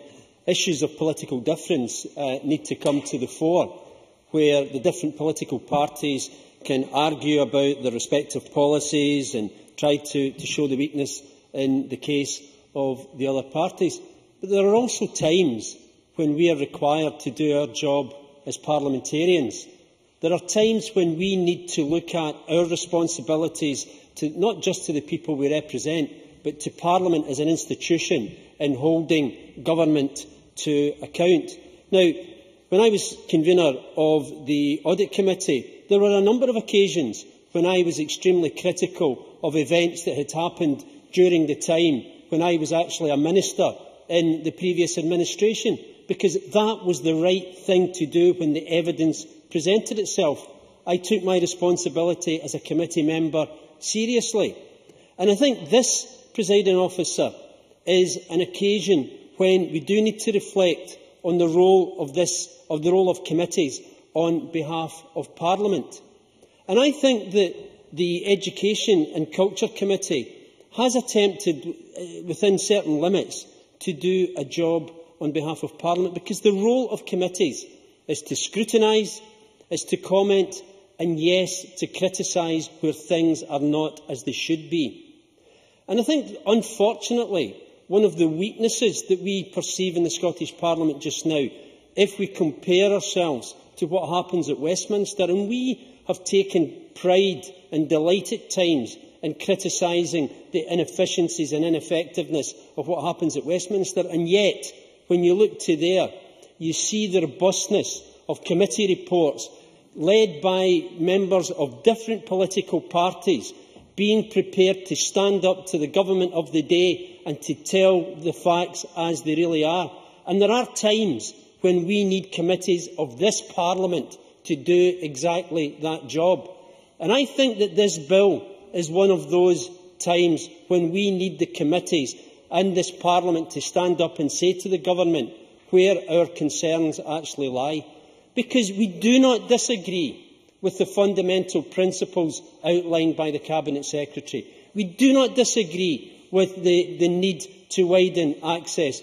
issues of political difference need to come to the fore, where the different political parties can argue about their respective policies and try to show the weakness in the case of the other parties. But there are also times when we are required to do our job as parliamentarians. There are times when we need to look at our responsibilities, not just to the people we represent, but to Parliament as an institution in holding government to account. Now, when I was convener of the Audit Committee, there were a number of occasions when I was extremely critical of events that had happened during the time when I was actually a minister in the previous administration, because that was the right thing to do when the evidence presented itself. I took my responsibility as a committee member seriously. And I think this, Presiding Officer, is an occasion when we do need to reflect on the role of committees on behalf of Parliament. And I think that the Education and Culture Committee has attempted, within certain limits, to do a job on behalf of Parliament, because the role of committees is to scrutinise, is to comment, and yes, to criticise where things are not as they should be. And I think, unfortunately, one of the weaknesses that we perceive in the Scottish Parliament just now, if we compare ourselves to what happens at Westminster, and we have taken pride and delight at times in criticising the inefficiencies and ineffectiveness of what happens at Westminster, and yet, when you look to there, you see the robustness of committee reports led by members of different political parties being prepared to stand up to the government of the day and to tell the facts as they really are. And there are times when we need committees of this Parliament to do exactly that job. And I think that this bill is one of those times when we need the committees and this Parliament to stand up and say to the government where our concerns actually lie. Because we do not disagree with the fundamental principles outlined by the Cabinet Secretary. We do not disagree with the need to widen access.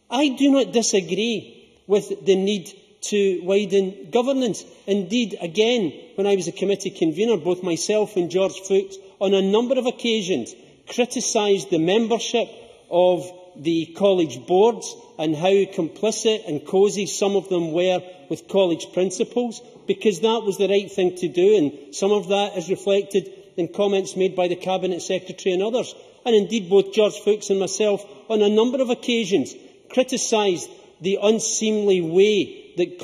I do not disagree with the need to widen governance. Indeed, again, when I was a committee convener, both myself and George Fuchs, on a number of occasions, criticised the membership of the college boards and how complicit and cosy some of them were with college principals, because that was the right thing to do, and some of that is reflected in comments made by the Cabinet Secretary and others. And indeed, both George Fuchs and myself, on a number of occasions, criticised the unseemly way that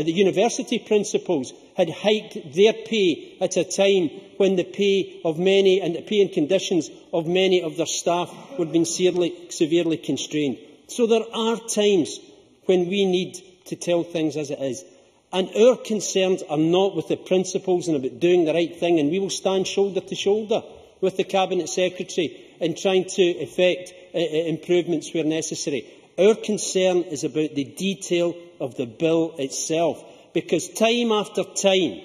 the university principals had hiked their pay at a time when the pay and conditions of many of their staff were being severely constrained. So there are times when we need to tell things as it is. And our concerns are not with the principles and about doing the right thing, and we will stand shoulder to shoulder with the Cabinet Secretary in trying to effect improvements where necessary. Our concern is about the detail of the bill itself, because time after time,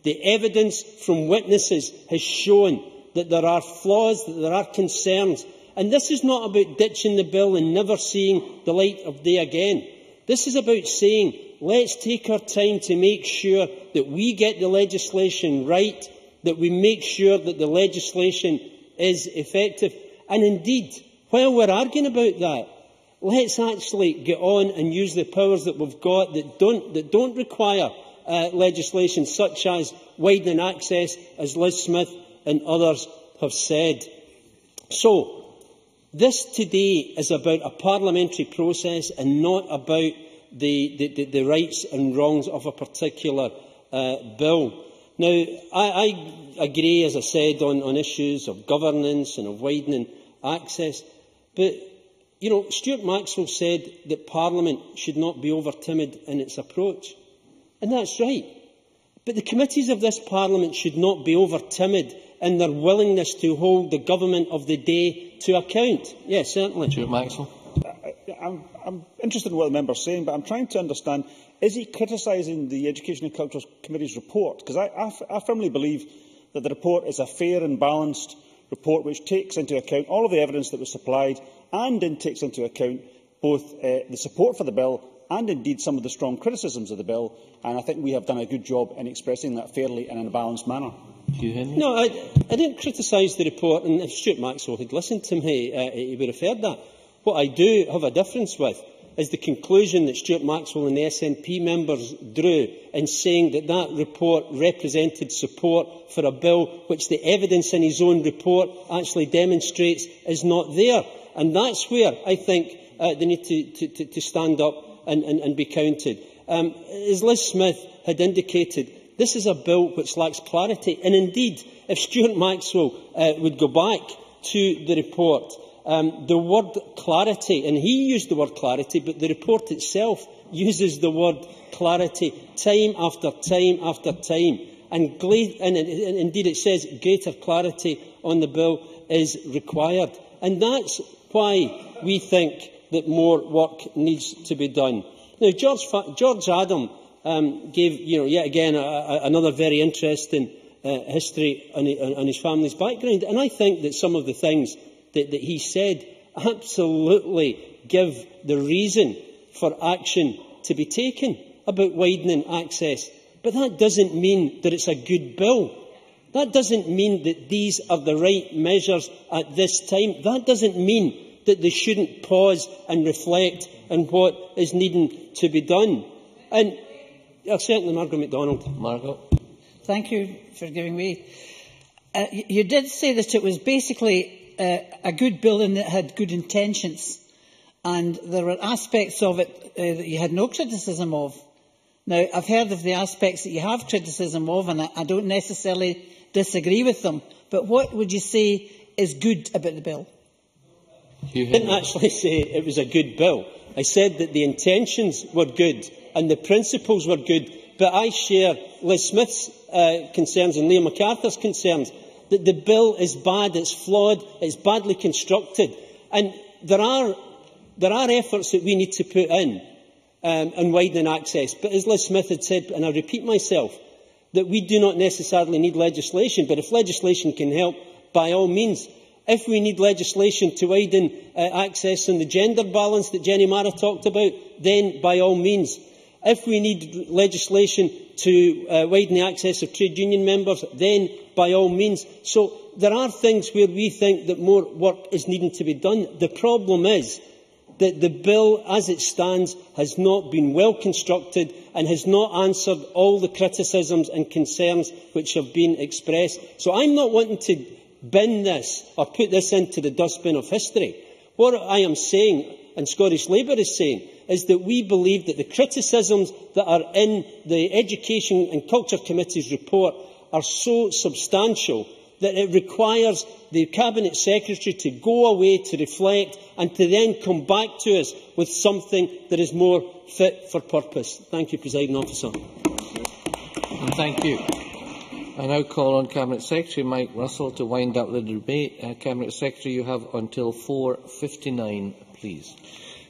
the evidence from witnesses has shown that there are flaws, that there are concerns. And this is not about ditching the bill and never seeing the light of day again. This is about saying, let's take our time to make sure that we get the legislation right, that we make sure that the legislation is effective. And indeed, while we're arguing about that, let's actually get on and use the powers that we've got that don't require legislation such as widening access, as Liz Smith and others have said. So, this today is about a parliamentary process and not about the rights and wrongs of a particular bill. Now, I agree, as I said, on issues of governance and of widening access, but Stuart Maxwell said that Parliament should not be over-timid in its approach. And that's right. But the committees of this Parliament should not be over-timid in their willingness to hold the government of the day to account. Yes, certainly. Stuart Maxwell. I'm interested in what the member is saying, but I'm trying to understand, is he criticising the Education and Culture Committee's report? Because I firmly believe that the report is a fair and balanced report which takes into account all of the evidence that was supplied and takes into account both the support for the bill and indeed some of the strong criticisms of the bill, and I think we have done a good job in expressing that fairly and in a balanced manner. No, I didn't criticise the report, and if Stuart Maxwell had listened to me, he would have heard that. What I do have a difference with is the conclusion that Stuart Maxwell and the SNP members drew in saying that that report represented support for a bill which the evidence in his own report actually demonstrates is not there. And that's where I think they need to stand up and be counted. As Liz Smith had indicated, this is a bill which lacks clarity. And indeed, if Stuart Maxwell would go back to the report, the word clarity, and he used the word clarity, but the report itself uses the word clarity time after time after time. And indeed it says greater clarity on the bill is required. And that's why we think that more work needs to be done. Now, George Adam gave, yet again, another very interesting history on his family's background. And I think that some of the things that he said absolutely give the reason for action to be taken about widening access. But that doesn't mean that it's a good bill. That doesn't mean that these are the right measures at this time. That doesn't mean that they shouldn't pause and reflect on what is needing to be done. And certainly Margaret MacDonald. Margaret. Thank you for giving me. You did say that it was basically a good bill and that had good intentions, and there were aspects of it that you had no criticism of. Now, I've heard of the aspects that you have criticism of, and I don't necessarily disagree with them, but what would you say is good about the bill? I didn't actually say it was a good bill. I said that the intentions were good and the principles were good, but I share Liz Smith's concerns and Liam MacArthur's concerns that the bill is bad, it's flawed, it's badly constructed. And there are efforts that we need to put in widening access. But as Liz Smith had said, and I repeat myself, that we do not necessarily need legislation. But if legislation can help, by all means. If we need legislation to widen access and the gender balance that Jenny Mara talked about, then by all means. If we need legislation to widen the access of trade union members, then by all means. So there are things where we think that more work is needing to be done. The problem is that the bill, as it stands, has not been well constructed and has not answered all the criticisms and concerns which have been expressed. So I'm not wanting to bin this or put this into the dustbin of history. What I am saying, and Scottish Labour is saying, is that we believe that the criticisms that are in the Education and Culture Committee's report are so substantial that it requires the Cabinet Secretary to go away, to reflect, and to then come back to us with something that is more fit for purpose. Thank you, Presiding Officer. And thank you. I now call on Cabinet Secretary Mike Russell to wind up the debate. Cabinet Secretary, you have until 4:59, please.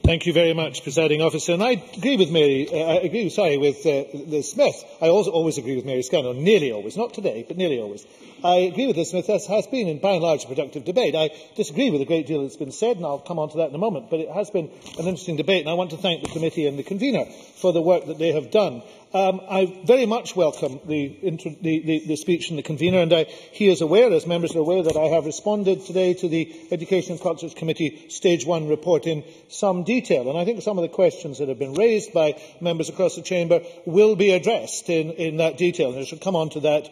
Thank you very much, Presiding Officer. And I agree with Liz Smith. I also always agree with Mary Scanlon, nearly always, not today, but nearly always. I agree with Liz Smith. This has been, by and large, a productive debate. I disagree with a great deal that's been said, and I'll come on to that in a moment. But it has been an interesting debate, and I want to thank the committee and the convener for the work that they have done. I very much welcome the speech from the convener, and he is aware, as members are aware, that I have responded today to the Education and Cultures Committee Stage 1 report in some detail. And I think some of the questions that have been raised by members across the chamber will be addressed in that detail, and I shall come on to that.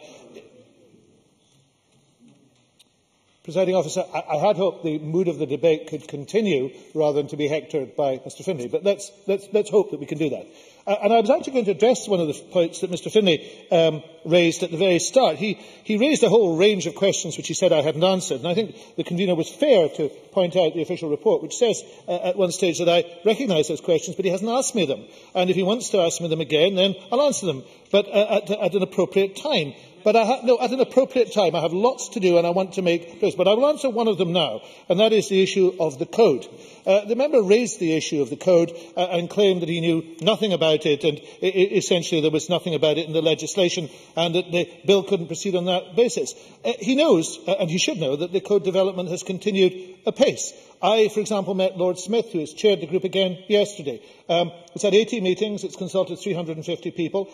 Presiding Officer, I had hoped the mood of the debate could continue rather than to be hectored by Mr Finlay, but let's hope that we can do that. And I was actually going to address one of the points that Mr Finlay raised at the very start. He raised a whole range of questions which he said I hadn't answered, and I think the convener was fair to point out the official report, which says at one stage that I recognise those questions, but he hasn't asked me them. And if he wants to ask me them again, then I'll answer them, but at an appropriate time. But at an appropriate time. I have lots to do and I want to make those. But I will answer one of them now, and that is the issue of the code. The member raised the issue of the code and claimed that he knew nothing about it, and essentially there was nothing about it in the legislation and that the bill couldn't proceed on that basis. He knows, and he should know, that the code development has continued apace. I, for example, met Lord Smith, who has chaired the group again yesterday. It's had 80 meetings. It's consulted 350 people.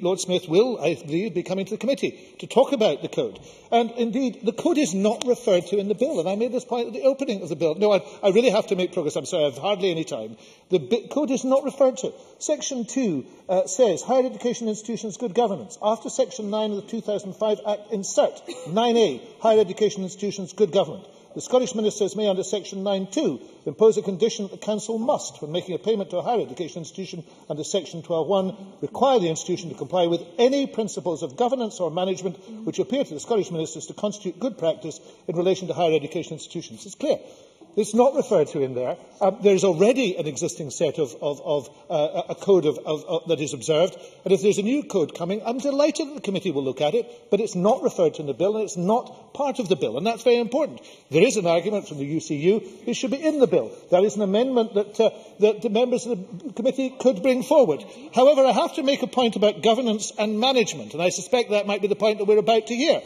Lord Smith will, I believe, be coming to the committee to talk about the code. And indeed, the code is not referred to in the bill. And I made this point at the opening of the bill. No, I really have to make progress. I'm sorry, I have hardly any time. The code is not referred to. Section 2 says, Higher Education Institutions Good Governance. After Section 9 of the 2005 Act, insert 9A, Higher Education Institutions Good Government. The Scottish Ministers may, under Section 9(2), impose a condition that the Council must, when making a payment to a higher education institution under Section 12(1), require the institution to comply with any principles of governance or management which appear to the Scottish Ministers to constitute good practice in relation to higher education institutions. It's clear. It's not referred to in there. There is already an existing set of a code that is observed, and if there's a new code coming, I'm delighted that the committee will look at it, but it's not referred to in the bill, and it's not part of the bill, and that's very important. There is an argument from the UCU it should be in the bill. That is an amendment that the members of the committee could bring forward. However, I have to make a point about governance and management, and I suspect that might be the point that we're about to hear.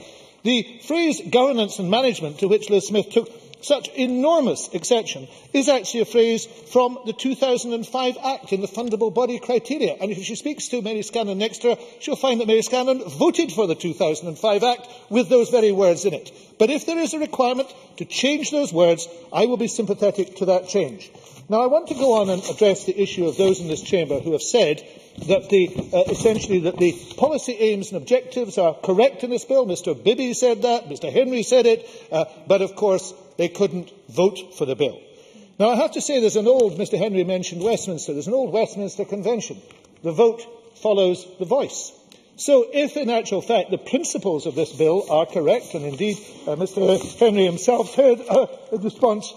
The phrase governance and management, to which Liz Smith took such enormous exception, is actually a phrase from the 2005 Act in the fundable body criteria. And if she speaks to Mary Scanlon next to her, she'll find that Mary Scanlon voted for the 2005 Act with those very words in it. But if there is a requirement to change those words, I will be sympathetic to that change. Now, I want to go on and address the issue of those in this chamber who have said that essentially that the policy aims and objectives are correct in this bill. Mr Bibby said that, Mr Henry said it, but of course they couldn't vote for the bill. Now, I have to say there's an old, Mr Henry mentioned Westminster, there's an old Westminster Convention. The vote follows the voice. So if, in actual fact, the principles of this bill are correct, and indeed Mr Henry himself heard a response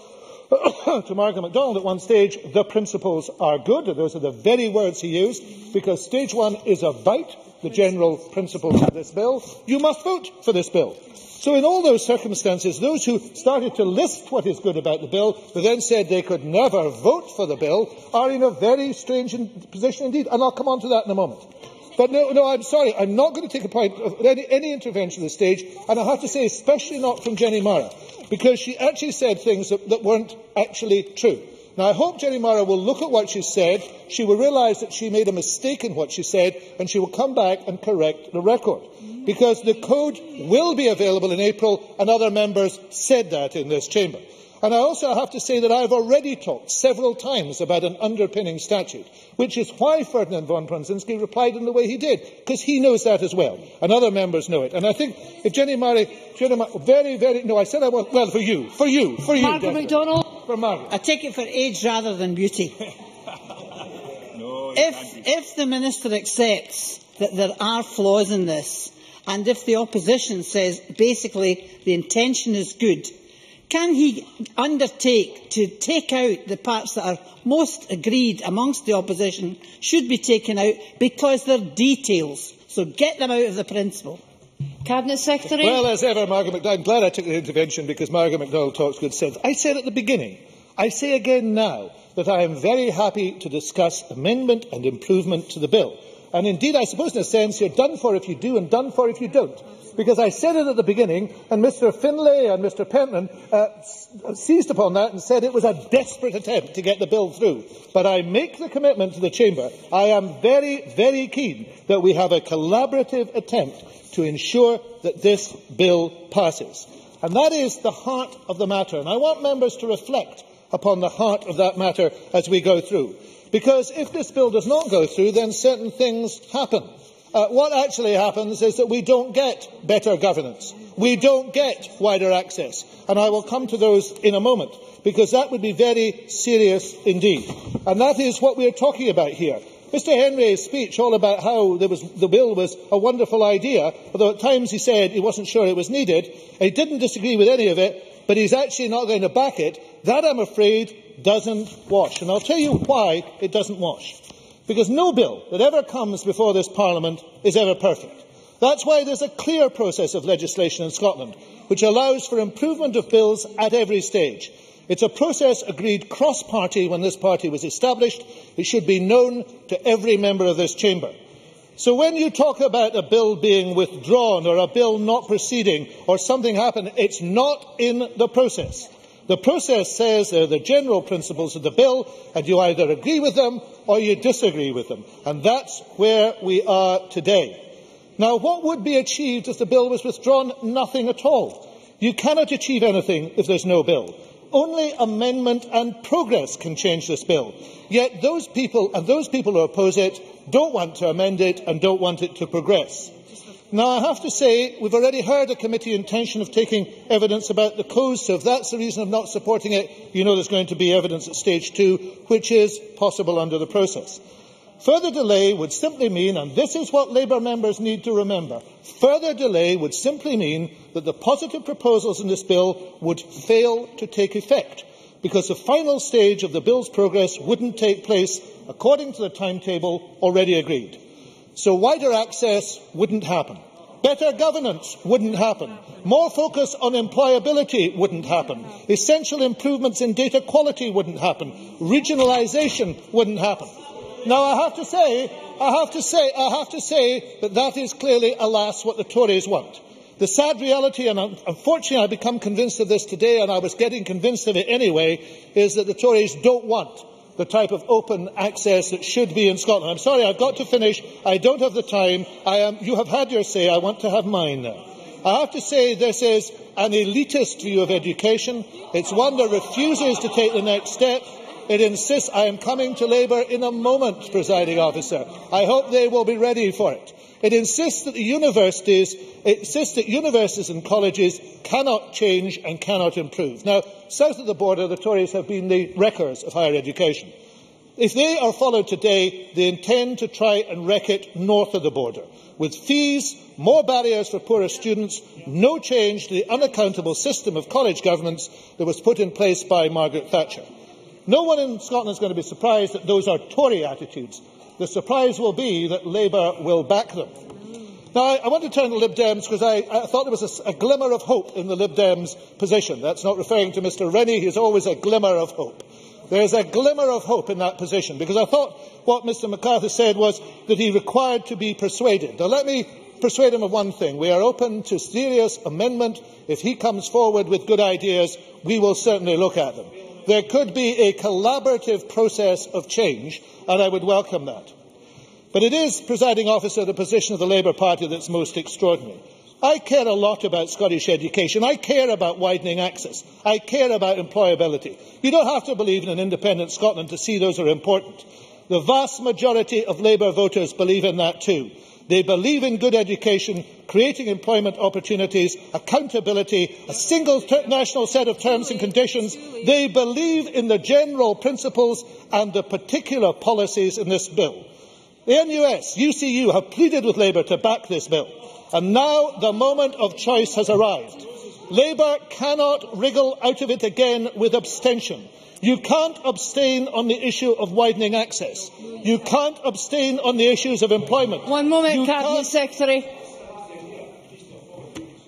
to Margaret MacDonald at one stage, the principles are good. Those are the very words he used, because stage 1 is about the general principles of this bill. You must vote for this bill. So in all those circumstances, those who started to list what is good about the bill, but then said they could never vote for the bill, are in a very strange position indeed, and I'll come on to that in a moment. But no, I'm sorry, I'm not going to take a point of any intervention at this stage, and I have to say, especially not from Jenny Mara, because she actually said things that weren't actually true. Now, I hope Jenny Mara will look at what she said, she will realise that she made a mistake in what she said, and she will come back and correct the record. Because the code will be available in April, and other members said that in this chamber. And I also have to say that I have already talked several times about an underpinning statute, which is why Ferdinand von Brunzinski replied in the way he did, because he knows that as well, and other members know it. And I think if Jenny Mara, no, I said I want, well, for you. Margaret MacDonald. For Margaret. I take it for age rather than beauty. If the Minister accepts that there are flaws in this, and if the opposition says basically the intention is good, can he undertake to take out the parts that are most agreed amongst the opposition should be taken out because they're details? So get them out of the principle. Cabinet Secretary. Well, as ever, Margaret MacDonald, I'm glad I took the intervention because Margaret MacDonald talks good sense. I said at the beginning, I say again now, that I am very happy to discuss amendment and improvement to the bill. And indeed, I suppose in a sense, you're done for if you do and done for if you don't. Because I said it at the beginning, and Mr Finlay and Mr Pentland seized upon that and said it was a desperate attempt to get the bill through. But I make the commitment to the Chamber. I am very, very keen that we have a collaborative attempt to ensure that this bill passes. And that is the heart of the matter. And I want members to reflect upon the heart of that matter as we go through. Because if this bill does not go through, then certain things happen. What actually happens is that we don't get better governance. We don't get wider access. And I will come to those in a moment, because that would be very serious indeed. And that is what we are talking about here. Mr Henry's speech all about how the bill was a wonderful idea, although at times he said he wasn't sure it was needed. He didn't disagree with any of it, but he's actually not going to back it. That, I'm afraid, doesn't wash. And I'll tell you why it doesn't wash. Because no bill that ever comes before this Parliament is ever perfect. That's why there's a clear process of legislation in Scotland, which allows for improvement of bills at every stage. It's a process agreed cross-party when this party was established. It should be known to every member of this chamber. So when you talk about a bill being withdrawn or a bill not proceeding or something happened, it's not in the process. The process says there are the general principles of the bill, and you either agree with them or you disagree with them. And that's where we are today. Now, what would be achieved if the bill was withdrawn? Nothing at all. You cannot achieve anything if there's no bill. Only amendment and progress can change this bill. Yet those people who oppose it don't want to amend it and don't want it to progress. Now, I have to say, we've already heard a committee intention of taking evidence about the cause, so if that's the reason of not supporting it, you know there's going to be evidence at stage 2, which is possible under the process. Further delay would simply mean, and this is what Labour members need to remember, further delay would simply mean that the positive proposals in this bill would fail to take effect, because the final stage of the bill's progress wouldn't take place according to the timetable already agreed. So wider access wouldn't happen. Better governance wouldn't happen. More focus on employability wouldn't happen. Essential improvements in data quality wouldn't happen. Regionalisation wouldn't happen. Now, I have to say that that is clearly, alas, what the Tories want. The sad reality, and unfortunately I've become convinced of this today, and I was getting convinced of it anyway, is that the Tories don't want the type of open access that should be in Scotland. I'm sorry, I've got to finish. I don't have the time. You have had your say. I want to have mine now. I have to say this is an elitist view of education. It's one that refuses to take the next step. It insists, I am coming to Labour in a moment, presiding officer. I hope they will be ready for it. It insists that universities and colleges cannot change and cannot improve. Now, south of the border, the Tories have been the wreckers of higher education. If they are followed today, they intend to try and wreck it north of the border, with fees, more barriers for poorer students, no change to the unaccountable system of college governance that was put in place by Margaret Thatcher. No one in Scotland is going to be surprised that those are Tory attitudes. The surprise will be that Labour will back them. Now, I want to turn to Lib Dems because I thought there was a glimmer of hope in the Lib Dems position. That's not referring to Mr Rennie. He is always a glimmer of hope. There is a glimmer of hope in that position, because I thought what Mr McCarthy said was that he required to be persuaded. Now, let me persuade him of one thing. We are open to serious amendment. If he comes forward with good ideas, we will certainly look at them. There could be a collaborative process of change, and I would welcome that. But it is, presiding officer, the position of the Labour Party that's most extraordinary. I care a lot about Scottish education. I care about widening access. I care about employability. You don't have to believe in an independent Scotland to see those are important. The vast majority of Labour voters believe in that too. They believe in good education, creating employment opportunities, accountability, a single national set of terms and conditions. They believe in the general principles and the particular policies in this bill. The NUS, UCU have pleaded with Labour to back this bill, and now the moment of choice has arrived. Labour cannot wriggle out of it again with abstention. You can't abstain on the issue of widening access. You can't abstain on the issues of employment. One moment, Cabinet Secretary.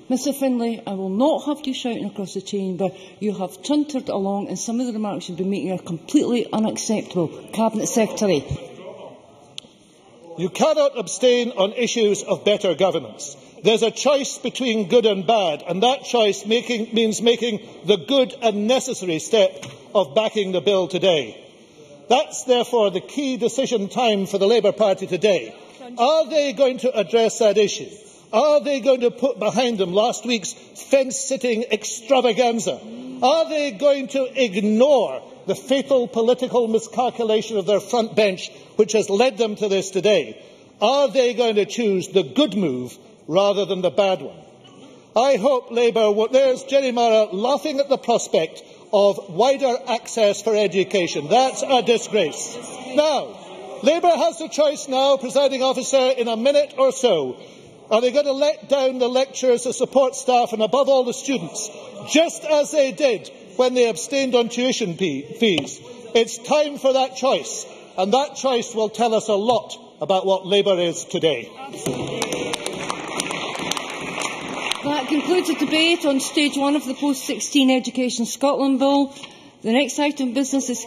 Mr Finlay, I will not have you shouting across the chamber. You have tuntered along, and some of the remarks you've been making are completely unacceptable. Cabinet Secretary. You cannot abstain on issues of better governance. There's a choice between good and bad, and that choice means making the good and necessary step of backing the bill today. That's therefore the key decision time for the Labour Party today. Are they going to address that issue? Are they going to put behind them last week's fence-sitting extravaganza? Are they going to ignore the fatal political miscalculation of their front bench which has led them to this today? Are they going to choose the good move rather than the bad one? I hope Labour will... There's Jerry Mara laughing at the prospect of wider access for education. That's a disgrace. Now, Labour has the choice now, Presiding Officer, in a minute or so. Are they going to let down the lecturers, the support staff and above all the students, just as they did when they abstained on tuition fees? It's time for that choice, and that choice will tell us a lot about what Labour is today. That concludes the debate on stage 1 of the Post-16 Education Scotland Bill. The next item of business is...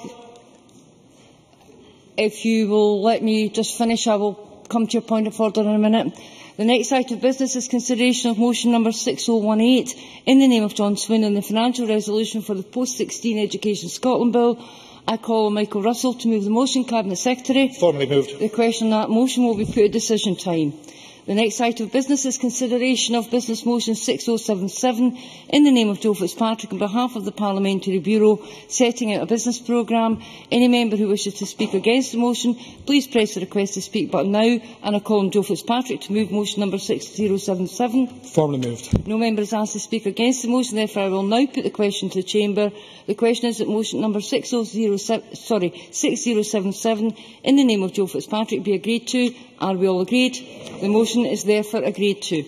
If you will let me just finish, I will come to your point of order in a minute. The next item of business is consideration of motion number 6018 in the name of John Swinney on the financial resolution for the Post-16 Education Scotland Bill. I call on Michael Russell to move the motion. Cabinet Secretary. Formally moved. The question on that motion will be put at decision time. The next item of business is consideration of business motion 6077 in the name of Joe Fitzpatrick on behalf of the Parliamentary Bureau setting out a business programme. Any member who wishes to speak against the motion, please press the request to speak button now, and I call on Joe Fitzpatrick to move motion number 6077. Formally moved. No member is asked to speak against the motion, therefore I will now put the question to the Chamber. The question is that motion number 6077 in the name of Joe Fitzpatrick be agreed to. Are we all agreed? The motion is therefore agreed to.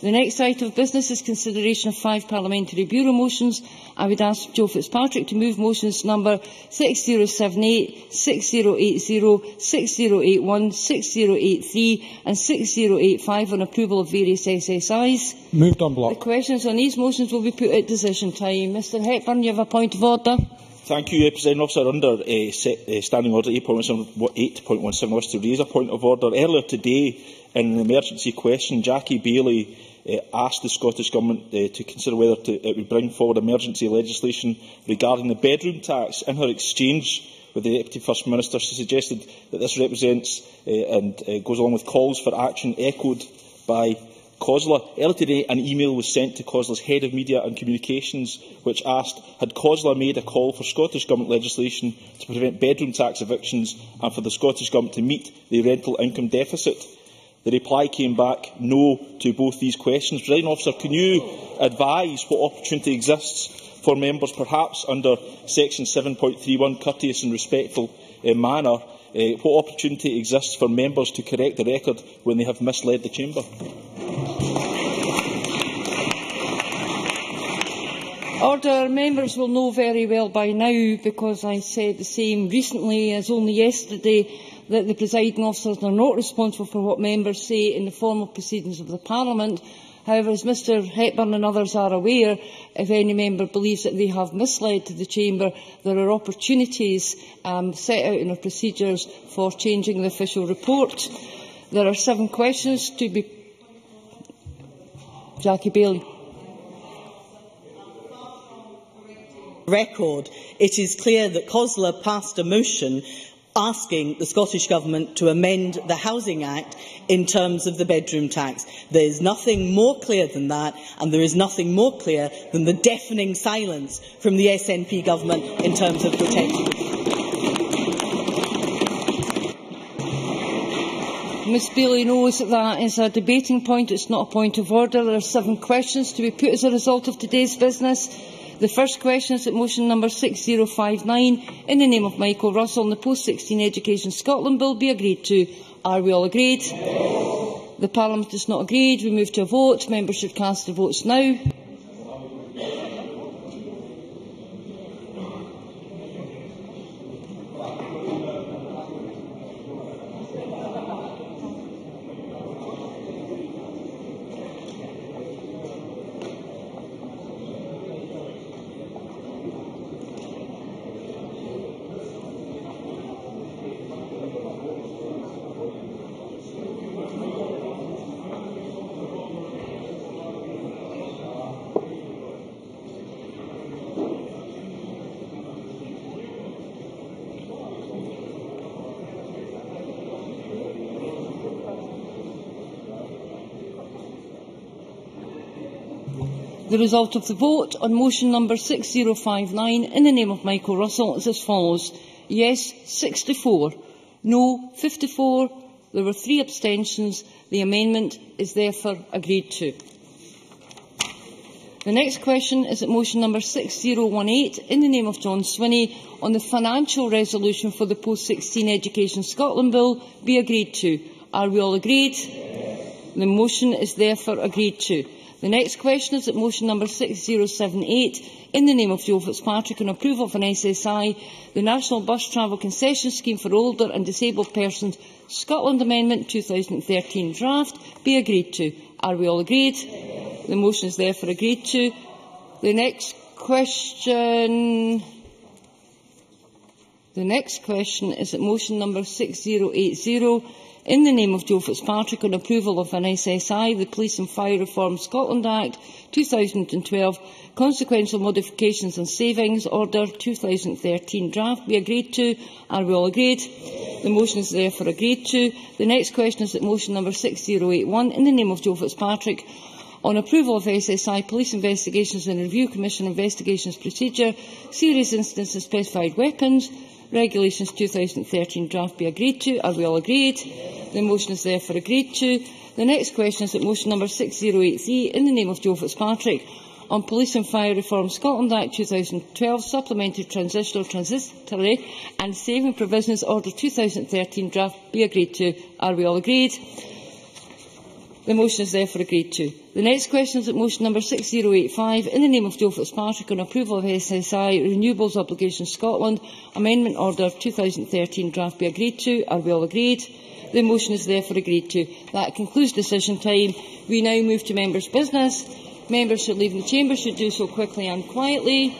The next item of business is consideration of 5 Parliamentary Bureau motions. I would ask Joe Fitzpatrick to move motions number 6078, 6080, 6081, 6083 and 6085 on approval of various SSIs. Moved on block. The questions on these motions will be put at decision time. Mr Hepburn, you have a point of order. Thank you, President Officer. Under Standing Order 8.17, I wish to raise a point of order. Earlier today, in an emergency question, Jackie Baillie asked the Scottish Government to consider whether it would bring forward emergency legislation regarding the bedroom tax. In her exchange with the Deputy First Minister, she suggested that this represents and goes along with calls for action echoed by COSLA. Earlier today, an email was sent to COSLA's Head of Media and Communications, which asked, had COSLA made a call for Scottish Government legislation to prevent bedroom tax evictions and for the Scottish Government to meet the rental income deficit? The reply came back no to both these questions. Presiding Officer, can you advise what opportunity exists for members, perhaps under Section 7.31, courteous and respectful manner, what opportunity exists for members to correct the record when they have misled the Chamber? Order. Members will know very well by now, because I said the same recently as only yesterday, that the presiding officers are not responsible for what members say in the formal proceedings of the Parliament. However, as Mr Hepburn and others are aware, if any member believes that they have misled the Chamber, there are opportunities set out in our procedures for changing the official report. There are 7 questions to be... Jackie Baillie. Record, it is clear that COSLA passed a motion asking the Scottish Government to amend the Housing Act in terms of the bedroom tax. There is nothing more clear than that, and there is nothing more clear than the deafening silence from the SNP Government in terms of protection. Ms Baillie knows that that is a debating point. It's not a point of order. There are 7 questions to be put as a result of today's business. The first question is that motion number 6059 in the name of Michael Russell on the Post-16 Education Scotland Bill be agreed to. Are we all agreed? The Parliament is not agreed. We move to a vote. Members should cast their votes now. The result of the vote on motion number 6059 in the name of Michael Russell is as follows. Yes, 64. No, 54. There were 3 abstentions. The amendment is therefore agreed to. The next question is that motion number 6018 in the name of John Swinney on the financial resolution for the Post-16 Education Scotland Bill be agreed to. Are we all agreed? The motion is therefore agreed to. The next question is that motion number 6078 in the name of Joe Fitzpatrick on approval of an SSI, the National Bus Travel Concession Scheme for Older and Disabled Persons, Scotland Amendment 2013 draft, be agreed to. Are we all agreed? The motion is therefore agreed to. The next question is that motion number 6080 in the name of Joe Fitzpatrick on approval of an SSI, the Police and Fire Reform Scotland Act 2012, Consequential Modifications and Savings Order 2013 draft be agreed to. Are we all agreed? The motion is therefore agreed to. The next question is that motion number 6081 in the name of Joe Fitzpatrick on approval of SSI, Police Investigations and Review Commission Investigations Procedure, Serious Incidents of Specified Weapons, Regulations 2013 draft be agreed to. Are we all agreed? The motion is therefore agreed to. The next question is that motion number 6083 in the name of Joe Fitzpatrick on Police and Fire Reform Scotland Act 2012 Supplemented Transitory and Saving Provisions Order 2013 draft be agreed to. Are we all agreed? The motion is therefore agreed to. The next question is that motion number 6085 in the name of Joe Fitzpatrick on approval of SSI Renewables Obligations Scotland Amendment Order 2013 draft be agreed to. Are we all agreed? The motion is therefore agreed to. That concludes decision time. We now move to members' business. Members should leave the chamber should do so quickly and quietly.